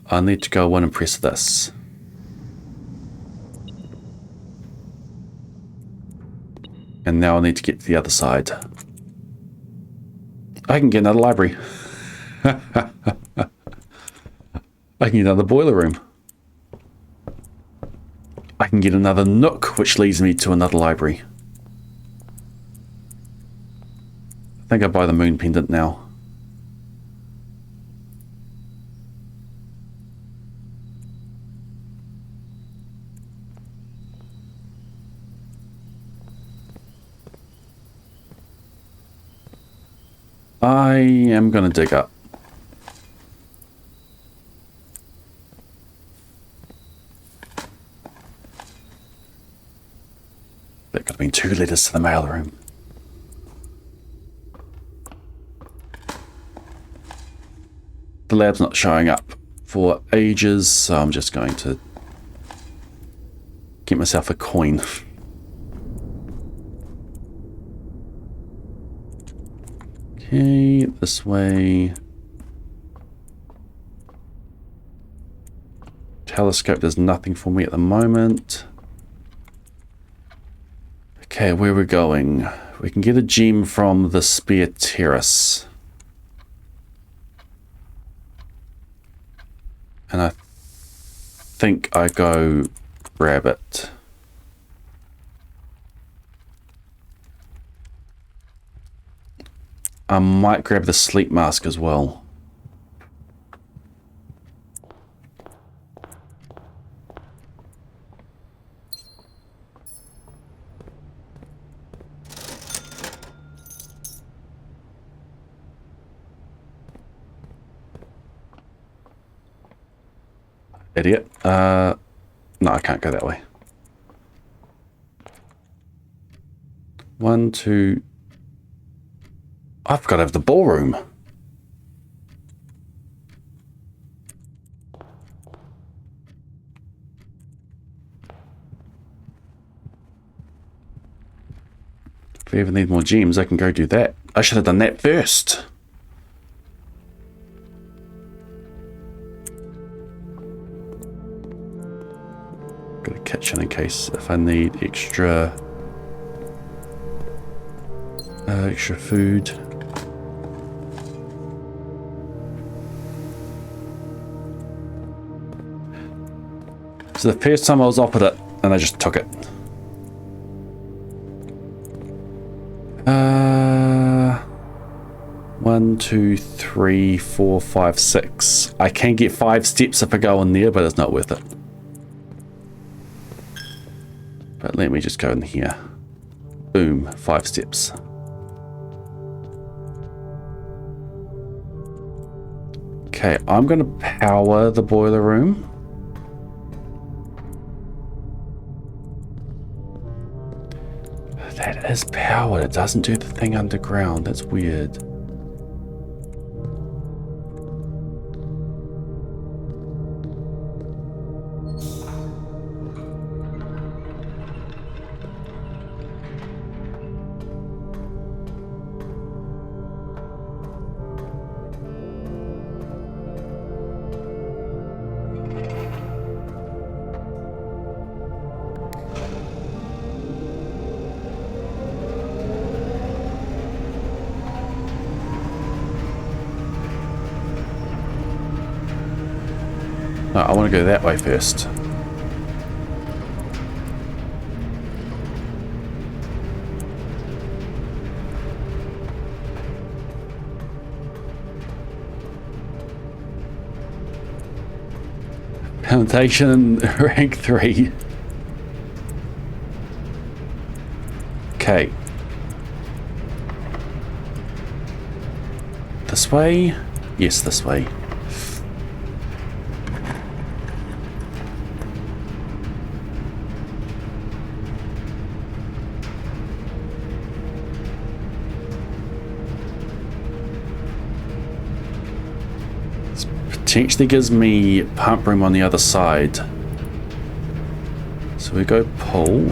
I need to go in and press this. And now I need to get to the other side. I can get another library. I can get another boiler room. I can get another nook, which leads me to another library. I think I'll buy the moon pendant now. I am going to dig up. There could have been 2 letters to the mailroom. The lab's not showing up for ages, so I'm just going to get myself a coin. Okay, this way. Telescope does nothing for me at the moment. Okay, where we're going. We can get a gem from the spare terrace. And I think I go grab it. I might grab the sleep mask as well. Idiot. No, I can't go that way. 1, 2. I've got to have the ballroom. If we ever need more gems, I can go do that. I should have done that first. Got a kitchen in case if I need extra food. So the first time I was offered it, and I just took it. 1, 2, 3, 4, 5, 6. I can get 5 steps if I go in there, but it's not worth it. But let me just go in here. Boom, 5 steps. Okay, I'm going to power the boiler room. That is powered. It doesn't do the thing underground. That's weird. No, I want to go that way first. Foundation rank 3. Okay. This way? Yes, this way. Potentially gives me pump room on the other side. So we go pull.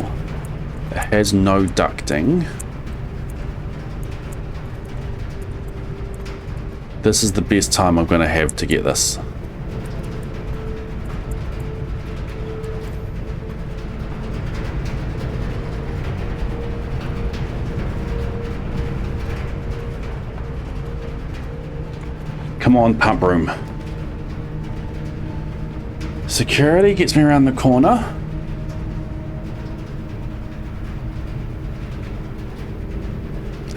It has no ducting. This is the best time I'm going to have to get this. Come on, pump room. Security gets me around the corner.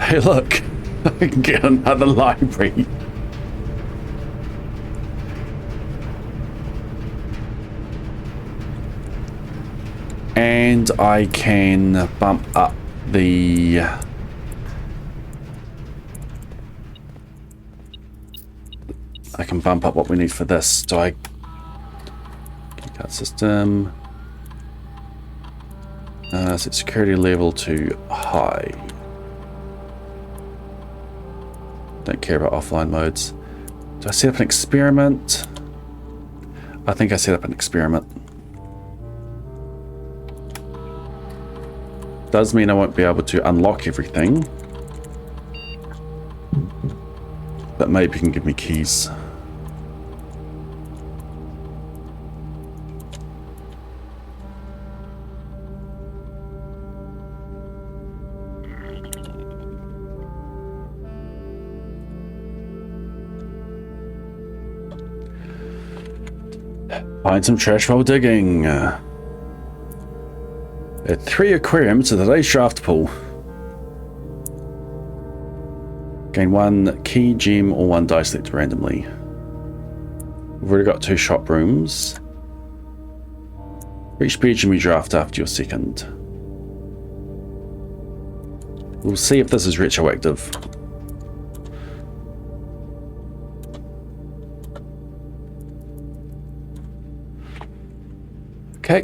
Hey, look. I can get another library. And I can bump up the... I can bump up what we need for this. So I... Keycard system. Set security level to high. Don't care about offline modes. Do I set up an experiment? I think I set up an experiment. Does mean I won't be able to unlock everything. But maybe you can give me keys. Find some trash while digging. Add 3 aquariums to the today's draft pool. Gain 1 key, gem, or 1 die selected randomly. We've already got 2 shop rooms. Each bedroom you draft after your second. We'll see if this is retroactive. Okay.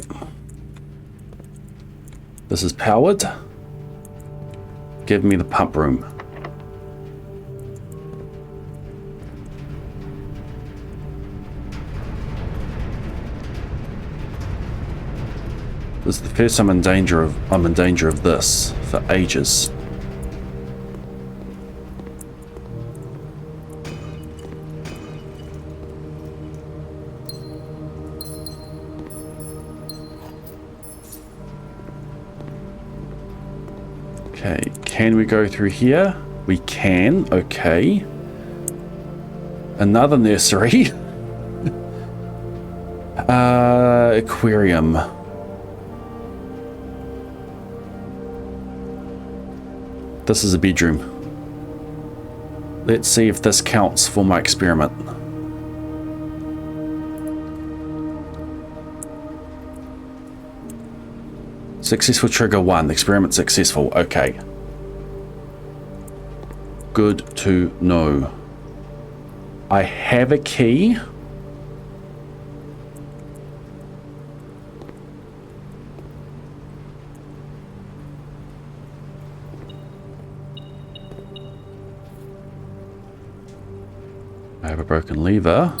This is powered. Give me the pump room. This is the first time I'm in danger of this for ages. Okay, can we go through here? We can, okay. Another nursery. Aquarium. This is a bedroom. Let's see if this counts for my experiment. Successful trigger 1. Experiment successful. Okay. Good to know. I have a key. I have a broken lever.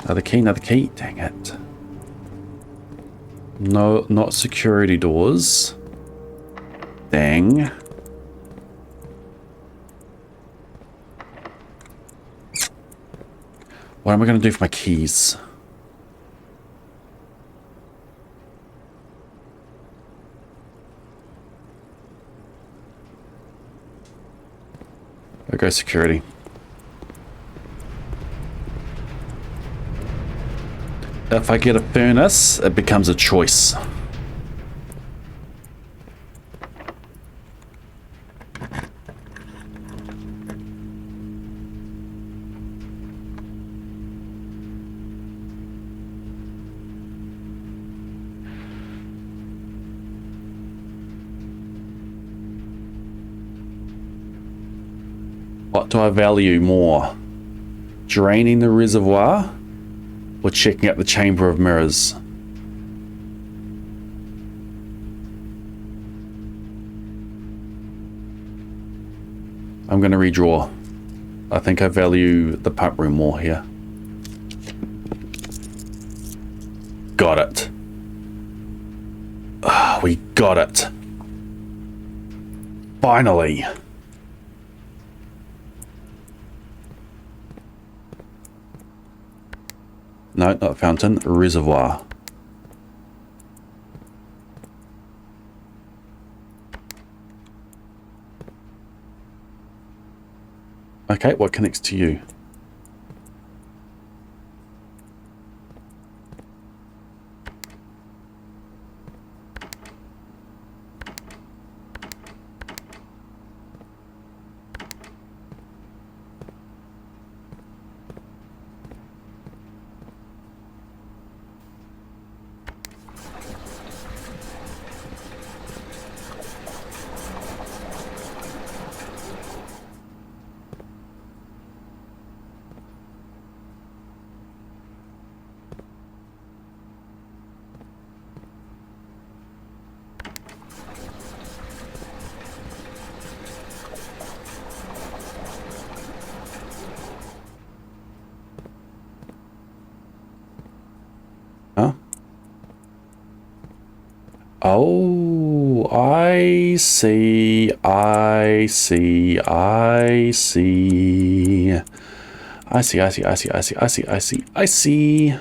Another key, another key. Dang it. No, not security doors. Dang. What am I going to do for my keys? Okay, security. If I get a furnace, it becomes a choice. What do I value more? Draining the reservoir or checking out the chamber of mirrors? I'm going to redraw. I think I value the pump room more here. Got it. Ah, we got it. Finally. No, not fountain, reservoir. Okay, what connects to you? Huh? Oh, I see, I see, I see. I see, I see, I see, I see, I see, I see, I see.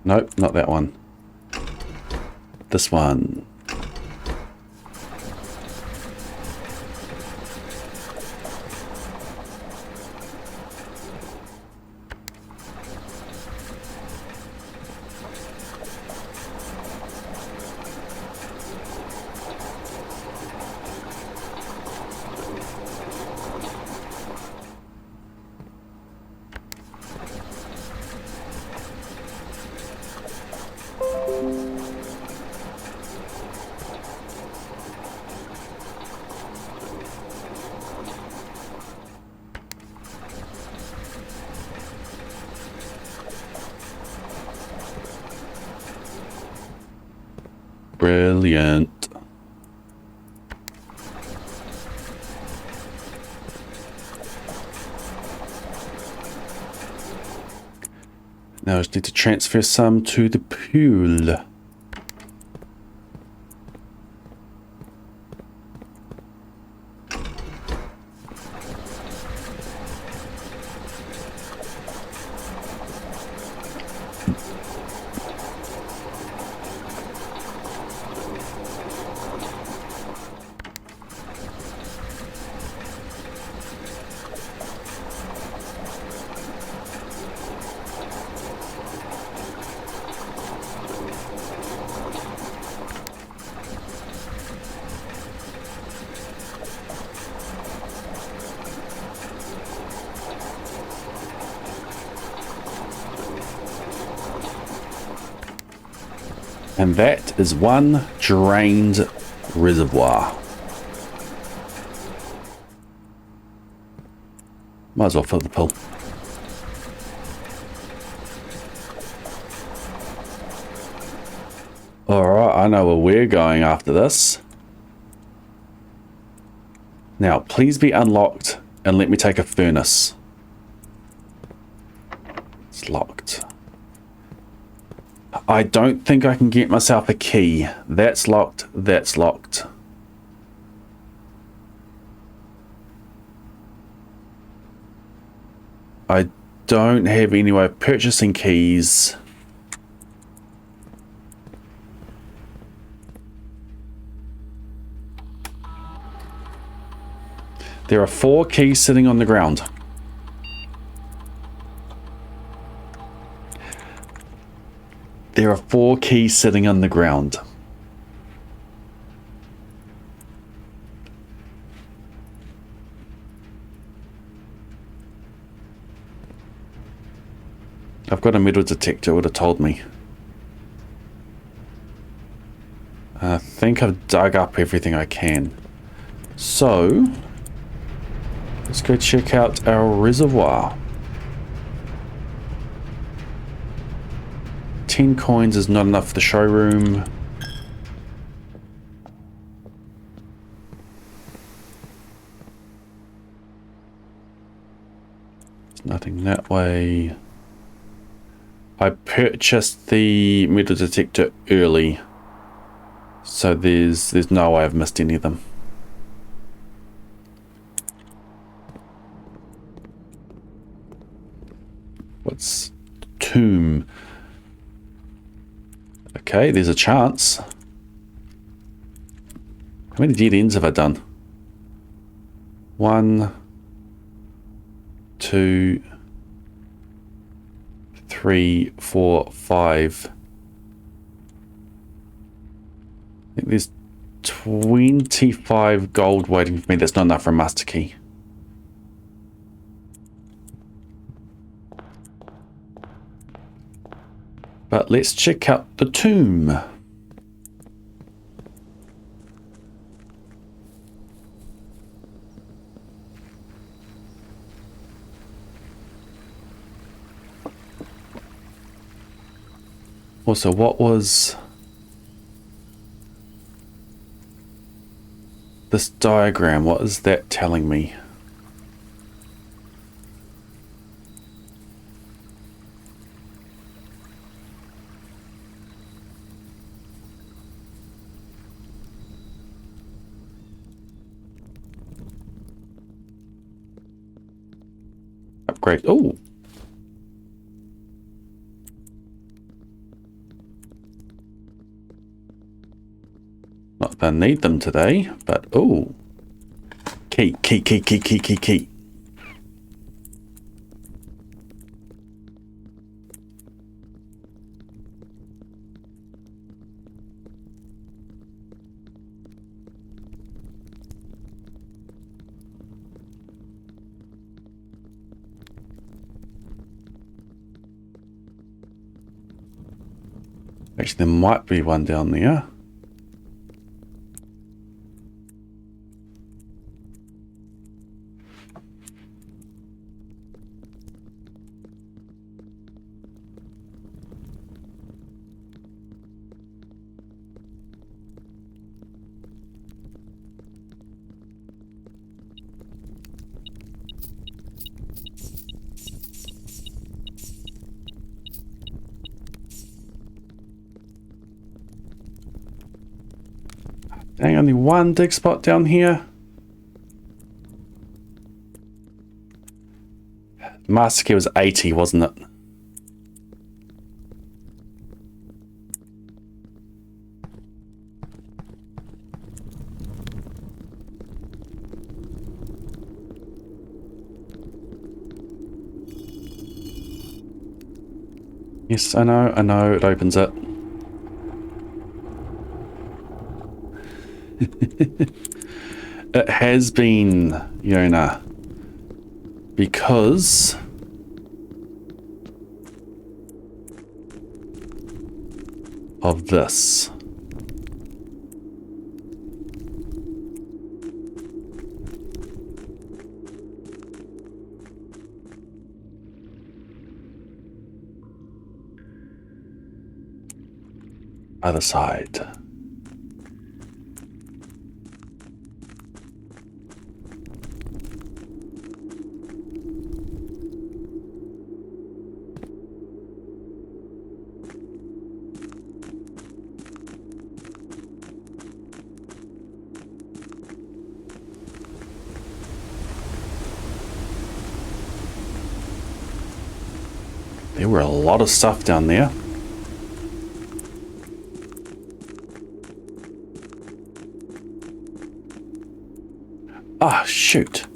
Nope, not that one. This one. Brilliant. Now I just need to transfer some to the pool. And that is one drained reservoir. Might as well fill the pool. Alright, I know where we're going after this. Now, please be unlocked and let me take a furnace. It's locked. I don't think I can get myself a key. That's locked. That's locked. I don't have any way of purchasing keys. There are 4 keys sitting on the ground. There are 4 keys sitting on the ground. I've got a metal detector, would have told me. I think I've dug up everything I can. So, let's go check out our reservoir. 10 coins is not enough for the showroom. There's nothing that way. I purchased the metal detector early, so there's no way I've missed any of them. What's tomb? Okay, there's a chance. How many dead ends have I done? 1, 2, 3, 4, 5. I think there's 25 gold waiting for me. That's not enough for a master key. But let's check out the tomb. Also, what was this diagram? What is that telling me? Upgrade. Oh. Not that I need them today, but oh. Key. Actually, there might be one down there. Dang, only one dig spot down here. Master key was 80, wasn't it? Yes, I know, it opens it. It has been, Yona, because of this. Other side. There were a lot of stuff down there. Ah, shoot.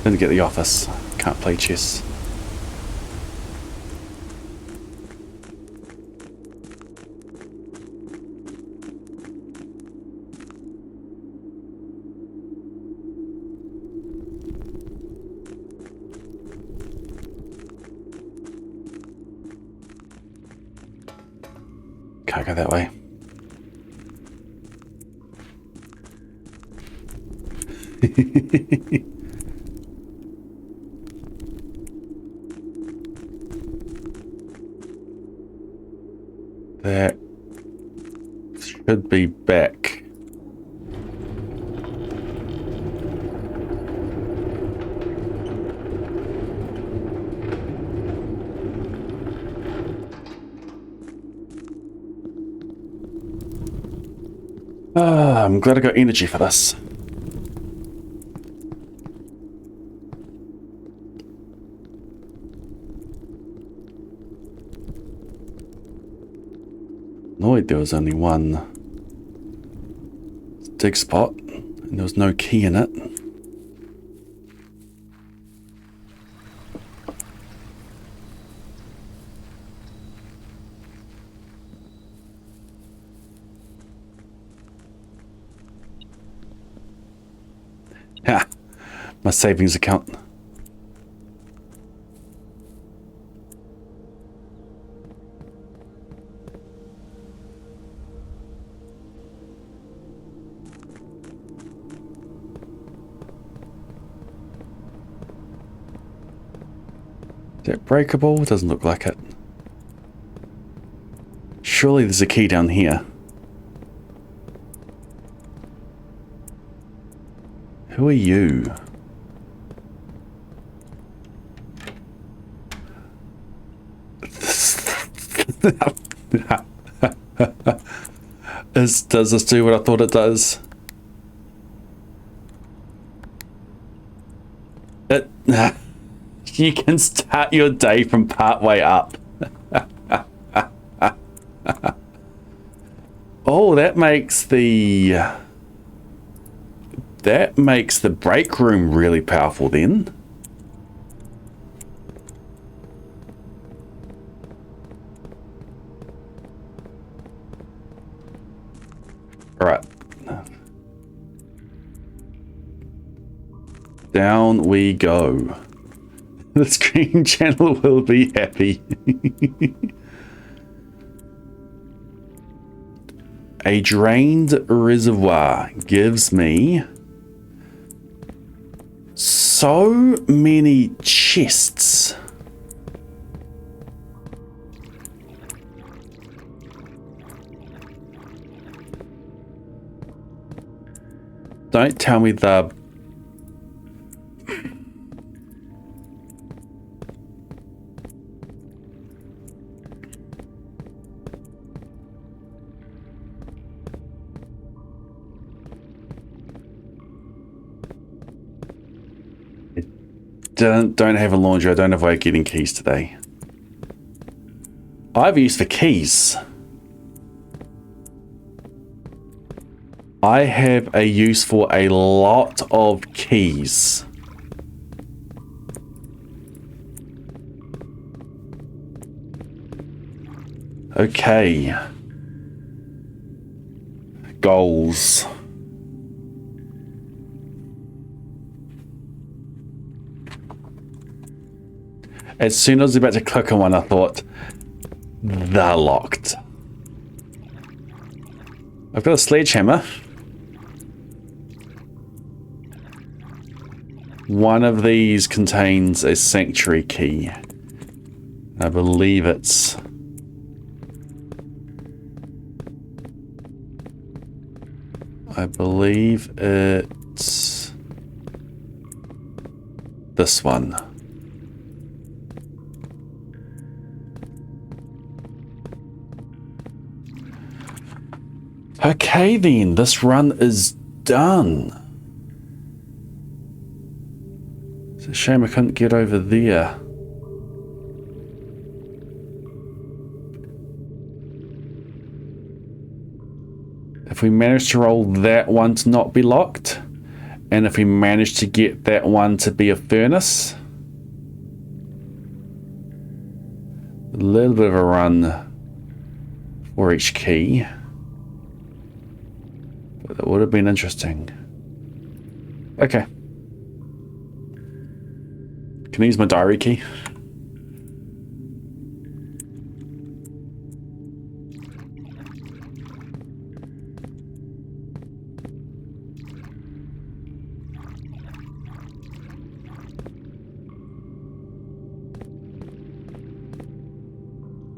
Didn't get the office. Can't play chess. Can't go that way. That should be back. I'm glad I got energy for this. Annoyed there was only one dig spot and there was no key in it. Ha! My savings account. Is that breakable? It doesn't look like it. Surely there's a key down here. Who are you? Does this do what I thought it does? You can start your day from partway up. Oh, that makes the break room really powerful then. All right. Down we go. The screen channel will be happy. A drained reservoir gives me so many chests. Don't tell me the... Don't have a laundry. I don't have a way of getting keys today. I have a use for keys. I have a use for a lot of keys. Okay. Goals. As soon as I was about to click on one, I thought, they're locked. I've got a sledgehammer. One of these contains a sanctuary key. I believe it's... this one. Okay then, this run is done. It's a shame I couldn't get over there. If we manage to roll that one to not be locked, and if we manage to get that one to be a furnace, a little bit of a run for each key. But that would have been interesting. Okay. Can I use my diary key?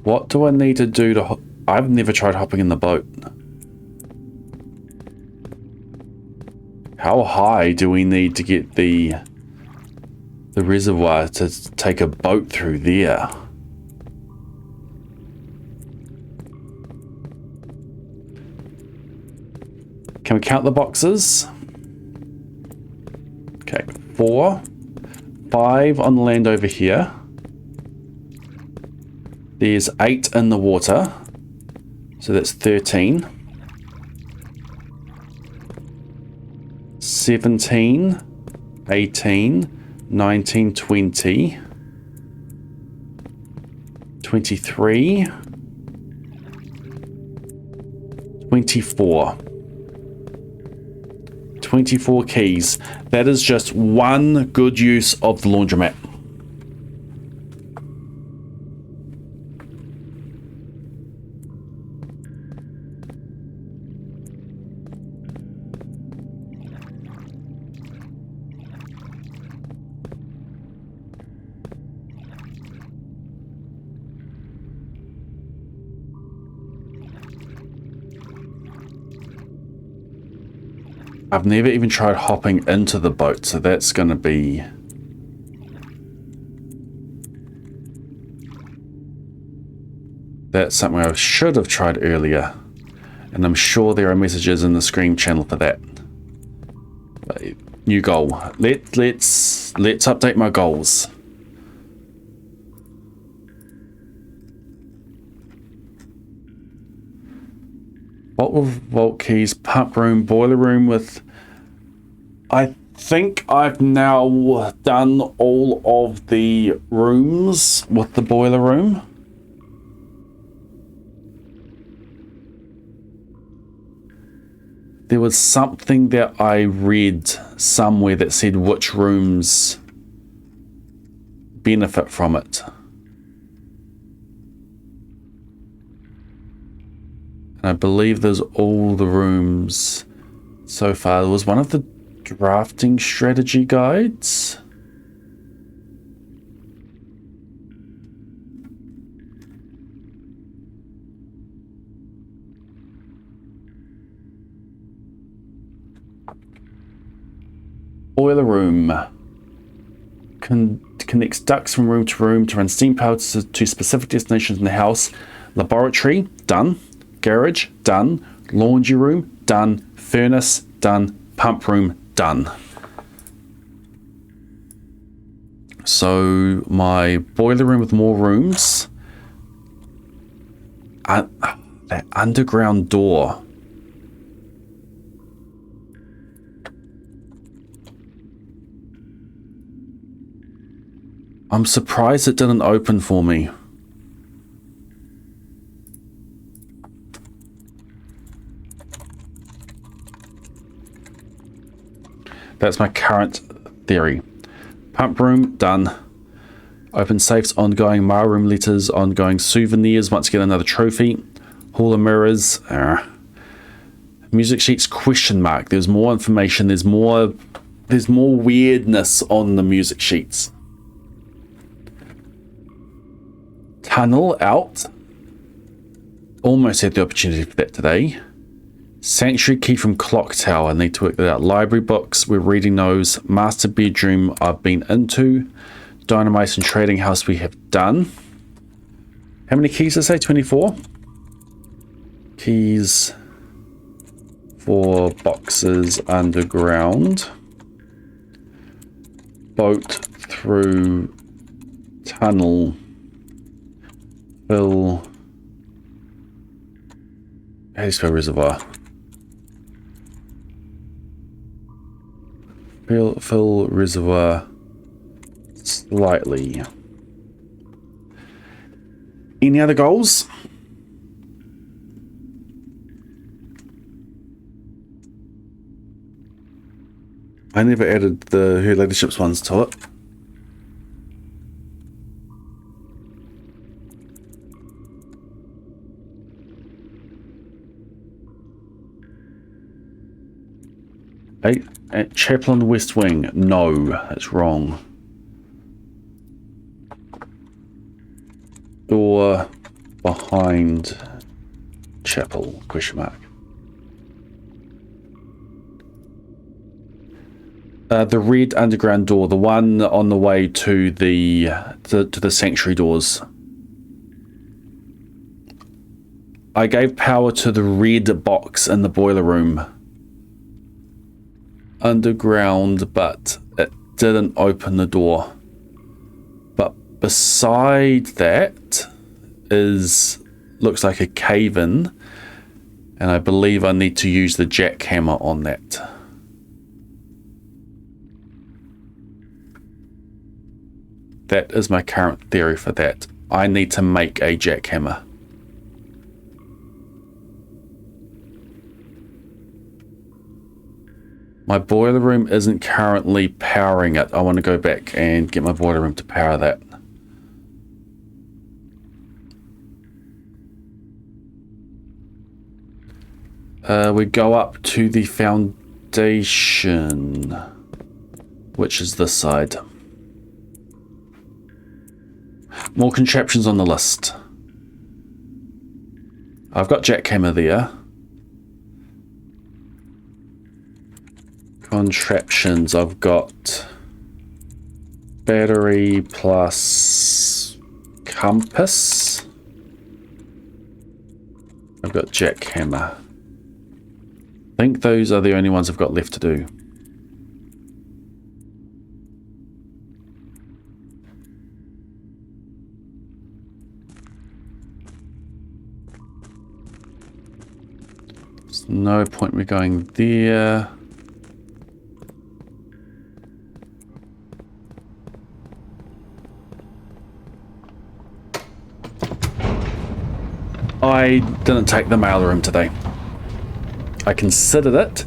What do I need to do to... I've never tried hopping in the boat. How high do we need to get the reservoir to take a boat through there? Can we count the boxes? Okay, 4, 5 on land over here. There's 8 in the water, so that's 13. 17, 18, 19, 20, 23, 24. 24 keys. That is just one good use of the laundromat. I've never even tried hopping into the boat, so that's going to be... that's something I should have tried earlier. And I'm sure there are messages in the Scream channel for that. But new goal. Let's update my goals. Vault with vault keys, pump room, boiler room with... I think I've now done all of the rooms with the boiler room. There was something that I read somewhere that said which rooms benefit from it. I believe there's all the rooms so far. There was one of the drafting strategy guides. Boiler room. Connects ducts from room to room to run steam power to specific destinations in the house. Laboratory, done. Garage, done. Laundry room, done. Furnace, done. Pump room, done. So my boiler room with more rooms. That underground door. I'm surprised it didn't open for me. That's my current theory. Pump room, done. Open safes, ongoing. Mail room letters, ongoing. Souvenirs, once again another trophy. Hall of mirrors. Music sheets, question mark. There's more information. There's more weirdness on the music sheets. Tunnel out. Almost had the opportunity for that today. Sanctuary key from clock tower. I need to work that out. Library books. We're reading those. Master bedroom I've been into. Dynamite and trading house we have done. How many keys did I say? 24? Keys for boxes underground. Boat through tunnel. Fill. How do you spell reservoir? Fill reservoir slightly. Any other goals? I never added the her ladyship's ones to it. At Chapel on the West Wing. No, that's wrong. Door behind chapel, question mark. The red underground door, the one on the way to the sanctuary doors. I gave power to the red box in the boiler room. Underground, but it didn't open the door. But beside that looks like a cave-in, and I believe I need to use the jackhammer on that. That is my current theory for that. I need to make a jackhammer. My boiler room isn't currently powering it. I want to go back and get my boiler room to power that. We go up to the foundation, which is this side. More contraptions on the list. I've got jackhammer there. Contraptions, I've got battery plus compass. I've got jackhammer. I think those are the only ones I've got left to do. There's no point me going there. I didn't take the mail room today. I considered it,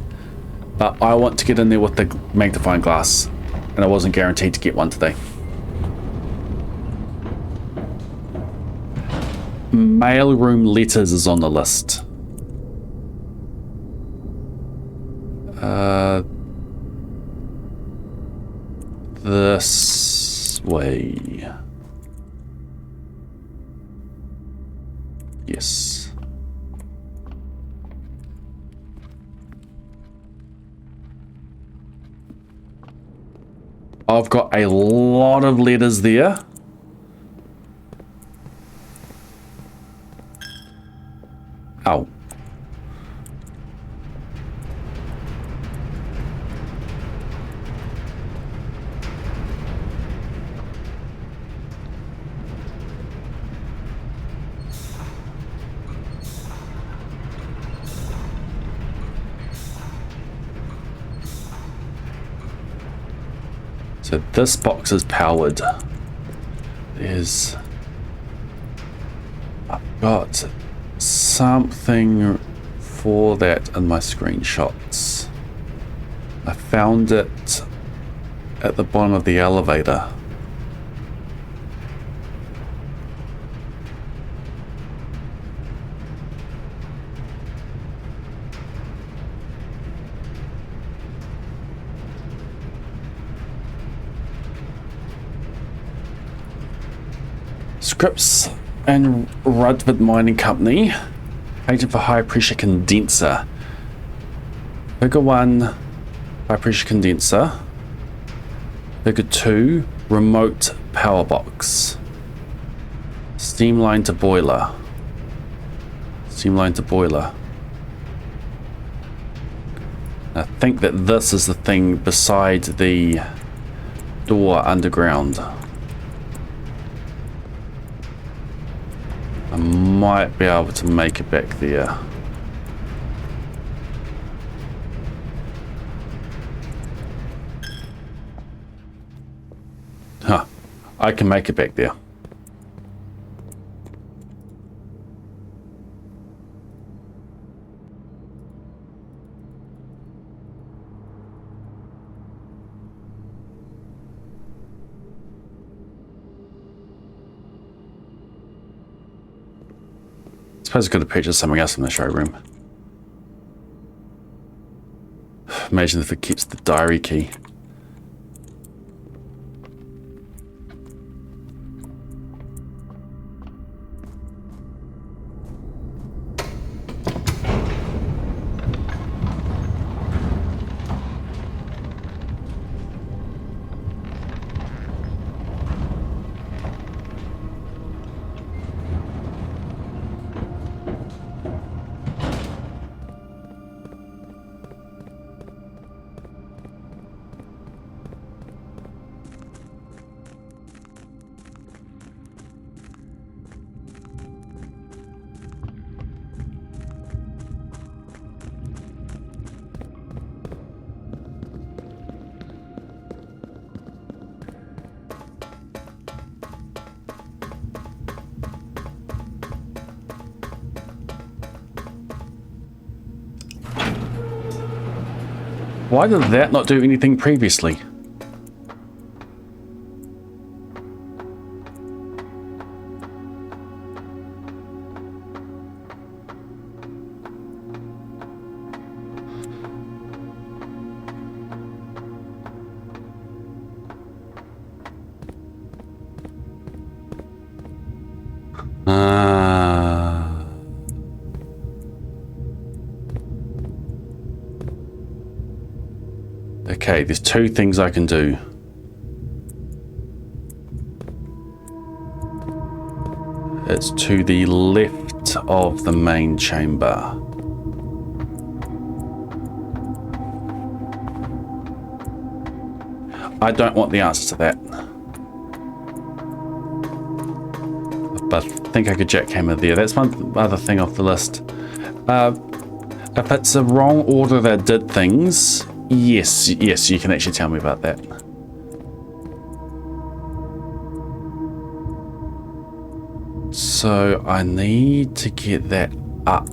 but I want to get in there with the magnifying glass, and I wasn't guaranteed to get one today. Mail room letters is on the list. This way. Yes. I've got a lot of letters there. Oh. So this box is powered. I've got something for that in my screenshots. I found it at the bottom of the elevator. Scripps and Rudford Mining Company, agent for high pressure condenser. Figure 1, high pressure condenser. Figure 2, remote power box. Steam line to boiler. Steam line to boiler. I think that this is the thing beside the door underground. I might be able to make it back there. Huh. I can make it back there. I suppose I could have purchased something else from the showroom. Imagine if it keeps the diary key. Why did that not do anything previously? Okay, there's two things I can do. It's to the left of the main chamber. I don't want the answer to that. But I think I could jackhammer there. That's one other thing off the list. If it's a wrong order that I did things, yes, you can actually tell me about that. So I need to get that up.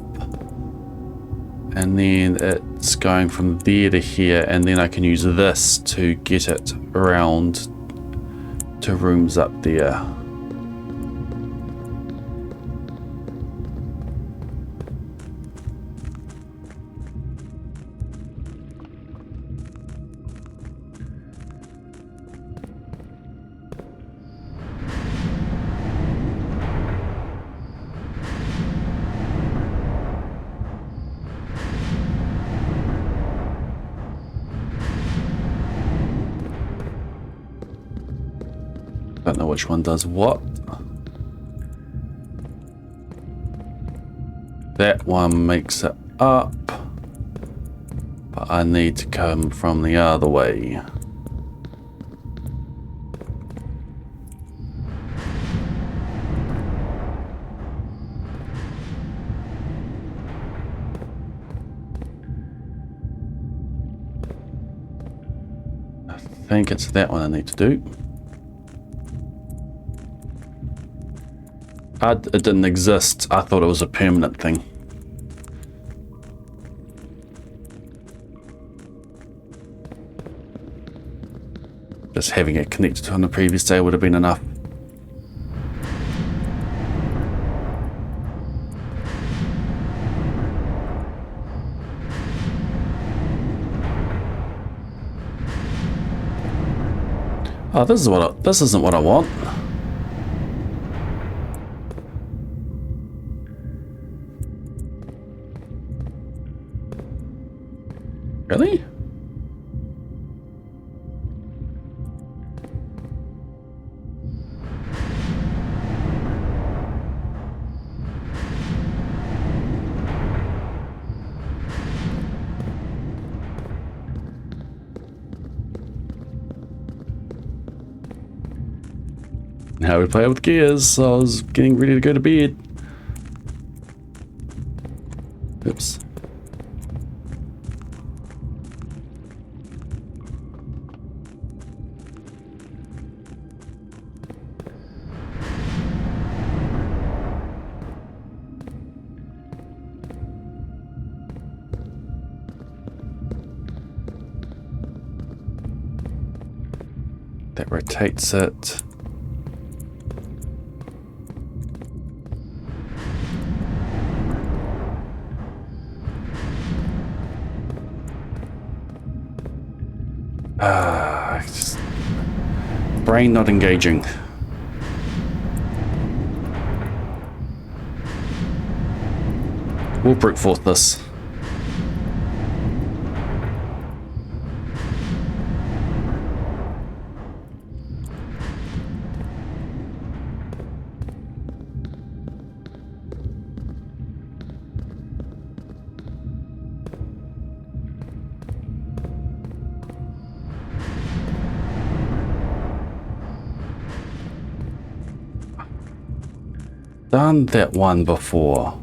And then it's going from there to here, and then I can use this to get it around to rooms up there. Don't know which one does what. That one makes it up. But I need to come from the other way. I think it's that one I need to do. It didn't exist. I thought it was a permanent thing. Just having it connected on the previous day would have been enough. Oh, this isn't what I want. Really? Now we play with gears, so I was getting ready to go to bed. Oops. That rotates it. Just brain not engaging. We'll brute force this. Done that one before.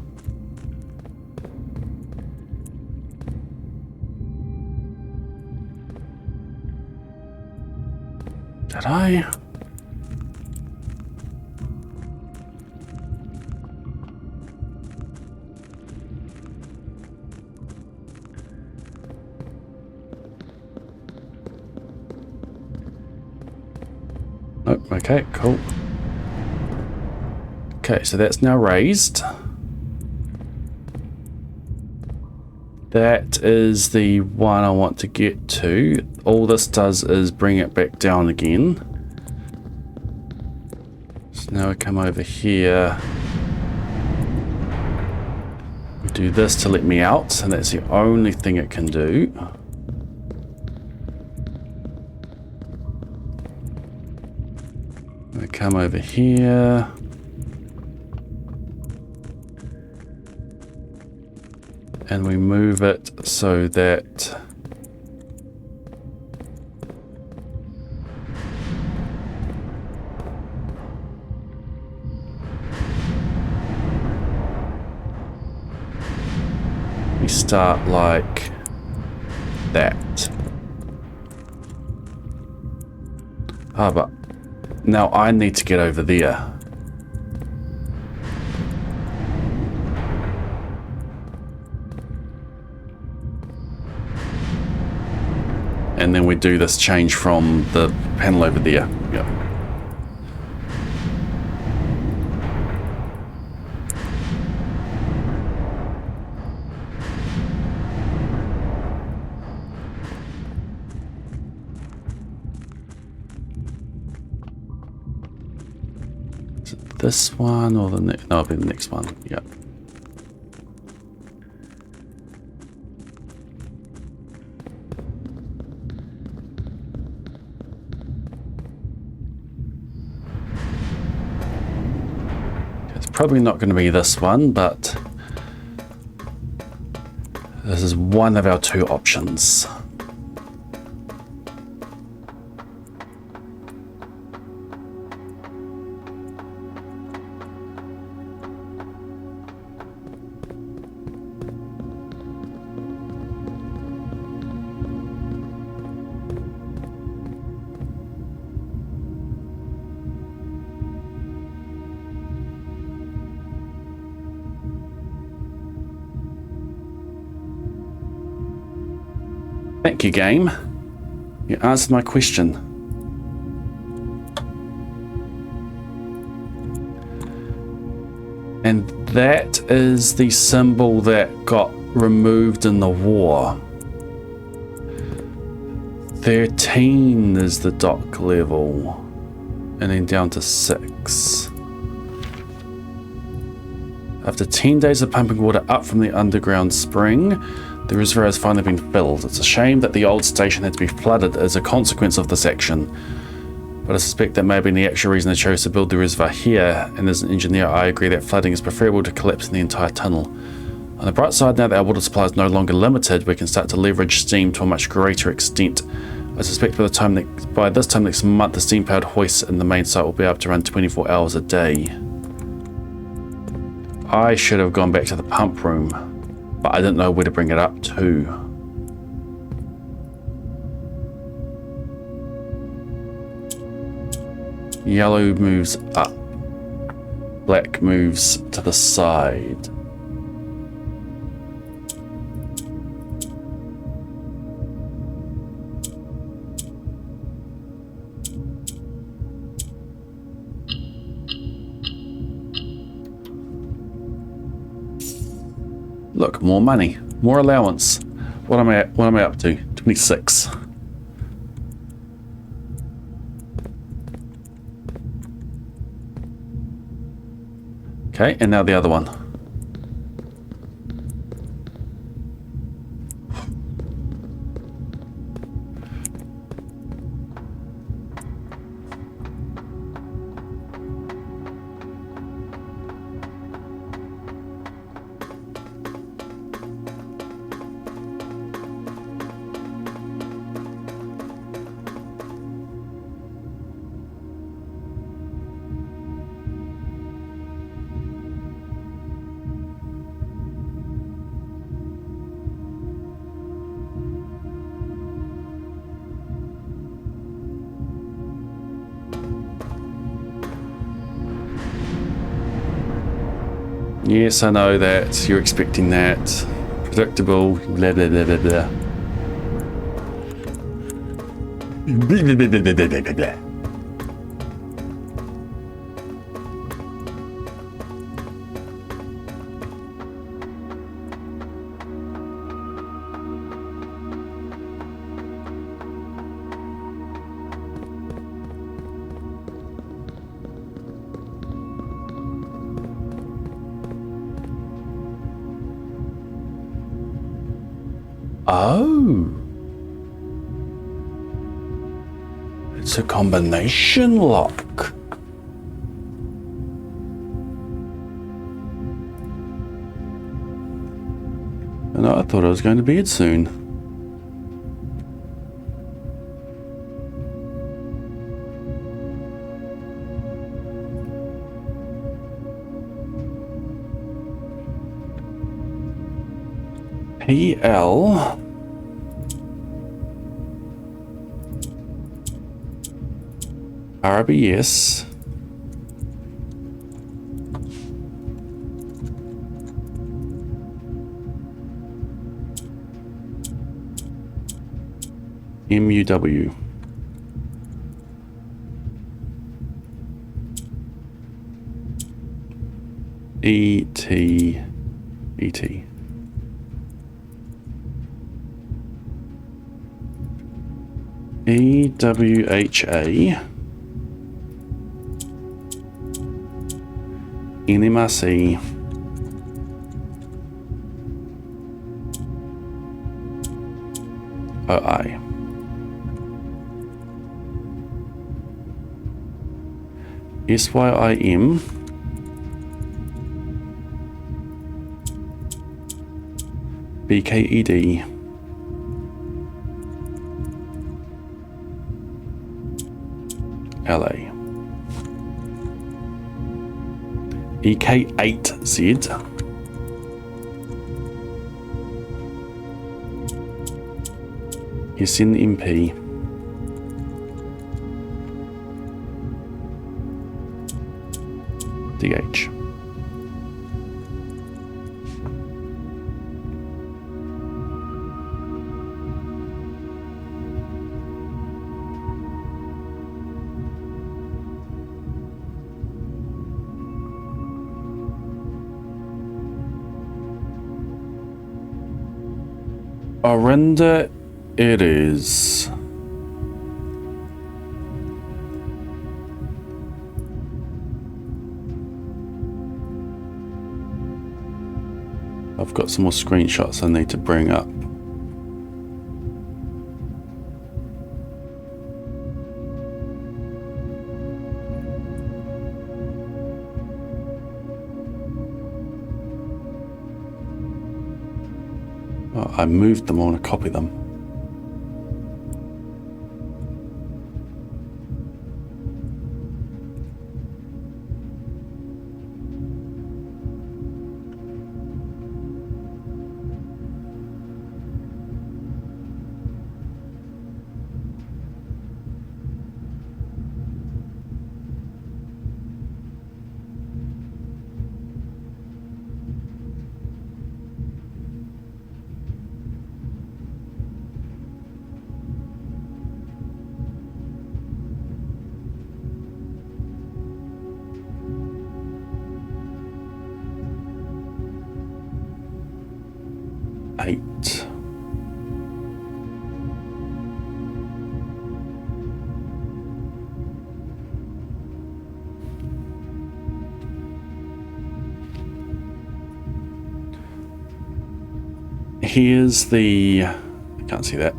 Did I? Nope, okay, cool. Okay, so that's now raised. That is the one I want to get to. All this does is bring it back down again. So now we come over here. We do this to let me out, and that's the only thing it can do. We come over here. And we move it so that we start like that. Ah, but now I need to get over there. And then we do this change from the panel over there. Yep. Is it this one or the next? No, it'll be the next one. Yep. probably not going to be this one, but this is one of our two options. Thank you, game. You answered my question. And that is the symbol that got removed in the war. 13 is the dock level, and then down to 6. After 10 days of pumping water up from the underground spring, the reservoir has finally been filled. It's a shame that the old station had to be flooded as a consequence of this action, but I suspect that may have been the actual reason they chose to build the reservoir here, and as an engineer I agree that flooding is preferable to collapsing the entire tunnel. On the bright side, now that our water supply is no longer limited, we can start to leverage steam to a much greater extent. I suspect by this time next month the steam-powered hoists in the main site will be able to run 24 hours a day. I should have gone back to the pump room, but I didn't know where to bring it up to. Yellow moves up. Black moves to the side. Look, more money, more allowance. What am I up to? 26. Okay, and now the other one. Yes, I know that. You're expecting that. Predictable. Blah, blah, blah, blah, blah. Blah, blah, blah, blah, blah, blah, blah. Oh. It's a combination lock. And I thought I was going to bed soon. PL RBS MUW ET EWHA NMRC OI SYIM BKED. LA. EK8Z. SNMP. DH. Orinda it is. I've got some more screenshots I need to bring up. Oh, I moved them. I want to copy them. Eight. Here's the... I can't see that.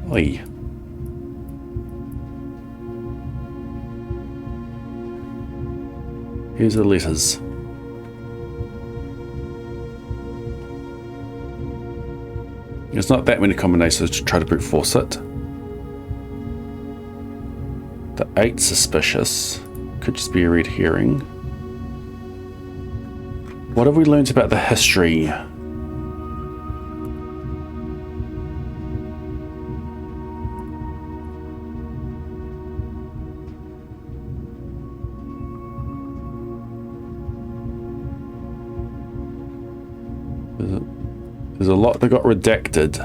Oi. Here's the letters. There's not that many combinations to try to brute force it. The 8 suspicious. Could just be a red herring. What have we learned about the history? There's a lot that got redacted.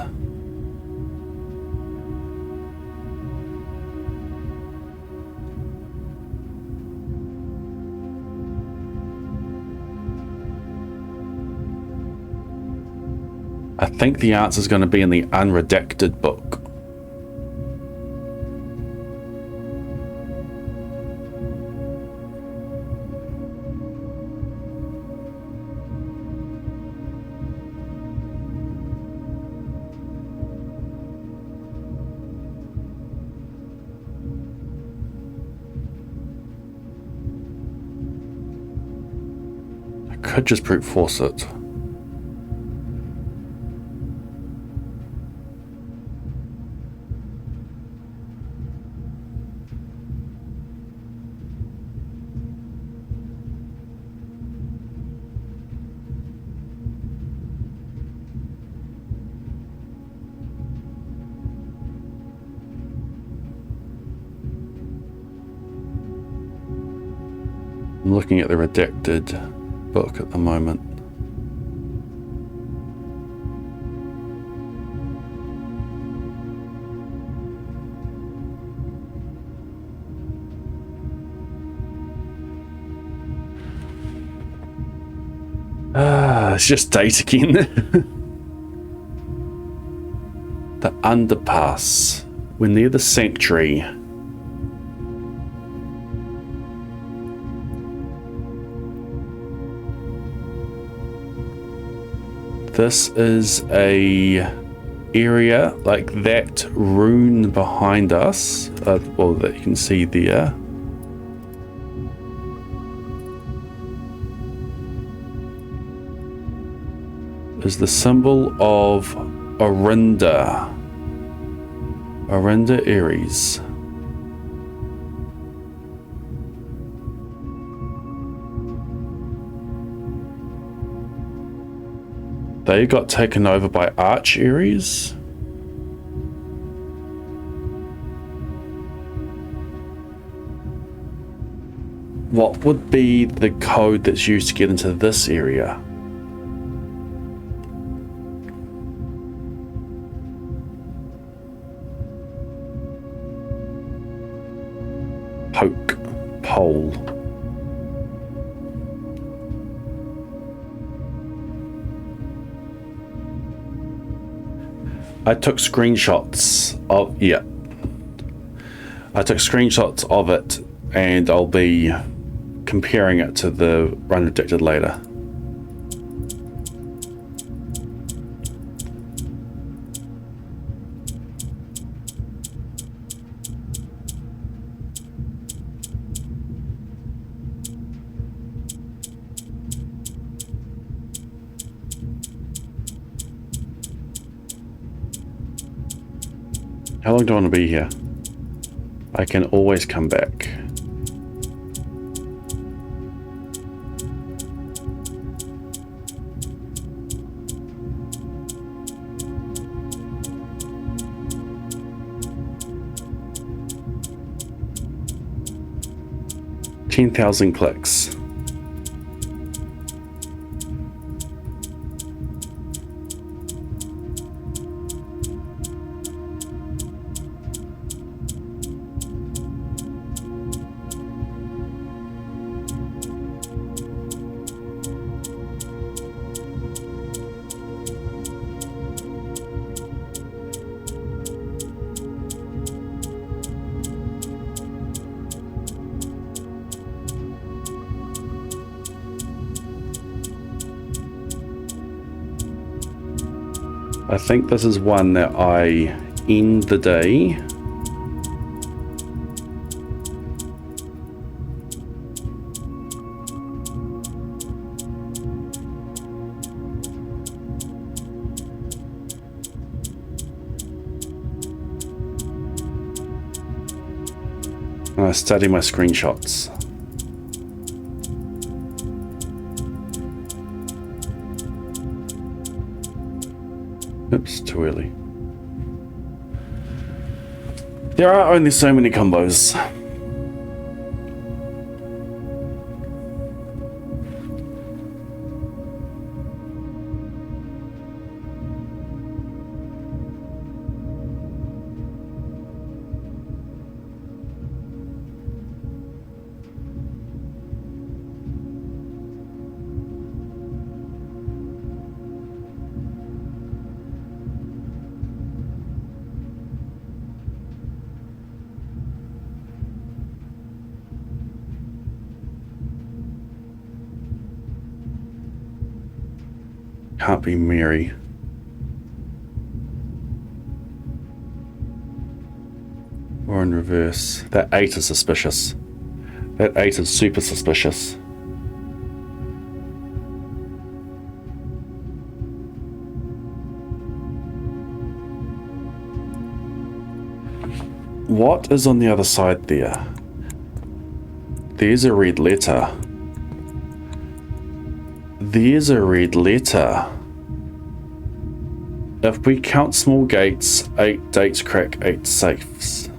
I think the answer is going to be in the unredacted book. I could just brute force it. I'm looking at the redacted book at the moment. It's just date again. The underpass. We're near the sanctuary. This is a area like that rune behind us, well, that you can see there. is the symbol of Orinda. Orinda Aries. They got taken over by Arch Aries. What would be the code that's used to get into this area? Poke. Pole. I took screenshots of, yeah. I took screenshots of it and I'll be comparing it to the run addicted later. How long do I want to be here? I can always come back. $10,000 clicks. I think this is one that I end the day. And I study my screenshots. Oops, too early. There are only so many combos. Can't be Mary. Or in reverse. That 8 is suspicious. That 8 is super suspicious. What is on the other side there? There's a red letter. There's a red letter. If we count small gates, 8 dates crack 8 safes.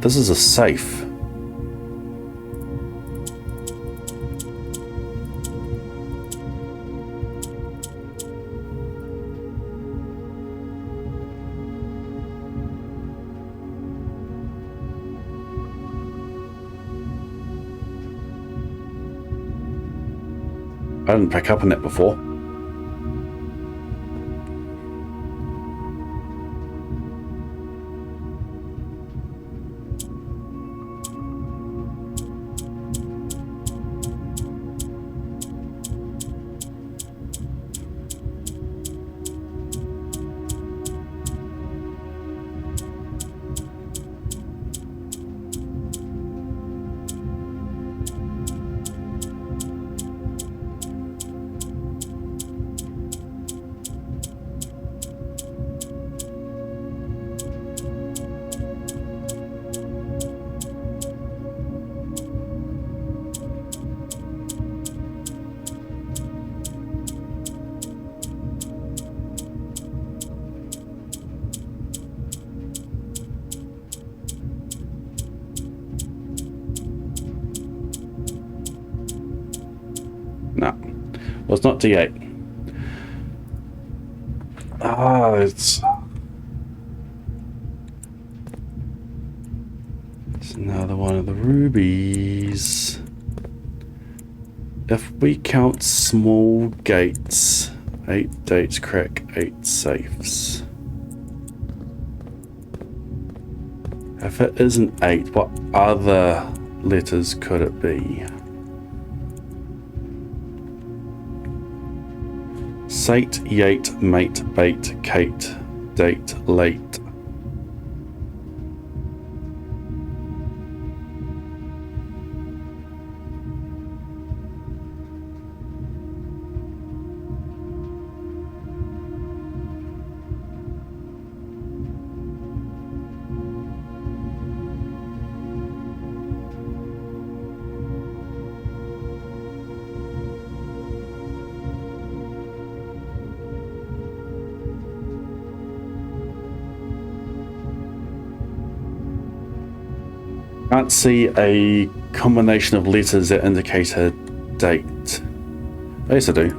This is a safe. I didn't pick up on that before. it's not D8. Ah, it's another one of the rubies. If we count small gates, 8 dates crack 8 safes. If it isn't 8, what other letters could it be? Sate, yate, mate, bait, Kate, date, late. Can't see a combination of letters that indicate a date. Oh, yes, I do.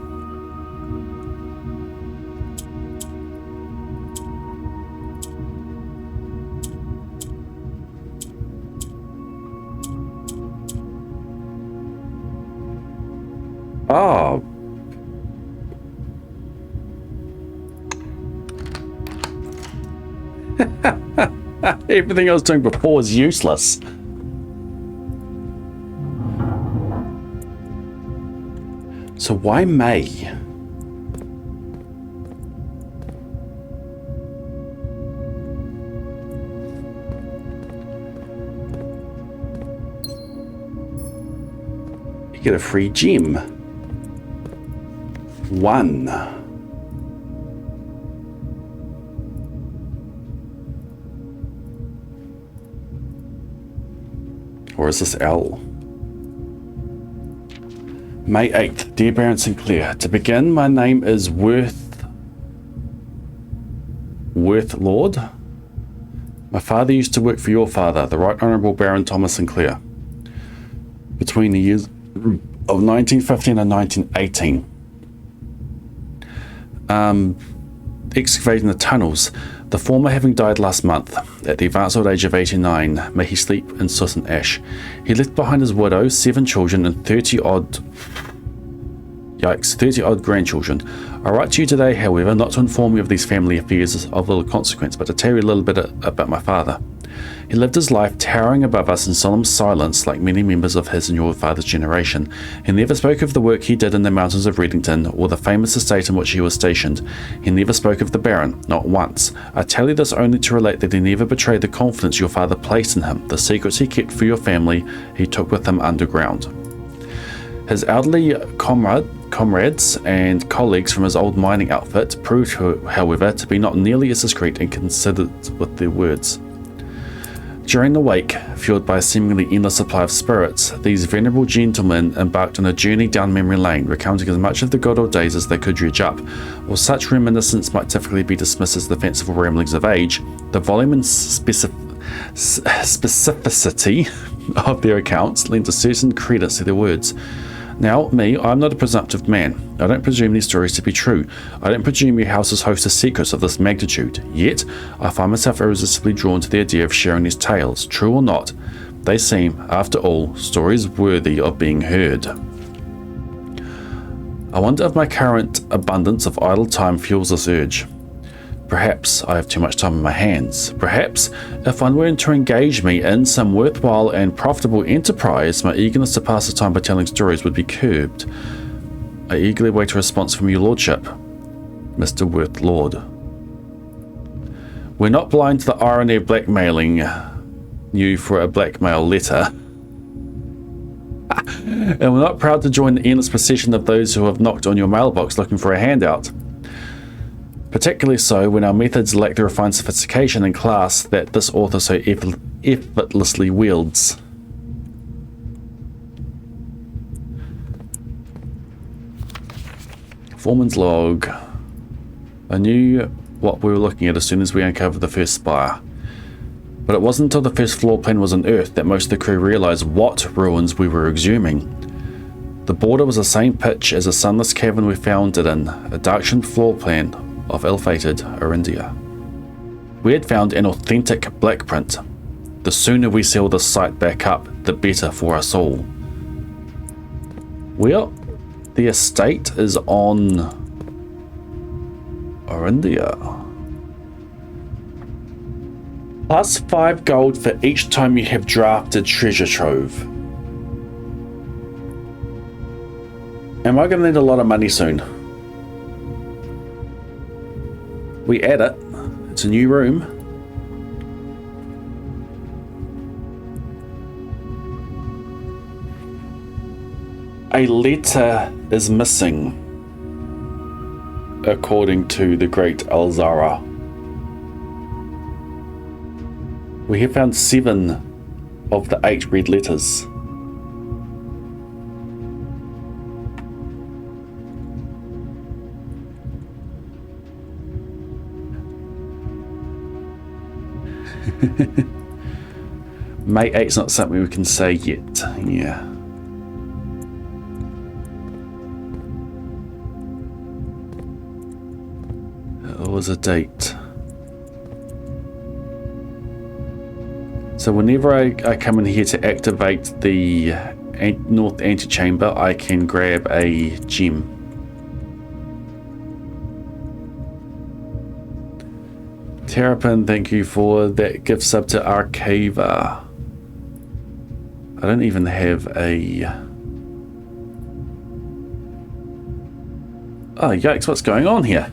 Oh. Everything I was doing before was useless. So why May? You get a free gem. 1. Or is this L? May 8th, dear Baron Sinclair. To begin, my name is Worth Lord. My father used to work for your father, the Right Honourable Baron Thomas Sinclair, between the years of 1915 and 1918. Excavating the tunnels, the former having died last month at the advanced old age of 89. May he sleep in soot and ash. He left behind his widow, 7 children, and 30 odd grandchildren. I write to you today, however, not to inform you of these family affairs of little consequence, but to tell you a little bit about my father. He lived his life towering above us in solemn silence, like many members of his and your father's generation. He never spoke of the work he did in the mountains of Redington, or the famous estate in which he was stationed. He never spoke of the Baron, not once. I tell you this only to relate that he never betrayed the confidence your father placed in him. The secrets he kept for your family, he took with him underground. His elderly comrades and colleagues from his old mining outfit proved, however, to be not nearly as discreet and considered with their words. During the wake, fueled by a seemingly endless supply of spirits, these venerable gentlemen embarked on a journey down memory lane, recounting as much of the good old days as they could dredge up. While such reminiscence might typically be dismissed as the fanciful ramblings of age, the volume and specificity of their accounts lend a certain credence to their words. Now, I'm not a presumptive man. I don't presume these stories to be true. I don't presume your houses host secrets of this magnitude. Yet, I find myself irresistibly drawn to the idea of sharing these tales. True or not, they seem, after all, stories worthy of being heard. I wonder if my current abundance of idle time fuels this urge. Perhaps I have too much time on my hands. Perhaps, if one were to engage me in some worthwhile and profitable enterprise, my eagerness to pass the time by telling stories would be curbed. I eagerly wait a response from your lordship, Mr. Worth Lord. We're not blind to the irony of blackmailing you for a blackmail letter. And we're not proud to join the endless procession of those who have knocked on your mailbox looking for a handout. Particularly so when our methods lack the refined sophistication and class that this author so effortlessly wields. Foreman's log. I knew what we were looking at as soon as we uncovered the first spire. But it wasn't until the first floor plan was unearthed that most of the crew realized what ruins we were exhuming. The border was the same pitch as the sunless cavern we found it in, a dark-trimmed floor plan of ill-fated Orindia. We had found an authentic black print. The sooner we seal this site back up, the better for us all. Well, the estate is on Orindia. Plus 5 gold for each time you have drafted treasure trove. Am I going to need a lot of money soon? We add it. It's a new room. A letter is missing, according to the great Alara. We have found 7 of the 8 red letters. May 8's not something we can say yet. Yeah. It was a date. So whenever I come in here to activate the north antechamber, I can grab a gem. Terrapin, thank you for that gift sub to Arcava. I don't even have a... Oh, yikes, what's going on here?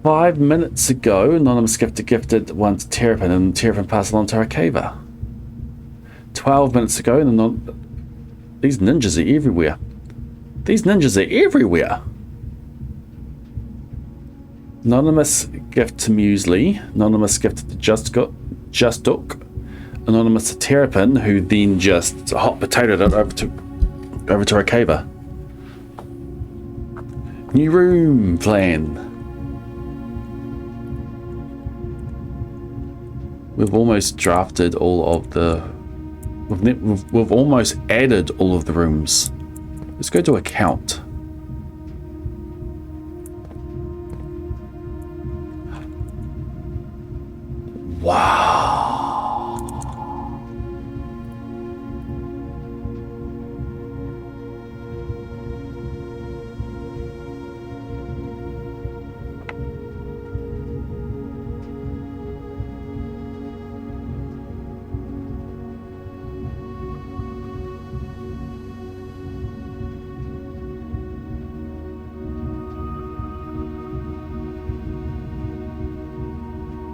5 minutes ago, anonymous gifter gifted one to Terrapin, and Terrapin passed it on to Arcava. 12 minutes ago, and these ninjas are everywhere. These ninjas are everywhere! Anonymous gift to Muesli, anonymous gift to Just Duck, anonymous to Terrapin, who then just hot potatoed it over to Arcava. New room plan. We've almost drafted all of the... We've almost added all of the rooms. Let's go to account. Wow.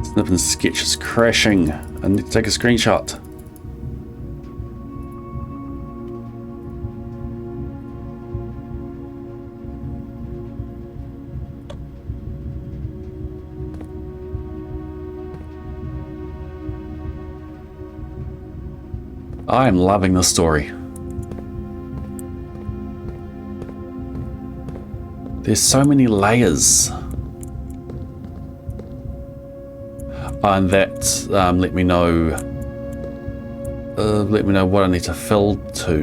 Snip and sketch is crashing. I need to take a screenshot. I am loving this story. There's so many layers. And that let me know what I need to fill to.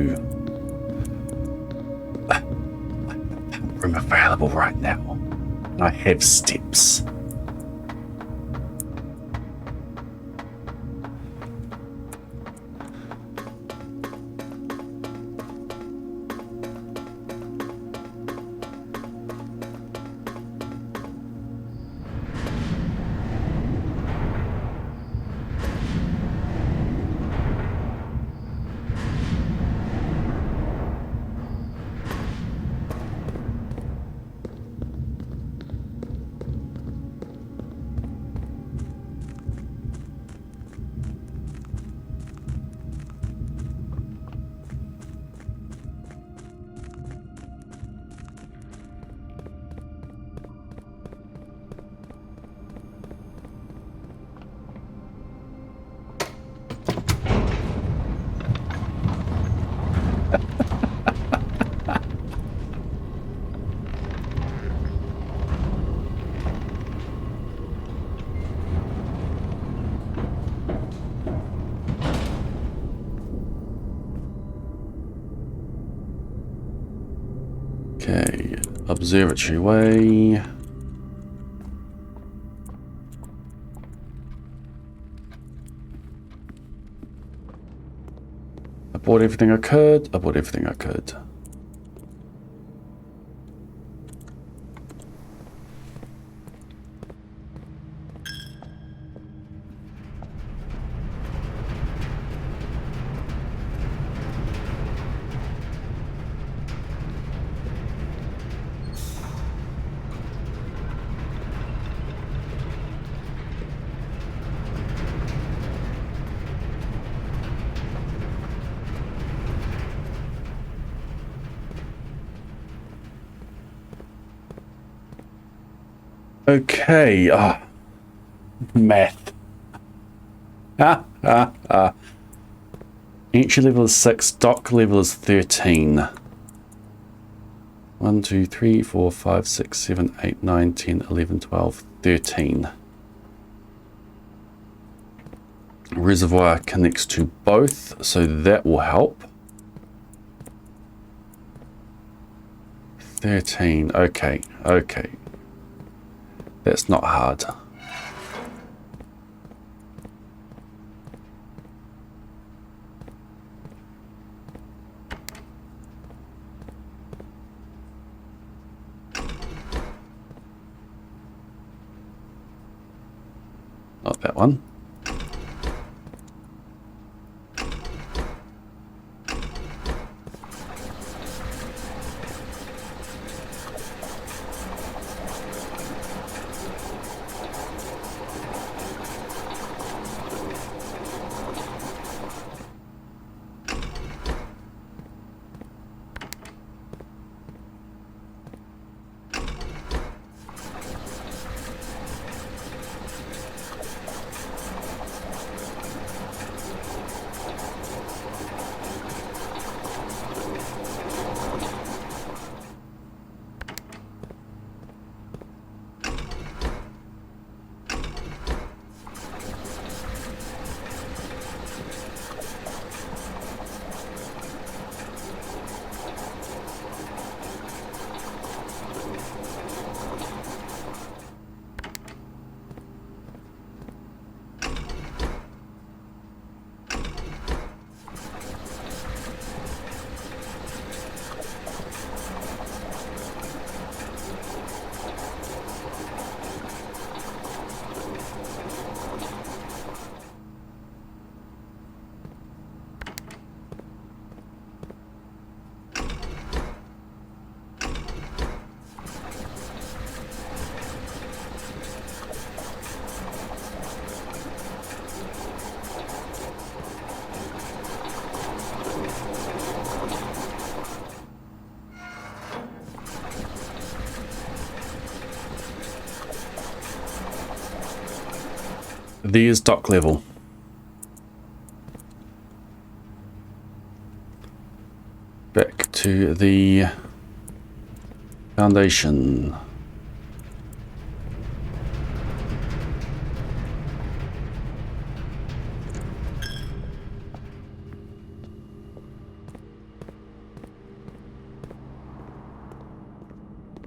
Room available right now. I have steps. Observatory Way. I bought everything I could. I bought everything I could. Okay, math. Entry level is 6, dock level is 13. 1, 2, 3, 4, 5, 6, 7, 8, 9, 10, 11, 12, 13. Reservoir connects to both, so that will help. 13, okay, okay. That's not hard. Not that one. There's dock level. Back to the foundation.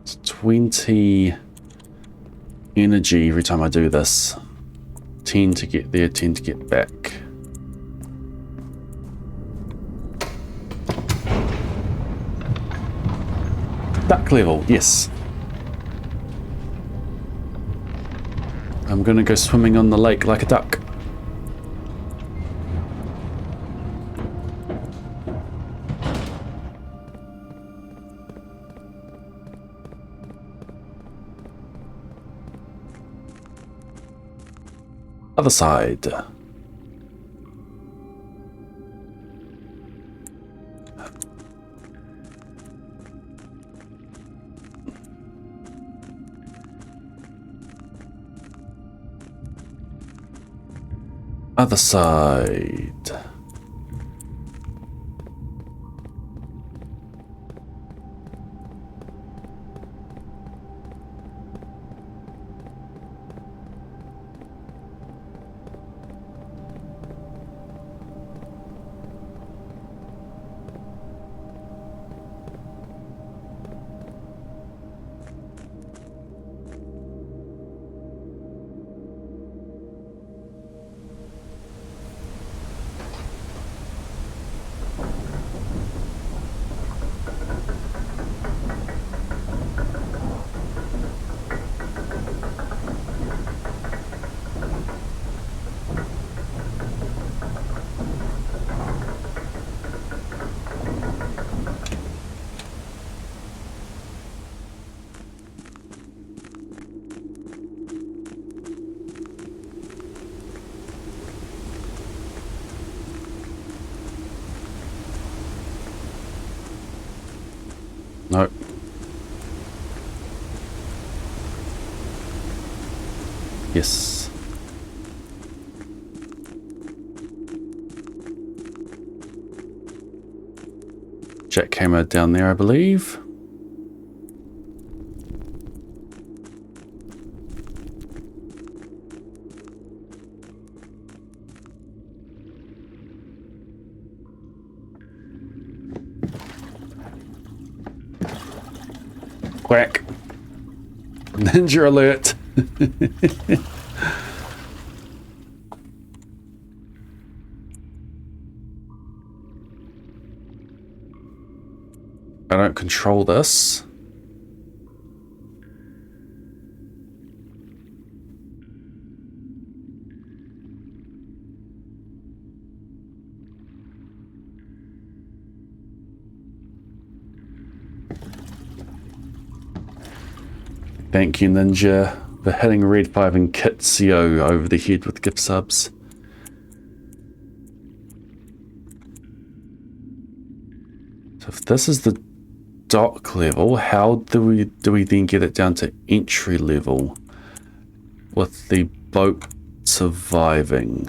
It's 20 energy every time I do this. 10 to get there, 10 to get back. Duck level, yes. I'm gonna go swimming on the lake like a duck. Other side. Other side. Yes. Jackhammer down there, I believe. Quack. Ninja alert. I don't control this. Thank you, Ninja, for hitting Red 5 and Kitsio over the head with gift subs. So if this is the dock level, how do we then get it down to entry level with the boat surviving?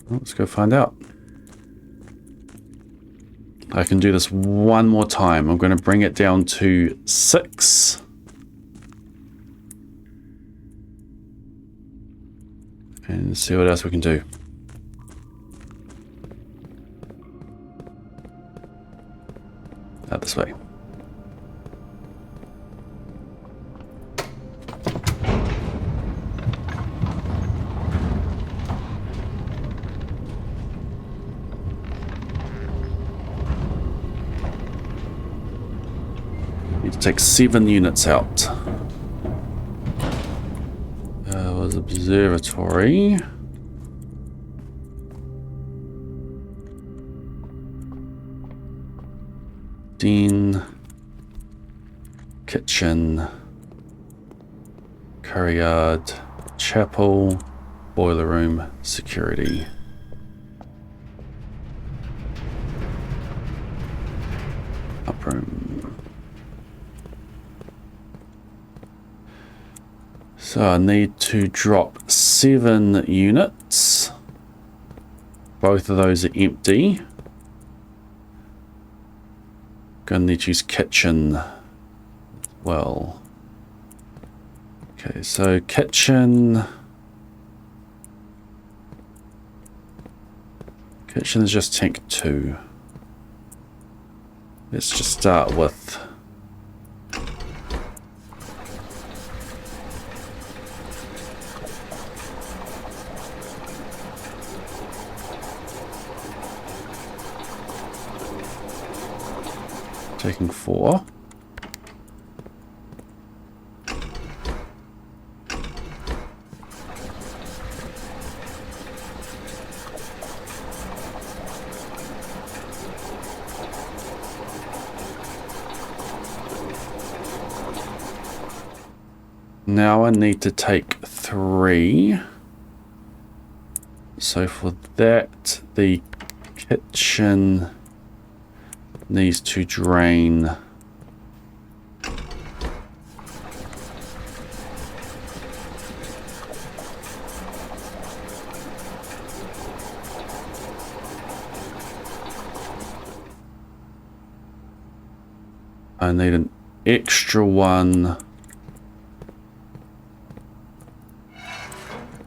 Well, let's go find out. I can do this one more time. I'm going to bring it down to 6. And see what else we can do. Out this way. Need to take 7 units out. Was observatory. Dean, kitchen, curry yard, chapel, boiler room, security. Up room. So I need to drop 7 units. Both of those are empty. Gonna need to use kitchen as well. Okay, so kitchen is just tank 2. Let's just start with taking 4. Now I need to take 3. So for that, the kitchen needs to drain I need an extra one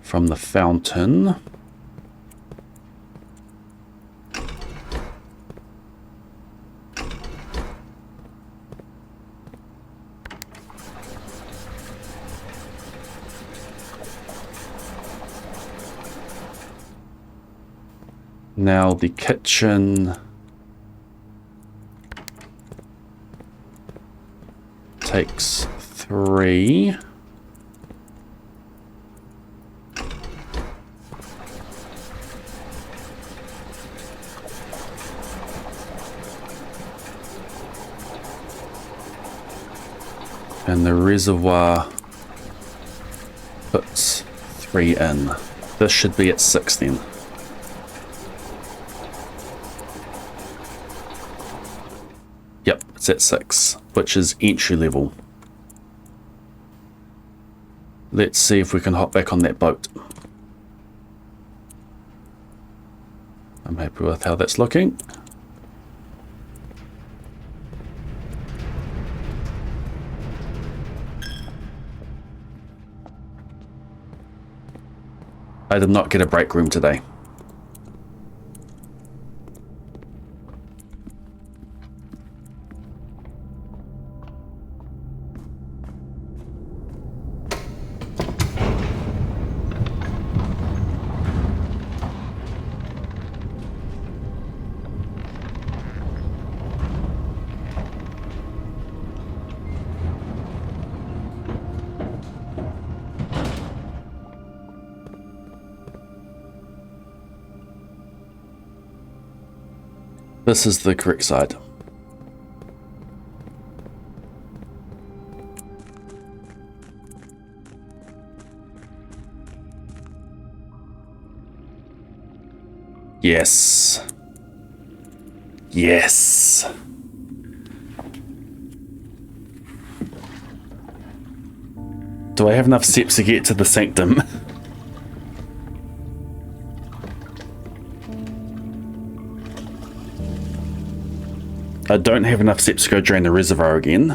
from the fountain. Now the kitchen takes 3. And the reservoir puts 3 in. This should be at 6 then. Yep, it's at 6, which is entry level. Let's see if we can hop back on that boat. I'm happy with how that's looking. I did not get a break room today. This is the correct side. Yes. Yes. Do I have enough steps to get to the sanctum? I don't have enough steps to go drain the reservoir again.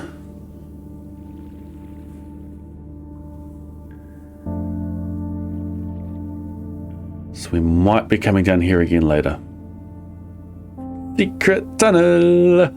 So we might be coming down here again later. Secret tunnel!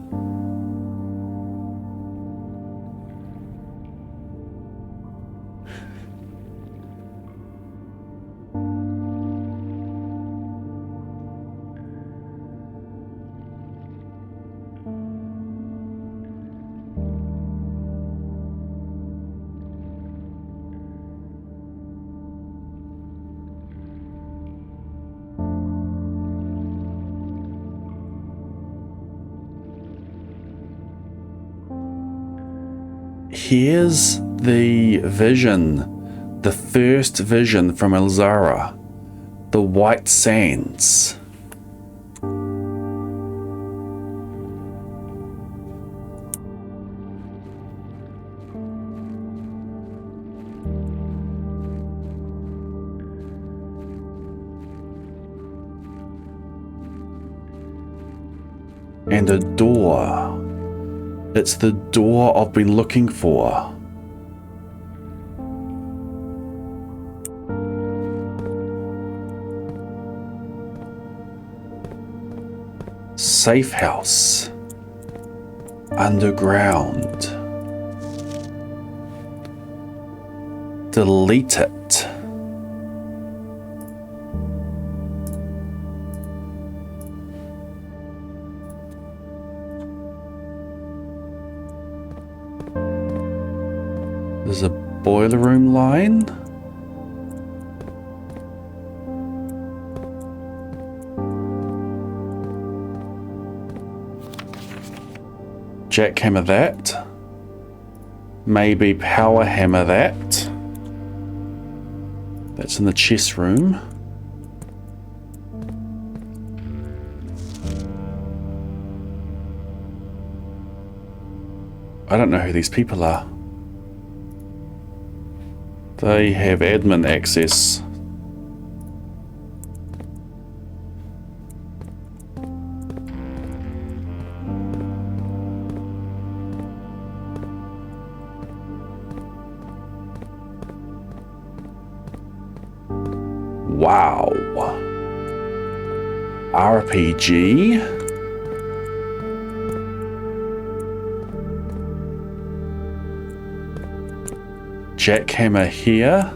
Here's the vision, the first vision from Alara, the white sands. And a door. It's the door I've been looking for. Safe house. Underground. Delete it. There's a boiler room line. Jackhammer that. Maybe power hammer that. That's in the chest room. I don't know who these people are. They have admin access. Wow. RPG. Jackhammer here.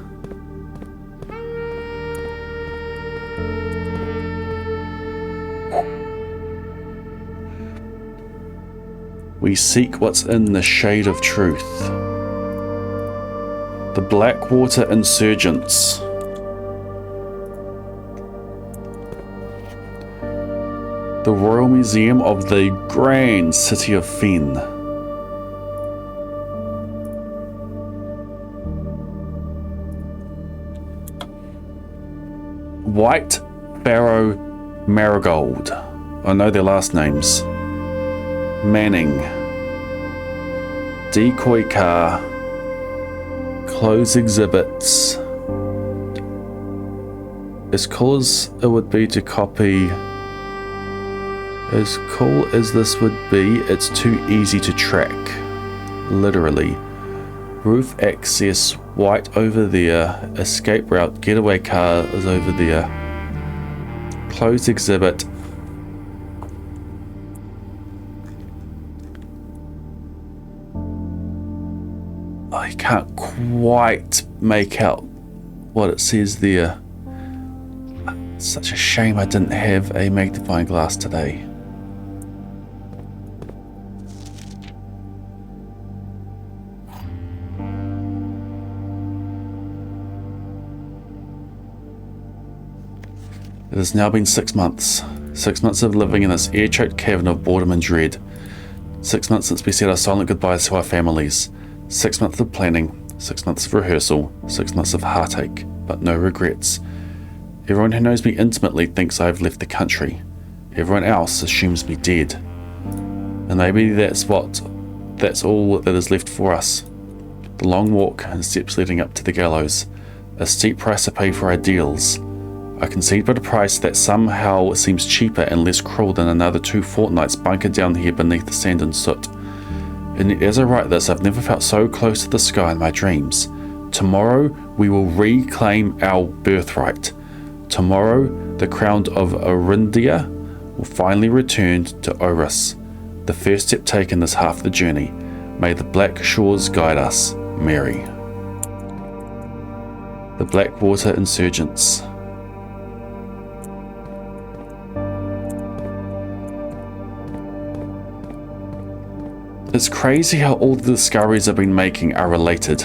We seek what's in the shade of truth. The Blackwater Insurgents. The Royal Museum of the Grand City of Fen. White Barrow Marigold. I know their last names. Manning. Decoy car. Close exhibits. As cool as it would be to copy, as cool as this would be, it's too easy to track. Literally. Roof access, white over there. Escape route, getaway car is over there. Closed exhibit. I can't quite make out what it says there. Such a shame I didn't have a magnifying glass today. It has now been 6 months. 6 months of living in this air-choked cavern of boredom and dread. 6 months since we said our silent goodbyes to our families. 6 months of planning. 6 months of rehearsal. 6 months of heartache, but no regrets. Everyone who knows me intimately thinks I've left the country. Everyone else assumes me dead. And maybe that's all that is left for us. The long walk and steps leading up to the gallows. A steep price to pay for ideals. I concede but a price that somehow seems cheaper and less cruel than another 2 fortnights bunkered down here beneath the sand and soot. And yet as I write this, I've never felt so close to the sky in my dreams. Tomorrow we will reclaim our birthright. Tomorrow the crown of Arindia will finally return to Oris. The first step taken is half the journey. May the black shores guide us, Mary. The Blackwater Insurgents. It's crazy how all the discoveries I've been making are related.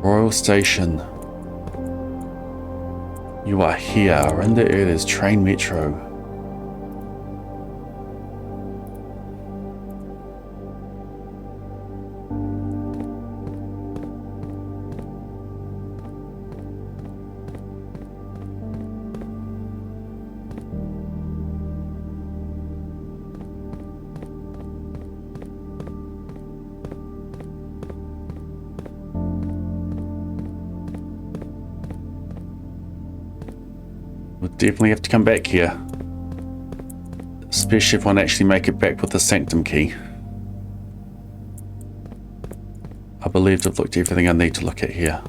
Royal Station. You are here, Arinda Earth's train metro. We'll definitely have to come back here. Especially if I want to actually make it back with the sanctum key. I believe I've looked at everything I need to look at here.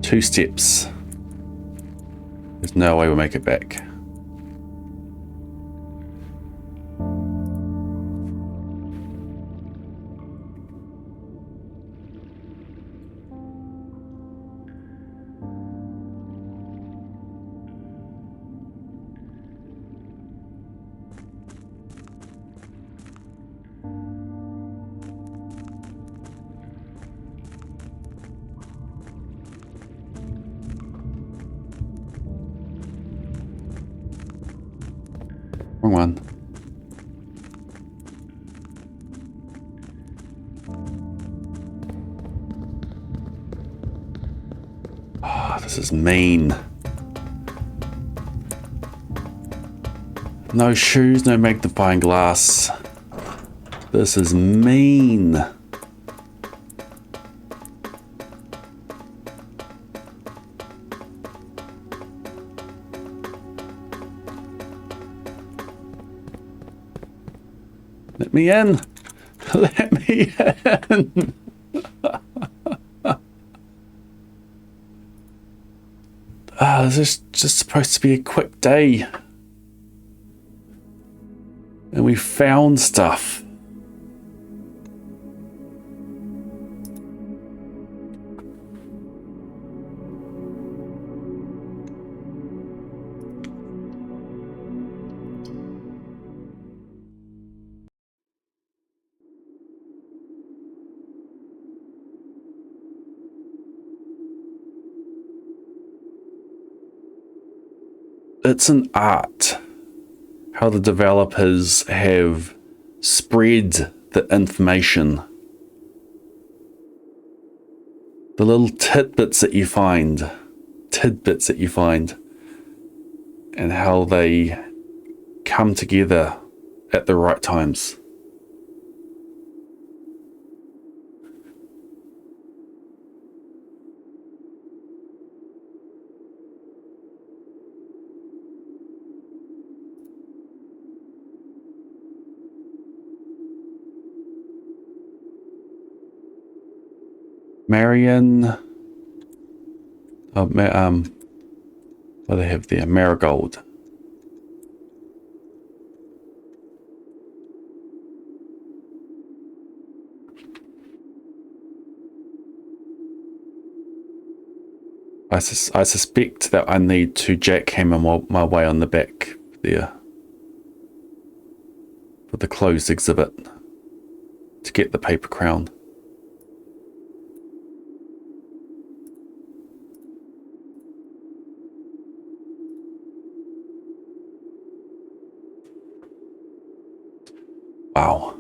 Two steps. There's no way we'll make it back. Wrong one. Oh, this is mean. No shoes, no magnifying glass. This is mean. Let me in. Let me in. This is just supposed to be a quick day. And we found stuff. It's an art. how the developers have spread the information. The little tidbits that you find, and how they come together at the right times. Marion, what do they have there? Marigold. I suspect that I need to jackhammer my way on the back there for the closed exhibit to get the paper crown. Wow.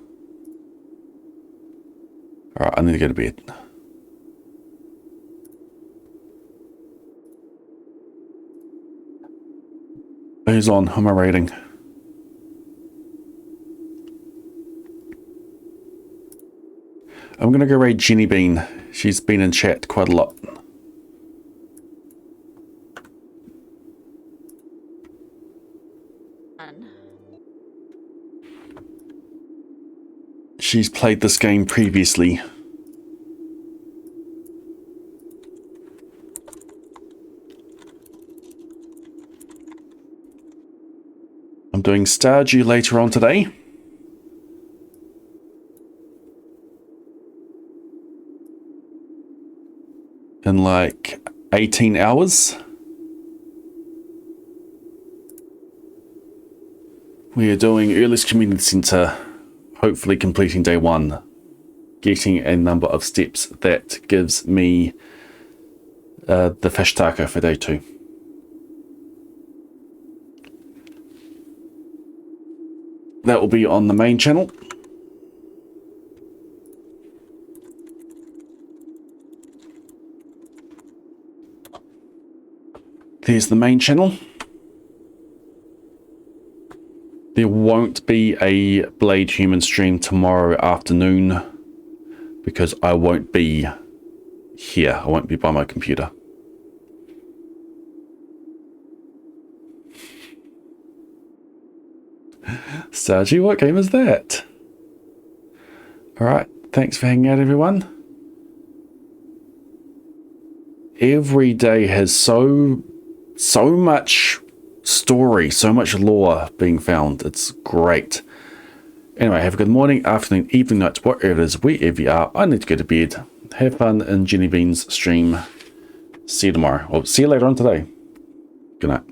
Alright, I need to go to bed. Who's on? Who am I rating? I'm going to go raid Jenny Bean. She's been in chat quite a lot. She's played this game previously. I'm doing Stardew later on today. In like 18 hours. We are doing Earliest Community Centre, hopefully completing day 1. Getting a number of steps that gives me the fish taco for day 2. That will be on the main channel. There's the main channel. There won't be a Blade Human stream tomorrow afternoon because I won't be here. I won't be by my computer. Stardew, what game is that? Alright, thanks for hanging out, everyone. Every day has so much story, so much lore being found. It's great. Anyway, have a good morning, afternoon, evening, night, whatever it is, wherever you are. I need to go to bed. Have fun in Jenny Bean's stream. See you tomorrow. Or see you later on today. Good night.